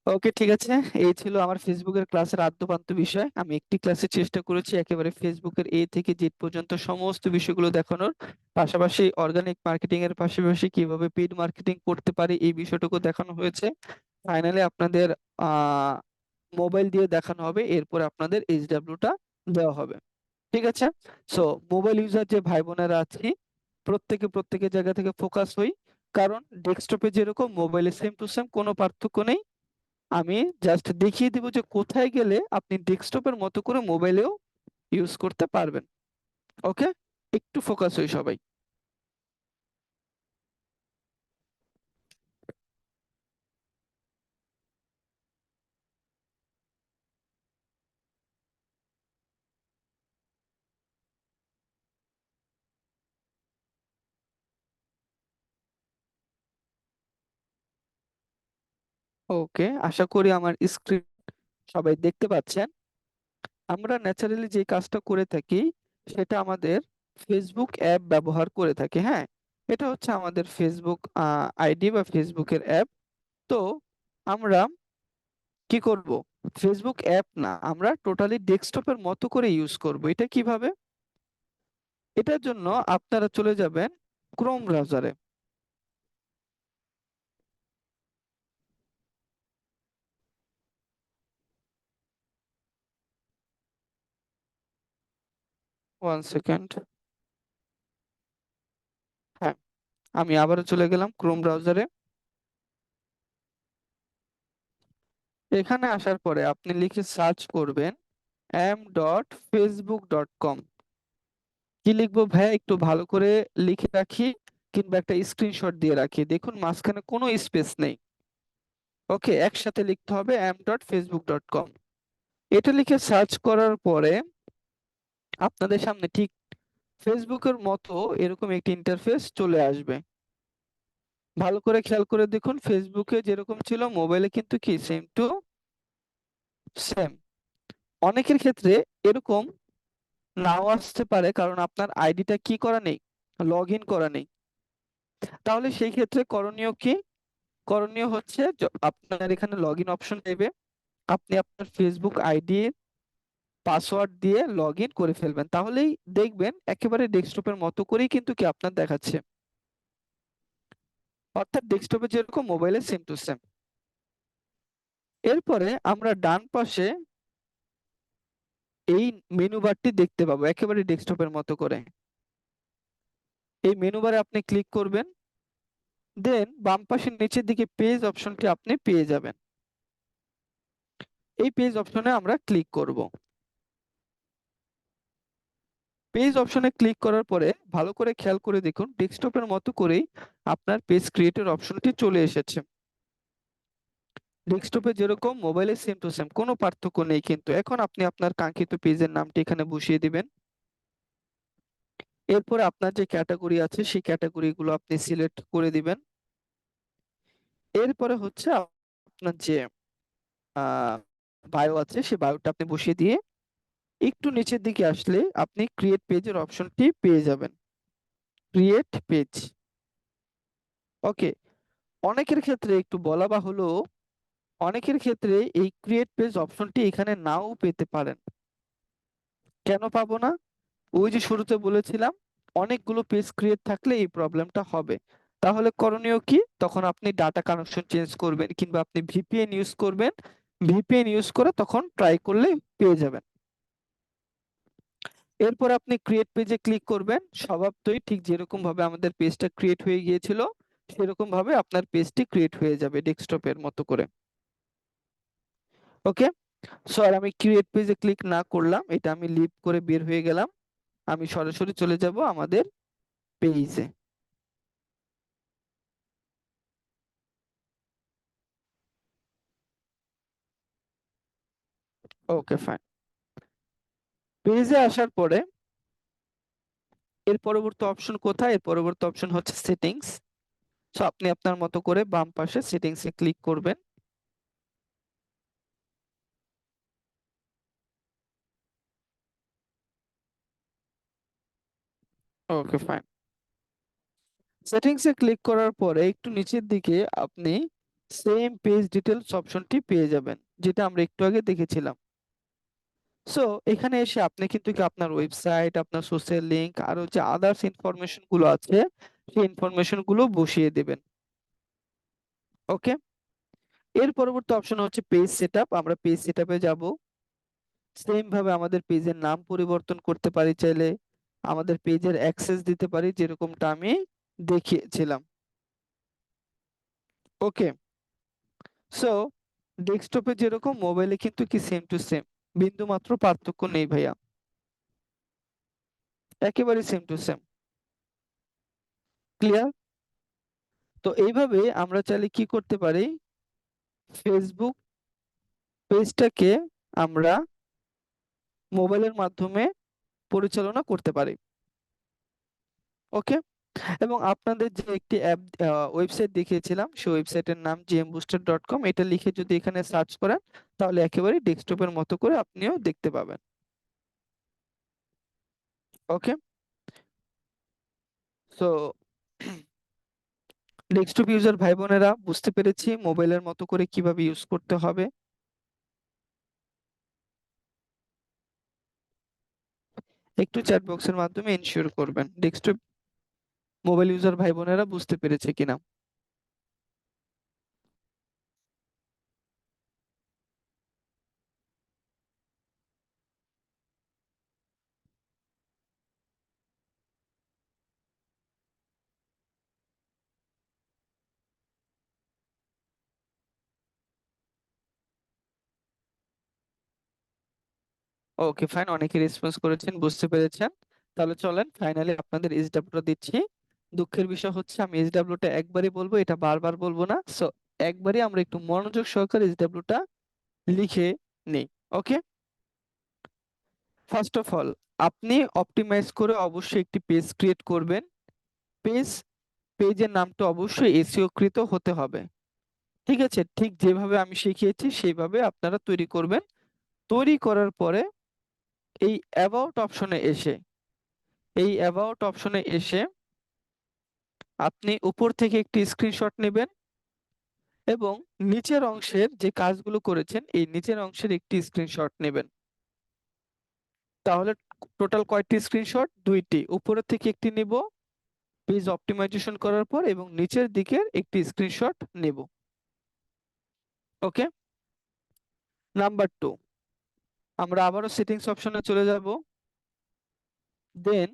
ওকে ঠিক আছে, এই ছিল আমার ফেসবুকের ক্লাসের আদ্যপান্ত বিষয়। আমি একটি ক্লাসে চেষ্টা করেছি একেবারে ফেসবুকের এ থেকে জেড পর্যন্ত সমস্ত বিষয়গুলো দেখানোর, পাশাপাশি অর্গানিক মার্কেটিং এর পাশাপাশি কিভাবে পেইড মার্কেটিং করতে পারি এই বিষয়টুকু দেখানো হয়েছে। ফাইনালি আপনাদের মোবাইল দিয়ে দেখানো হবে, এরপরে আপনাদের এইচডাব্লিউটা দেওয়া হবে। ঠিক আছে, সো মোবাইল ইউজার যে ভাই বোনেরা আছি, প্রত্যেকের জায়গা থেকে ফোকাস হই, কারণ ডেস্কটপে যেরকম মোবাইলে সেম টু সেম, কোনো পার্থক্য নেই। আমি জাস্ট দেখিয়ে দিব যে কোথায় গেলে আপনি ডেস্কটপের মতো করে মোবাইলেও ইউজ করতে পারবেন। ওকে, একটু ফোকাস হই সবাই। ওকে, আশা করি আমার স্ক্রিন সবাই দেখতে পাচ্ছেন। আমরা ন্যাচারালি যে কাজটা করে থাকি সেটা আমাদের ফেসবুক অ্যাপ ব্যবহার করে থাকি। হ্যাঁ, এটা হচ্ছে আমাদের ফেসবুক আইডি বা ফেসবুকের অ্যাপ। তো আমরা কি করব, ফেসবুক অ্যাপ না, আমরা টোটালি ডেস্কটপের মতো করে ইউজ করব। এটা কিভাবে? এটার জন্য আপনারা চলে যাবেন ক্রোম ব্রাউজারে। 1 সেকেন্ড। হ্যাঁ, আমি আবারও চলে গেলাম ক্রোম ব্রাউজারে। এখানে আসার পরে আপনি লিখে সার্চ করবেন am.facebook.com। কি লিখবো ভাইয়া, একটু ভালো করে লিখে রাখি, কিংবা একটা স্ক্রিনশট দিয়ে রাখি, দেখুন মাঝখানে কোনো স্পেস নেই। ওকে, একসাথে লিখতে হবে am.facebook.com। এটা লিখে সার্চ করার পরে আপনাদের সামনে ঠিক ফেসবুকের মতো এরকম একটি ইন্টারফেস চলে আসবে। ভালো করে খেয়াল করে দেখুন, ফেসবুকে যেরকম ছিল মোবাইলে কিন্তু কি সেম টু সেম। অনেকের ক্ষেত্রে এরকম নাও আসতে পারে, কারণ আপনার আইডিটা কি করা নেই, লগ ইন করা নেই। তাহলে সেই ক্ষেত্রে করণীয় কি? করণীয় হচ্ছে আপনার এখানে লগ ইন অপশন দেবে, আপনি আপনার ফেসবুক আইডি পাসওয়ার্ড দিয়ে লগ ইন করে ফেলবেন, তাহলেই দেখবেন একেবারে ডেস্কটপের মতো করেই কিন্তু কি আপনার দেখাচ্ছে, অর্থাৎ ডেস্কটপে যেরকম মোবাইলে সেম টু সেম। এরপরে আমরা ডান পাশে এই মেনু বারটি দেখতে পাবো একেবারে ডেস্কটপের মতো করে। এই মেনু বারে আপনি ক্লিক করবেন, দেন বাম পাশে নিচের দিকে পেজ অপশনটি আপনি পেয়ে যাবেন। এই পেজ অপশনে আমরা ক্লিক করব। পেজ অপশনে ক্লিক করার পরে ভালো করে খেয়াল করে দেখুন, ডেস্কটপের মতো করেই আপনার পেজ ক্রিয়েটের অপশনটি চলে এসেছে। ডেস্কটপে যেরকম মোবাইলে সেম টু সেম, কোনো পার্থক্য নেই। কিন্তু এখন আপনি আপনার কাঙ্ক্ষিত পেজের নামটি এখানে বসিয়ে দিবেন। এরপরে আপনার যে ক্যাটাগরি আছে সেই ক্যাটাগরি গুলো আপনি সিলেক্ট করে দিবেন। এরপরে হচ্ছে আপনার যে বায়ো আছে সেই বায়োটা আপনি বসিয়ে দিয়ে একটু নিচের দিকে আসলে আপনি ক্রিয়েট পেজের অপশনটি পেয়ে যাবেন। Create page. ওকে। অনেকের ক্ষেত্রে একটু বলা বাহুল্য, অনেকের ক্ষেত্রে এই ক্রিয়েট পেজ অপশনটি এখানে নাও পেতে পারেন। কেন পাবো না? ওই যে শুরুতে বলেছিলাম, অনেকগুলো পেজ ক্রিয়েট থাকলে এই প্রবলেমটা হবে। তাহলে করণীয় কি? তখন আপনি ডাটা কানেকশন চেঞ্জ করবেন কিংবা আপনি ভিপিএন ইউজ করবেন। ভিপিএন ইউজ করে তখন ট্রাই করলে পেয়ে যাবেন। এরপর আপনি ক্রিয়েট পেজে ক্লিক করবেন। স্বভাবতই ঠিক যেরকম ভাবে আমাদের পেজটা ক্রিয়েট হয়ে গিয়েছিল সেরকম ভাবে আপনার পেজটি ক্রিয়েট হয়ে যাবে ডেস্কটপের মতো করে। ওকে। সো আর আমি ক্রিয়েট পেজে ক্লিক না করলাম, এটা আমি লিভ করে বের হয়ে গেলাম। আমি সরাসরি চলে যাব আমাদের পেজে। Okay fine. পেজে আসার পরে এর পরবর্তী অপশন কোথায়? এর পরবর্তী অপশন হচ্ছে সেটিংস। সো আপনি আপনার মতো করে বাম পাশে সেটিংস এ ক্লিক করবেন। Okay fine. সেটিংস এ ক্লিক করার পরে একটু নিচের দিকে আপনি সেম পেজ ডিটেলস অপশনটি পেয়ে যাবেন, যেটা আমরা একটু আগে দেখেছিলাম। সো এখানে এসে আপনি কিন্তু কি আপনার ওয়েবসাইট, আপনার সোশ্যাল লিংক, আরো যে আদার্স ইনফরমেশন গুলো আছে সেই ইনফরমেশন গুলো বসিয়ে দেবেন। ওকে। এর পরবর্তী অপশন হচ্ছে পেজ সেটআপ। আমরা পেজ সেটআপে যাব। সেম ভাবে আমাদের পেজের নাম পরিবর্তন করতে পারি চাইলে, আমাদের পেজের অ্যাক্সেস দিতে পারি যেরকমটা আমি দেখিয়েছিলাম। ওকে। সো ডেস্কটপে যেরকম মোবাইলে কিন্তু কি সেম টু সেম, বিন্দু মাত্র পার্থক্য নেই ভাইয়া, একেবারে সেম টু সেম। ক্লিয়ার? তো এইভাবে আমরা চাইলে কি করতে পারি, ফেসবুক পেজটাকে আমরা মোবাইলের মাধ্যমে পরিচালনা করতে পারি। ওকে। এবং আপনাদের যে একটি অ্যাপ ওয়েবসাইট দেখিয়েছিলাম সেই ওয়েবসাইটের নাম gmbooster.com, এটা লিখে যদি এখানে সার্চ করেন তাহলে একেবারে ডেস্কটপের মতো করে আপনিও দেখতে পাবেন। ওকে। সো ডেস্কটপ ইউজার ভাই বোনেরা বুঝতে পেরেছি মোবাইলের মতো করে কিভাবে ইউজ করতে হবে। একটু চ্যাট বক্সের মাধ্যমে এনশিওর করবেন ডেস্কটপ মোবাইল ইউজার ভাই বোনেরা বুঝতে পেরেছে কিনা। ওকে ফাইন, অনেকে রেসপন্স করেছেন, বুঝতে পেরেছেন। তাহলে চলেন ফাইনালি আপনাদের এইচডব্লিউটা দিচ্ছি। দুঃখের বিষয় হচ্ছে আমি এইচডব্লিউটা একবারই বলবো, এটা বারবার বলবো না। সো একবারই আমরা একটু মনোযোগ সহকারে এইচডব্লিউটা লিখে নেই। ওকে। ফার্স্ট অফ অল আপনি অপটিমাইজ করে অবশ্যই একটি পেজ ক্রিয়েট করবেন। পেজ পেজের নামটা অবশ্যই এসইও কৃত হতে হবে। ঠিক আছে, ঠিক যেভাবে আমি শিখিয়েছি সেইভাবে আপনারা তৈরি করবেন। তৈরি করার পরে এই অ্যাবাউট অপশনে এসে আপনি উপর থেকে একটি স্ক্রিনশট নেবেন এবং নিচের অংশের যে কাজগুলো করেছেন এই নিচের অংশের একটি স্ক্রিনশট নেবেন। তাহলে টোটাল কয়টি স্ক্রিনশট? দুইটি। উপরের থেকে একটি নিব পেজ অপটিমাইজেশন করার পর, এবং নিচের দিকের একটি স্ক্রিনশট নেব। ওকে। নাম্বার 2, আমরা আবারও সেটিংস অপশনে চলে যাব। দেন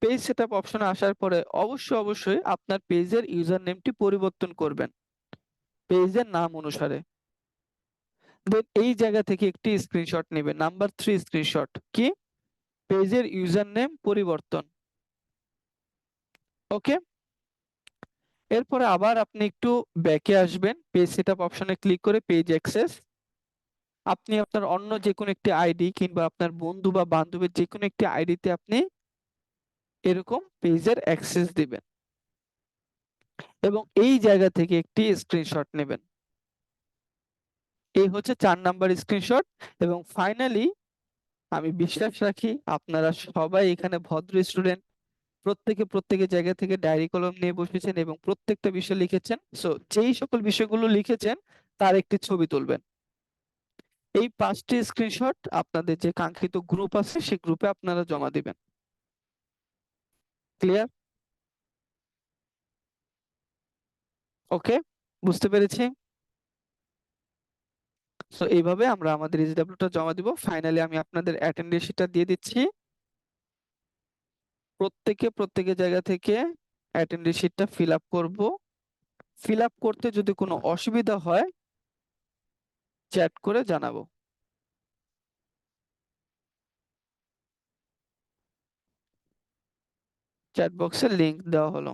পেজ সেটআপ অপশনে আসার পরে অবশ্যই আপনার পেজের ইউজার নেমটি পরিবর্তন করবেন পেজের নাম অনুসারে। দেন এই জায়গা থেকে একটি স্ক্রিনশট নেবেন, নাম্বার 3 স্ক্রিনশট। কি? পেজের ইউজার নেম পরিবর্তন। ওকে। এরপরে আবার আপনি একটু ব্যাকে আসবেন, পেজ সেটআপ অপশনে ক্লিক করে পেজ অ্যাক্সেস। আপনি আপনার অন্য যে কোনো একটি আইডি কিংবা আপনার বন্ধু বা বান্ধবের যে কোনো একটি আইডিতে আপনি এরকম পেজের অ্যাক্সেস দিবেন এবং এই জায়গা থেকে একটি স্ক্রিনশট নেবেন। এই হচ্ছে 4 নাম্বার স্ক্রিনশট। এবং ফাইনালি আমি বিশ্বাস রাখি আপনারা সবাই এখানে ভদ্র স্টুডেন্ট, প্রত্যেকের জায়গা থেকে ডায়েরি কলম নিয়ে বসেছেন এবং প্রত্যেকটা বিষয় লিখেছেন। সো যেই সকল বিষয়গুলো লিখেছেন তার একটি ছবি তুলবেন। এই 5টি স্ক্রিনশট আপনাদের যে কাঙ্ক্ষিত গ্রুপ আছে সেই গ্রুপে আপনারা জমা দিবেন। ক্লিয়ার? ওকে, বুঝতে পেরেছি। সো এইভাবে আমরা আমাদের এসডব্লিউটা জমা দিব। ফাইনালি আমি আপনাদের অ্যাটেন্ডেন্স শিটটা দিয়ে দিচ্ছি। প্রত্যেকের জায়গা থেকে অ্যাটেন্ডেন্স শিটটা ফিল আপ করবো। ফিল আপ করতে যদি কোনো অসুবিধা হয় চ্যাট করে জানাবো। চ্যাট বক্সে লিংক দেওয়া হলো।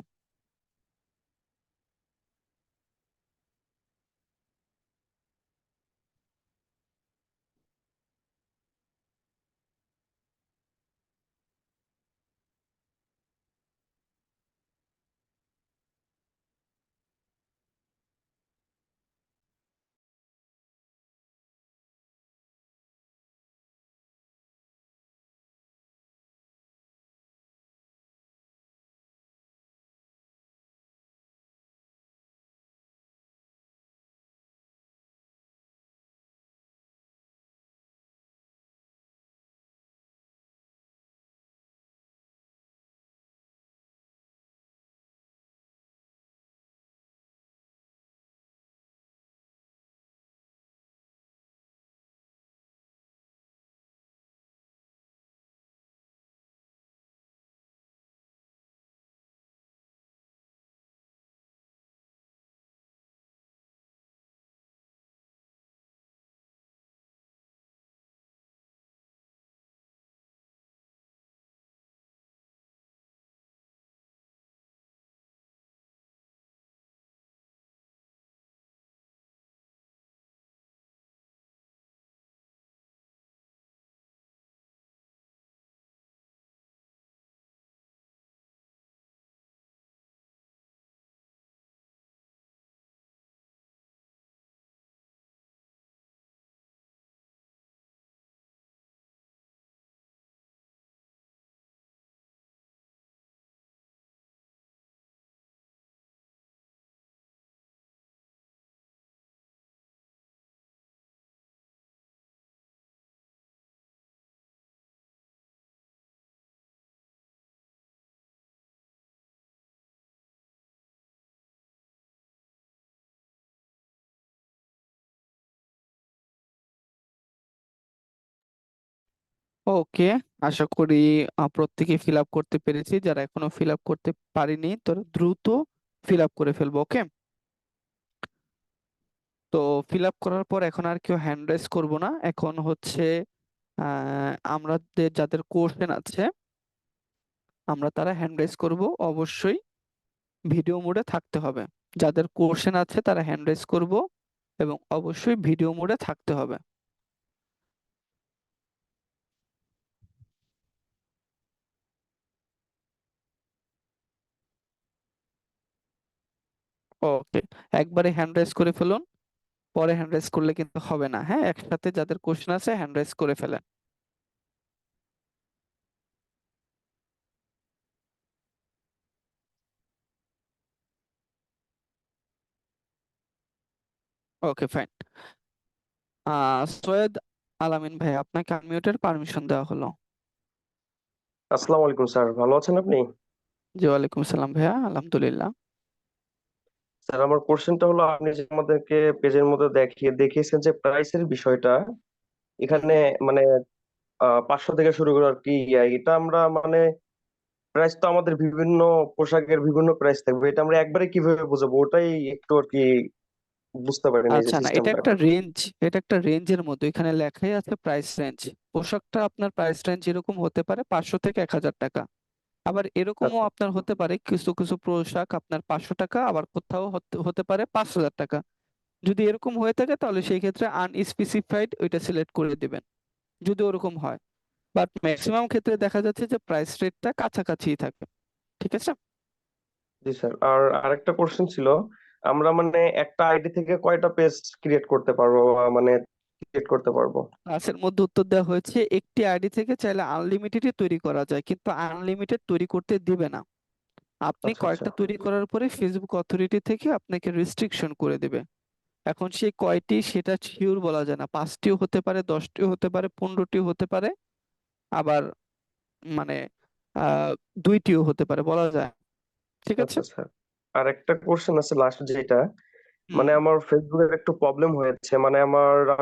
ওকে, আশা করি প্রত্যেকে ফিল আপ করতে পেরেছি। যারা এখনো ফিল আপ করতে পারেনি তারা দ্রুত ফিল আপ করে ফেলবো। ওকে। তো ফিল আপ করার পর এখন আর কেউ হ্যান্ড রাইজ করবো না। এখন হচ্ছে আমাদের যাদের কোশ্চেন আছে আমরা তারা হ্যান্ড রাইজ করবো। অবশ্যই ভিডিও মোডে থাকতে হবে। যাদের কোশ্চেন আছে তারা হ্যান্ড রাইজ করবো এবং অবশ্যই ভিডিও মোডে থাকতে হবে। ওকে, একবারে হ্যান্ড রাইজ করে ফেলুন, পরে হ্যান্ড রাইজ করলে কিন্তু হবে না। হ্যাঁ, একসাথে যাদের কোশ্চেন আছে হ্যান্ড রাইজ করে ফেলেন। ওকে, ফাইন। সৈয়দ আলামিন ভাই, আপনাকে আনমিউটের পারমিশন দেওয়া হলো। আসসালামু আলাইকুম স্যার, ভালো আছেন আপনি? জি, ওয়ালাইকুম আসসালাম ভাইয়া, আলহামদুলিল্লাহ। স্যার, আমার কোশ্চেনটা হলো, আপনি যে আমাদেরকে পেজের মধ্যে দেখিয়েছেন যে প্রাইসের বিষয়টা হুম এখানে, হুম। মানে 500 থেকে শুরু করে আর কি, এটা আমরা মানে প্রাইস তো আমাদের বিভিন্ন পোশাকের বিভিন্ন প্রাইস থাকবে, এটা আমরা একবারে কিভাবে বুঝবো? ওটাই একটু আর কি বুঝতে পারিনি এই যে আচ্ছা, না, এটা সিস্টেমটা। একটা রেঞ্জ, এটা একটা রেঞ্জের মধ্যে এখানে লেখাই আছে প্রাইস রেঞ্জ। পোশাকটা আপনার প্রাইস রেঞ্জ এরকম হতে পারে 500 থেকে 1000 টাকা। আবার এরকমও আচ্ছা আপনার হতে পারে কিছু কিছু পোশাক আপনার 500 টাকা, আবার কোথাও হতে হতে পারে 5,000 টাকা। যদি এরকম হয়ে থাকে তাহলে সেই ক্ষেত্রে আনস্পেসিফাইড ওইটা সিলেক্ট করে দিবেন, যদি ওরকম হয়। বাট আচ্ছা। ম্যাক্সিমাম ক্ষেত্রে দেখা যাচ্ছে যে প্রাইস রেটটা কাছাকাছি থাকে। ঠিক আছে। জি স্যার, আর আরেকটা কোশ্চেন ছিল, আমরা মানে একটা আইডি থেকে কয়টা পেজ ক্রিয়েট করতে পারবো, মানে ক্রিয়েট করতে পারবো? ক্লাসের মধ্যে উত্তর দেওয়া হয়েছে একটি আইডি থেকে চাইলে আনলিমিটেডই তৈরি করা যায়, কিন্তু আনলিমিটেড তৈরি করতে দিবে না। আপনি আচ্ছা আচ্ছা। কয়েকটা তৈরি করার পরে ফেসবুক অথরিটি থেকে আপনাকে রেস্ট্রিকশন করে দেবে। এখন সেই কয়টি সেটা শিওর বলা যায় না, 5টিও হতে পারে, 10টিও হতে পারে, 15টিও হতে পারে, আবার মানে 2টিও হতে পারে, বলা যায় না। ঠিক আছে। আচ্ছা স্যার, আর একটা কোশ্চেন আছে লাস্ট যেটা, হুম। মানে আমার ফেসবুকের একটু প্রবলেম হয়েছে, মানে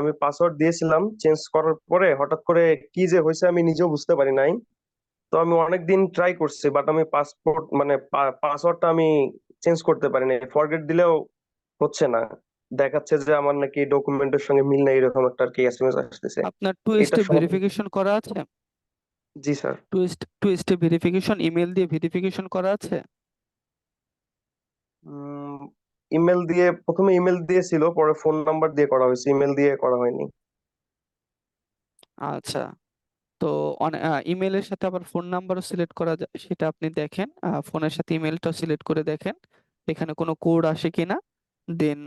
আমি পাসওয়ার্ড দিয়েছিলাম, চেঞ্জ করার পরে হঠাৎ করে কি যে হয়েছে আমি নিজেও বুঝতে পারি নাই। তো আমি অনেকদিন ট্রাই করছি, বাট আমি পাসপোর্ট মানে পাসওয়ার্ডটা আমি চেঞ্জ করতে পারি নাই, ফরগেট দিলেও হচ্ছে না, দেখাচ্ছে যে আমার নাকি ডকুমেন্টের সঙ্গে মিল নেই, এরকম একটা আর কি এসএমএস আসতেছে। আপনার টু এটা স্টেপ সমাধান? ভেরিফিকেশন করা আছে? জি sir. Two step verification email দিয়ে ভেরিফিকেশন করা আছে? ইমেল দিয়ে, প্রথমে ইমেল দিয়েছিল, পরে ফোন নাম্বার দিয়ে করা হয়েছে, ইমেল দিয়ে করা হয়নি। আচ্ছা, তো ইমেলের সাথে আবার ফোন নাম্বারও সিলেক্ট করা যায়, সেটা আপনি দেখেন। ফোনের সাথে ইমেলটাও সিলেক্ট করে দেখেন এখানে কোনো কোড আসে কিনা। দেন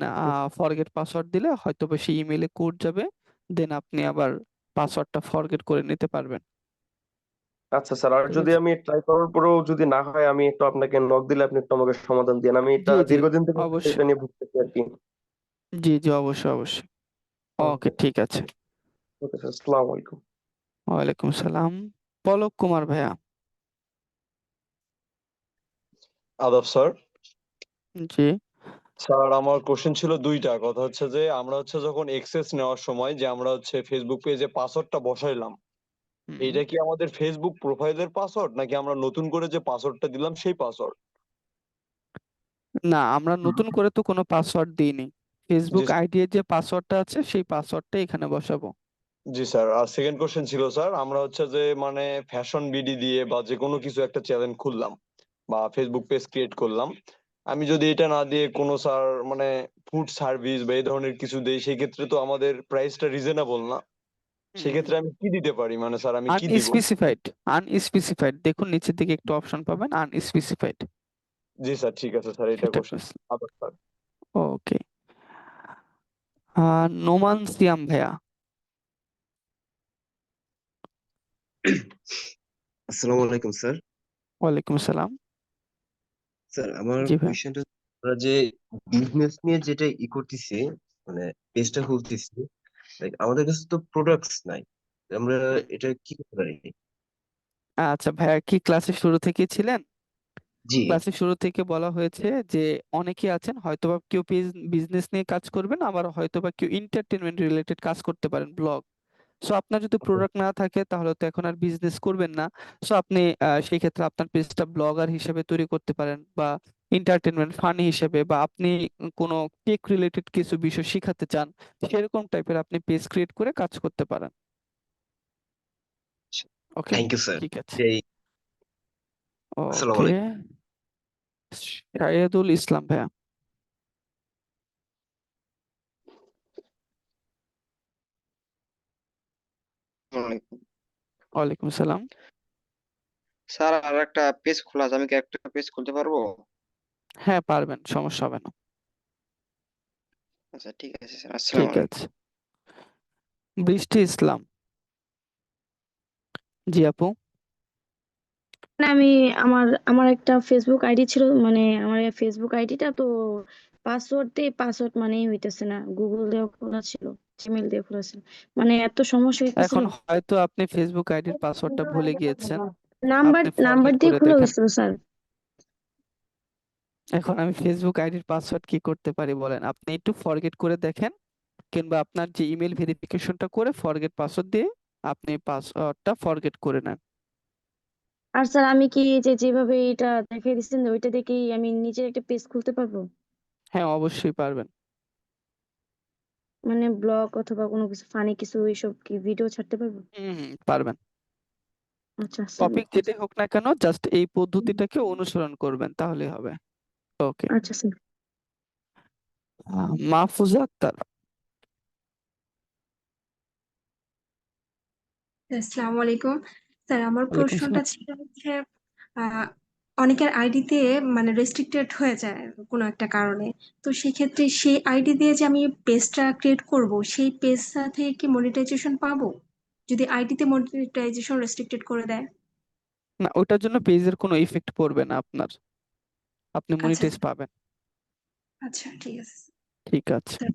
ফরগেট পাসওয়ার্ড দিলে হয়তো বা সেই ইমেলে কোড যাবে। দেন আপনি আবার পাসওয়ার্ডটা ফরগেট করে নিতে পারবেন। আচ্ছা স্যার, আর ঠিক যদি আছে। আমি ট্রাই করার পরেও যদি না হয়, আমি একটু আপনাকে নক দিলে আপনি একটু আমাকে সমাধান দিন, আমি এটা জি জি, দীর্ঘদিন থেকে এটা অবশ্যই। নিয়ে ভুগতেছি আর কি। জি জি, অবশ্যই অবশ্যই। ওকে, ওকে। ঠিক আছে। ওকে স্যার, আসসালামু আলাইকুম। ওয়ালাইকুম সালাম। পলক কুমার ভাইয়া। আদাব স্যার। জি। স্যার, আমার কোশ্চেন ছিল দুইটা। কথা হচ্ছে যে আমরা হচ্ছে যখন এক্সেস নেওয়ার সময় যে আমরা হচ্ছে ফেসবুক পেজে পাসওয়ার্ডটা বসাইলাম, হুম। এইটা কি আমাদের ফেসবুক প্রোফাইলের পাসওয়ার্ড নাকি আমরা নতুন করে যে পাসওয়ার্ডটা দিলাম সেই পাসওয়ার্ড? না, আমরা নতুন করে তো কোনো পাসওয়ার্ড দিইনি। জি ফেসবুক আইডি এর যে পাসওয়ার্ডটা আছে সেই পাসওয়ার্ডটা এখানে বসাবো। জি স্যার। আর সেকেন্ড কোশ্চেন ছিল স্যার, আমরা হচ্ছে যে মানে ফ্যাশন বিডি দিয়ে বা যে কোনো কিছু একটা চ্যানেল খুললাম বা ফেসবুক পেজ ক্রিয়েট করলাম, আমি যদি এটা না দিয়ে কোনো স্যার মানে ফুড সার্ভিস বা এই ধরনের কিছু দেই, সেই ক্ষেত্রে তো আমাদের প্রাইসটা রিজনেবল না। হুম হুম। সেক্ষেত্রে আমি কি দিতে পারি, মানে স্যার আমি কি দিব? আনস্পেসিফাইড, আনস্পেসিফাইড দেখুন নিচের দিকে একটু অপশন পাবেন আনস্পেসিফাইড। জি স্যার, ঠিক আছে স্যার, এটা সেটা কোশ্চেন। প্রেস। আবার স্যার। ওকে। নোমান সিয়াম ভাইয়া। আসসালামু আলাইকুম স্যার। ওয়ালাইকুম সালাম। স্যার, আমার জি ভাই। কোয়েশ্চেনটা, আমরা যে বিজনেস নিয়ে যেটা করতেছি, মানে পেজটা খুলতেছি, আমাদের কাছে তো প্রোডাক্টস নাই, আমরা হুম। এটা কি করতে পারি? আচ্ছা ভাইয়া, কি ক্লাসে শুরু থেকে ছিলেন? জি। ক্লাসের শুরু থেকে বলা হয়েছে যে অনেকে আছেন হয়তোবা কেউ বিজনেস নিয়ে কাজ করবেন, আবার হয়তোবা কেউ এন্টারটেনমেন্ট রিলেটেড কাজ করতে পারেন, ব্লগ। সো আপনার যদি প্রোডাক্ট না থাকে তাহলে তো এখন আর বিজনেস করবেন না। সো আপনি সেই ক্ষেত্রে আপনার পেজটা ব্লগার হিসেবে তৈরি করতে পারেন, বা এন্টারটেনমেন্ট ফানি হিসেবে, বা আপনি কোনো টেক রিলেটেড কিছু বিষয় শিখাতে চান, সেরকম টাইপের আপনি পেজ ক্রিয়েট করে কাজ করতে পারেন। ওকে, থ্যাংক ইউ স্যার। ঠিক আছে। এই, আসসালামু ওকে। আলাইকুম। শাহিদুল ইসলাম ভাইয়া। ওয়ালাইকুম। ওয়ালাইকুম সালাম। স্যার, আর একটা পেজ খোলা আছে, আমি কি একটা পেজ খুলতে পারবো? হ্যাঁ, পারবেন, সমস্যা হবে না। আচ্ছা ঠিক আছে স্যার, ঠিক আসসালামু আলাইকুম। আছে। বৃষ্টি ইসলাম। জি আপু। মানে আমি আমার আমার একটা ফেসবুক আইডি ছিল, মানে আমার ফেসবুক আইডিটা তো পাসওয়ার্ড দিয়ে পাসওয়ার্ড মানেই হইতেছে না। গুগল দিয়ে খোলা ছিল, জিমেল দিয়ে খোলা ছিল, মানে এত সমস্যা হইতেছিল। এখন হয়তো আপনি ফেসবুক আইডির পাসওয়ার্ডটা ভুলে গিয়েছেন। নাম্বার আপনি নাম্বার ফরগেট দিয়ে করে খোলা দেখেন। হয়েছিল স্যার। এখন আমি ফেসবুক আইডির পাসওয়ার্ড কি করতে পারি বলেন? আপনি একটু ফরগেট করে দেখেন, কিংবা আপনার যে ইমেল ভেরিফিকেশনটা করে ফরগেট পাসওয়ার্ড দিয়ে আপনি পাসওয়ার্ডটা ফরগেট করে নেন। আর স্যার আমি কি এই যে যেভাবে এটা দেখাই দিচ্ছেন ওইটা দেখেই আমি নিজের একটা পেজ খুলতে পারবো? হ্যাঁ, অবশ্যই পারবেন। মানে ব্লগ অথবা কোনো কিছু ফানি কিছু এইসব কি ভিডিও ছাড়তে পারবো? পারবেন। আচ্ছা স্যার। টপিক যেটাই হোক না কেন, জাস্ট এই পদ্ধতিটাকে অনুসরণ করবেন, তাহলেই হবে। ওকে। আচ্ছা স্যার। মাহফুজা আক্তার। আসসালামু আলাইকুম স্যার। আমার ওয়ালাইকুম প্রশ্নটা সালাম। ছিল হচ্ছে আহ, অনেকের আইডিতে মানে রেস্ট্রিক্টেড হয়ে যায় কোনো একটা কারণে। তো সেক্ষেত্রে সেই আইডি দিয়ে যে আমি পেজটা ক্রিয়েট করব, সেই পেজটা থেকে কি মনিটাইজেশন পাবো যদি আইডিতে মনিটাইজেশন রেস্ট্রিক্টেড করে দেয়? না, ওটার জন্য পেজের কোনো ইফেক্ট পড়বে না আপনার, আপনি আচ্ছা মনিটাইজ পাবেন। আচ্ছা ঠিক আছে ঠিক আছে। স্যার।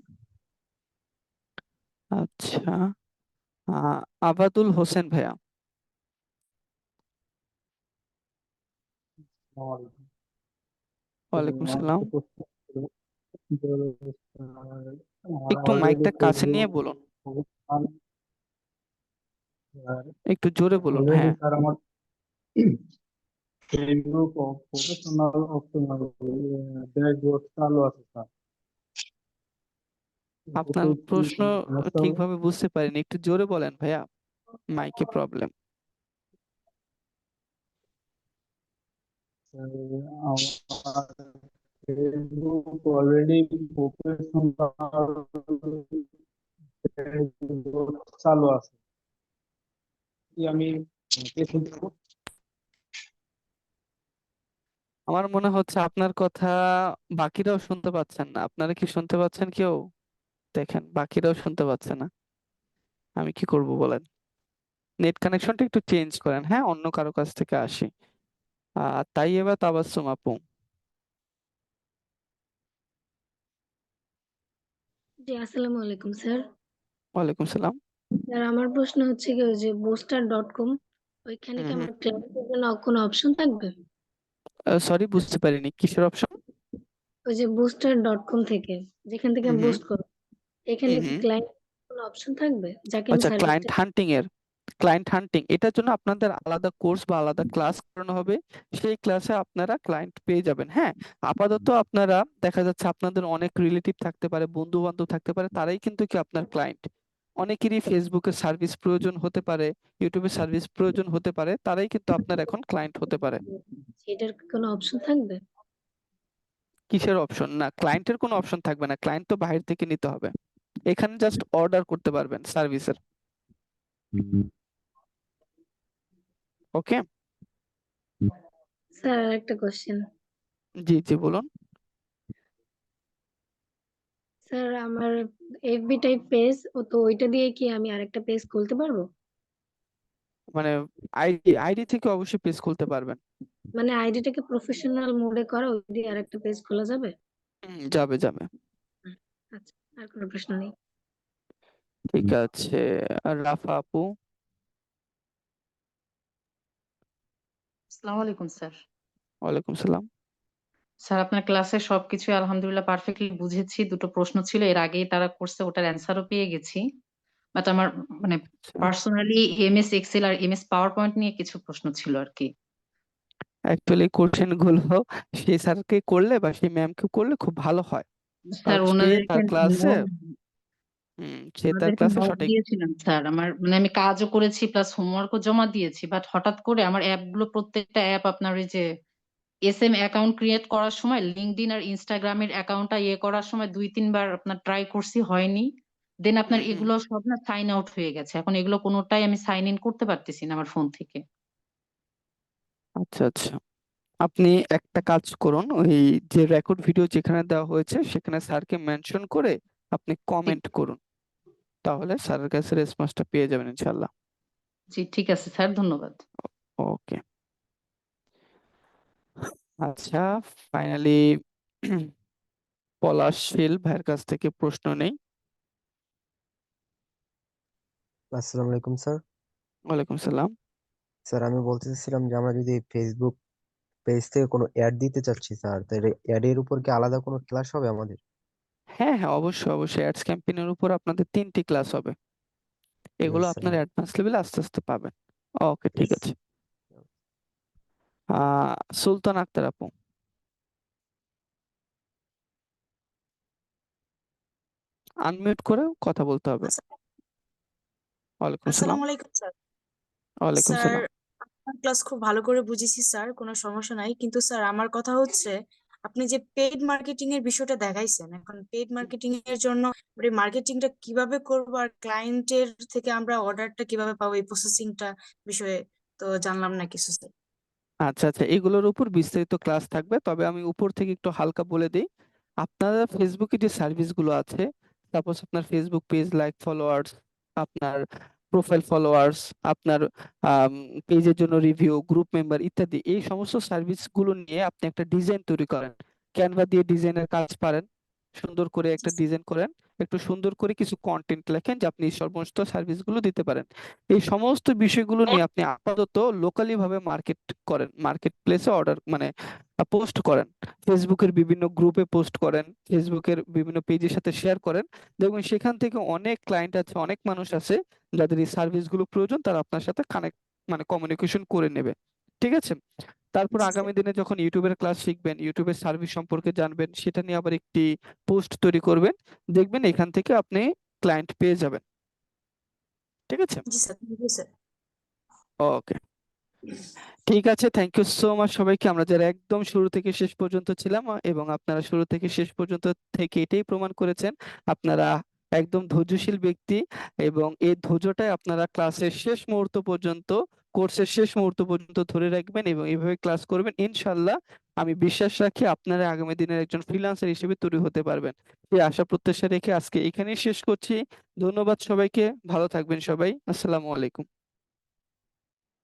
আচ্ছা। আবাদুল হোসেন ভাইয়া। ওয়ালাইকুম সালাম। একটু মাইকটা কাছে নিয়ে বলুন, একটু জোরে বলুন। হ্যাঁ। আপনার প্রশ্ন ঠিকভাবে বুঝতে পারিনি, একটু জোরে বলেন ভাইয়া, মাইকে প্রবলেম। আমার মনে হচ্ছে আপনার কথা বাকিরাও শুনতে পাচ্ছেন না। আপনারা কি শুনতে পাচ্ছেন কেউ? দেখেন, বাকিরাও শুনতে পাচ্ছে না। আমি কি করব বলেন? নেট কানেকশনটা একটু চেঞ্জ করেন, হ্যাঁ, অন্য কারো কাছ থেকে আসি। তাই এবার তাবাসসুম আপু। জি আসসালামু আলাইকুম স্যার। ওয়ালাইকুম সালাম। স্যার আমার প্রশ্ন হচ্ছে কি, ওই যে buster.com, ওইখানে কি হুম। আমার ক্লায়েন্টের জন্য কোনো অপশন থাকবে? সরি, বুঝতে পারিনি, কিসের অপশন? ওই যে buster.com থেকে, যেখান থেকে হুম আমি হুম বুস্ট করব, এখানে হুম কি হুম। ক্লায়েন্ট কোনো অপশন থাকবে যাকে আমি আচ্ছা, সার্ভিসটা? ক্লায়েন্ট হান্টিং এটার জন্য আপনাদের আলাদা কোর্স বা আলাদা ক্লাস করানো হবে। সেই ক্লাসে আপনারা ক্লায়েন্ট পেয়ে যাবেন। হ্যাঁ, আপাতত আপনারা, দেখা যাচ্ছে আপনাদের অনেক রিলেটিভ থাকতে পারে, বন্ধু বান্ধব থাকতে পারে, তারাই কিন্তু কি আপনার ক্লায়েন্ট। অনেকেরই ফেসবুকের সার্ভিস প্রয়োজন হতে পারে, ইউটিউবের সার্ভিস প্রয়োজন হতে পারে, তারাই কিন্তু আপনার এখন ক্লায়েন্ট হতে পারে। এটার কি কোনো অপশন থাকবে? কিসের অপশন? না, ক্লায়েন্টের কোনো অপশন থাকবে না, ক্লায়েন্ট তো বাইরে থেকে নিতে হবে। এখানে জাস্ট অর্ডার করতে পারবেন সার্ভিসের। ওকে। স্যার আর একটা কোশ্চেন। জি জি, বলুন। স্যার আমার এফবি টাইপ পেজ, ও তো ওইটা দিয়ে কি আমি আরেকটা পেজ খুলতে পারবো? মানে আইডি থেকে অবশ্যই পেজ খুলতে পারবেন। মানে আইডিটাকে প্রফেশনাল মোডে করা, ওই দিয়ে আরেকটা পেজ খোলা যাবে? যাবে যাবে। হুম, আচ্ছা, আর কোনো প্রশ্ন নেই। ঠিক আছে। আর রাফা আপু। আসসালামু আলাইকুম স্যার। ওয়ালাইকুম সালাম। স্যার আপনার ক্লাসে সবকিছু আলহামদুলিল্লাহ পারফেক্টলি বুঝেছি। দুটো প্রশ্ন ছিল এর আগেই তারা করছে, ওটার অ্যান্সারও পেয়ে গেছি। বাট আমার মানে আচ্ছা, পার্সোনালি এমএস এক্সেল আর এমএস পাওয়ার পয়েন্ট নিয়ে কিছু প্রশ্ন ছিল আর কি। অ্যাকচুয়ালি কোশ্চেন গুলো সেই স্যারকে করলে বা সেই ম্যামকে করলে খুব ভালো হয়, স্যার কারণ সে ওনাদেরকে তার ক্লাসে, নোট সে তার ওনাদেরকে ক্লাসে নোট সঠিক। দিয়েছিলাম স্যার। আমার মানে আমি কাজও করেছি প্লাস হোমওয়ার্কও জমা দিয়েছি, বাট হঠাৎ করে আমার অ্যাপগুলো, প্রত্যেকটা অ্যাপ আপনার ওই যে এসএম অ্যাকাউন্ট ক্রিয়েট করার সময় লিঙ্কডইন আর ইনস্টাগ্রামের অ্যাকাউন্টটা করার সময় দুই তিনবার আপনার ট্রাই করছি, হয়নি। দেন আপনার হুম। এগুলো সব না সাইন আউট হয়ে গেছে, এখন এগুলো কোনোটাই আমি সাইন ইন করতে পারতেছি না আমার ফোন থেকে। আচ্ছা আচ্ছা, আপনি একটা কাজ করুন, ওই যে রেকর্ড ভিডিও যেখানে দেওয়া হয়েছে সেখানে স্যারকে মেনশন করে আপনি কমেন্ট করুন, তাহলে স্যারের কাছে রেসপন্সটা পেয়ে যাবেন ইনশাল্লাহ। জি ঠিক আছে স্যার, ধন্যবাদ। ওকে, আচ্ছা, ফাইনালি পলাশশীল ভাইয়ের কাছ থেকে প্রশ্ন নেই। আসসালামু আলাইকুম স্যার। ওয়ালাইকুম সালাম। স্যার আমি বলতে চাচ্ছিলাম যে আমরা যদি ফেসবুক পেজ থেকে কোনো অ্যাড দিতে চাচ্ছি স্যার, তাহলে অ্যাড এর উপর কি আলাদা কোনো ক্লাস হবে আমাদের? হ্যাঁ হ্যাঁ, অবশ্যই অবশ্যই, অ্যাডস ক্যাম্পেইনের উপর আপনাদের 3টি ক্লাস হবে, এগুলো Yes, আপনার স্যার। অ্যাডভান্স লেভেলে আস্তে আস্তে পাবেন। ওকে, ঠিক Yes. আছে। সুলতান আক্তার আপু, আনমিউট করে কথা বলতে হবে। ওয়ালাইকুম সালাম। আসসালামু আলাইকুম স্যার। ওয়ালাইকুম স্যার সালাম। আপনার ক্লাস খুব ভালো করে বুঝেছি স্যার, কোনো সমস্যা নাই, কিন্তু স্যার আমার কথা হচ্ছে আপনি যে পেইড মার্কেটিং এর বিষয়টা দেখাইছেন, এখন পেইড মার্কেটিং এর জন্য মার্কেটিংটা কিভাবে করবো আর ক্লায়েন্টের থেকে আমরা অর্ডারটা কিভাবে পাবো, এই প্রসেসিংটা বিষয়ে তো জানলাম না কিছু স্যার। আচ্ছা আচ্ছা, এগুলোর উপর বিস্তারিত ক্লাস থাকবে, তবে আমি উপর থেকে একটু হালকা বলে দিই। আপনারা ফেসবুকে যে সার্ভিসগুলো আছে, সাপোজ আপনার ফেসবুক পেজ লাইক ফলোয়ার্স, আপনার প্রোফাইল ফলোয়ার্স, আপনার পেজের জন্য রিভিউ, গ্রুপ মেম্বার ইত্যাদি, এই সমস্ত সার্ভিসগুলো নিয়ে আপনি একটা ডিজাইন তৈরি করেন। ক্যানভা দিয়ে ডিজাইনের কাজ পারেন, সুন্দর করে একটা ডিজাইন করেন, একটু সুন্দর করে কিছু কন্টেন্ট লেখেন যে আপনি এই সমস্ত সার্ভিসগুলো দিতে পারেন। এই সমস্ত বিষয়গুলো নিয়ে আপনি আপাতত লোকালি ভাবে মার্কেট করেন, মার্কেট প্লেসে অর্ডার মানে পোস্ট করেন, ফেসবুকের বিভিন্ন গ্রুপে পোস্ট করেন, ফেসবুকের বিভিন্ন পেজের সাথে শেয়ার করেন। দেখবেন সেখান থেকে অনেক ক্লায়েন্ট আছে, অনেক মানুষ আছে যাদের এই সার্ভিসগুলো প্রয়োজন, তারা আপনার সাথে কানেক্ট মানে কমিউনিকেশন করে নেবে। ঠিক আছে, তারপর জি স্যার। আগামী দিনে যখন ইউটিউবের ক্লাস শিখবেন, ইউটিউবের সার্ভিস সম্পর্কে জানবেন, সেটা নিয়ে আবার একটি পোস্ট তৈরি করবেন, দেখবেন এখান থেকে আপনি ক্লায়েন্ট পেয়ে যাবেন। ঠিক আছে, জি স্যার, থ্যাংক ইউ স্যার। ওকে, ঠিক আছে। থ্যাংক ইউ সো মাচ সবাইকে, আমরা যারা একদম শুরু থেকে শেষ পর্যন্ত ছিলাম, এবং আপনারা শুরু থেকে শেষ পর্যন্ত থেকে এটাই প্রমাণ করেছেন আপনারা একদম ধৈর্যশীল ব্যক্তি, এবং এই ধৈর্যটাই আপনারা ক্লাসের শেষ মুহূর্ত পর্যন্ত, কোর্সের শেষ মুহূর্ত পর্যন্ত ধরে রাখবেন এবং এইভাবে ক্লাস করবেন। ইনশাল্লাহ আমি বিশ্বাস রাখি আপনারা আগামী দিনের একজন ফ্রিল্যান্সার হিসেবে তৈরি হতে পারবেন। এই আশা প্রত্যাশা রেখে আজকে এখানেই শেষ করছি। ধন্যবাদ সবাইকে, ভালো থাকবেন সবাই, আসসালামু আলাইকুম।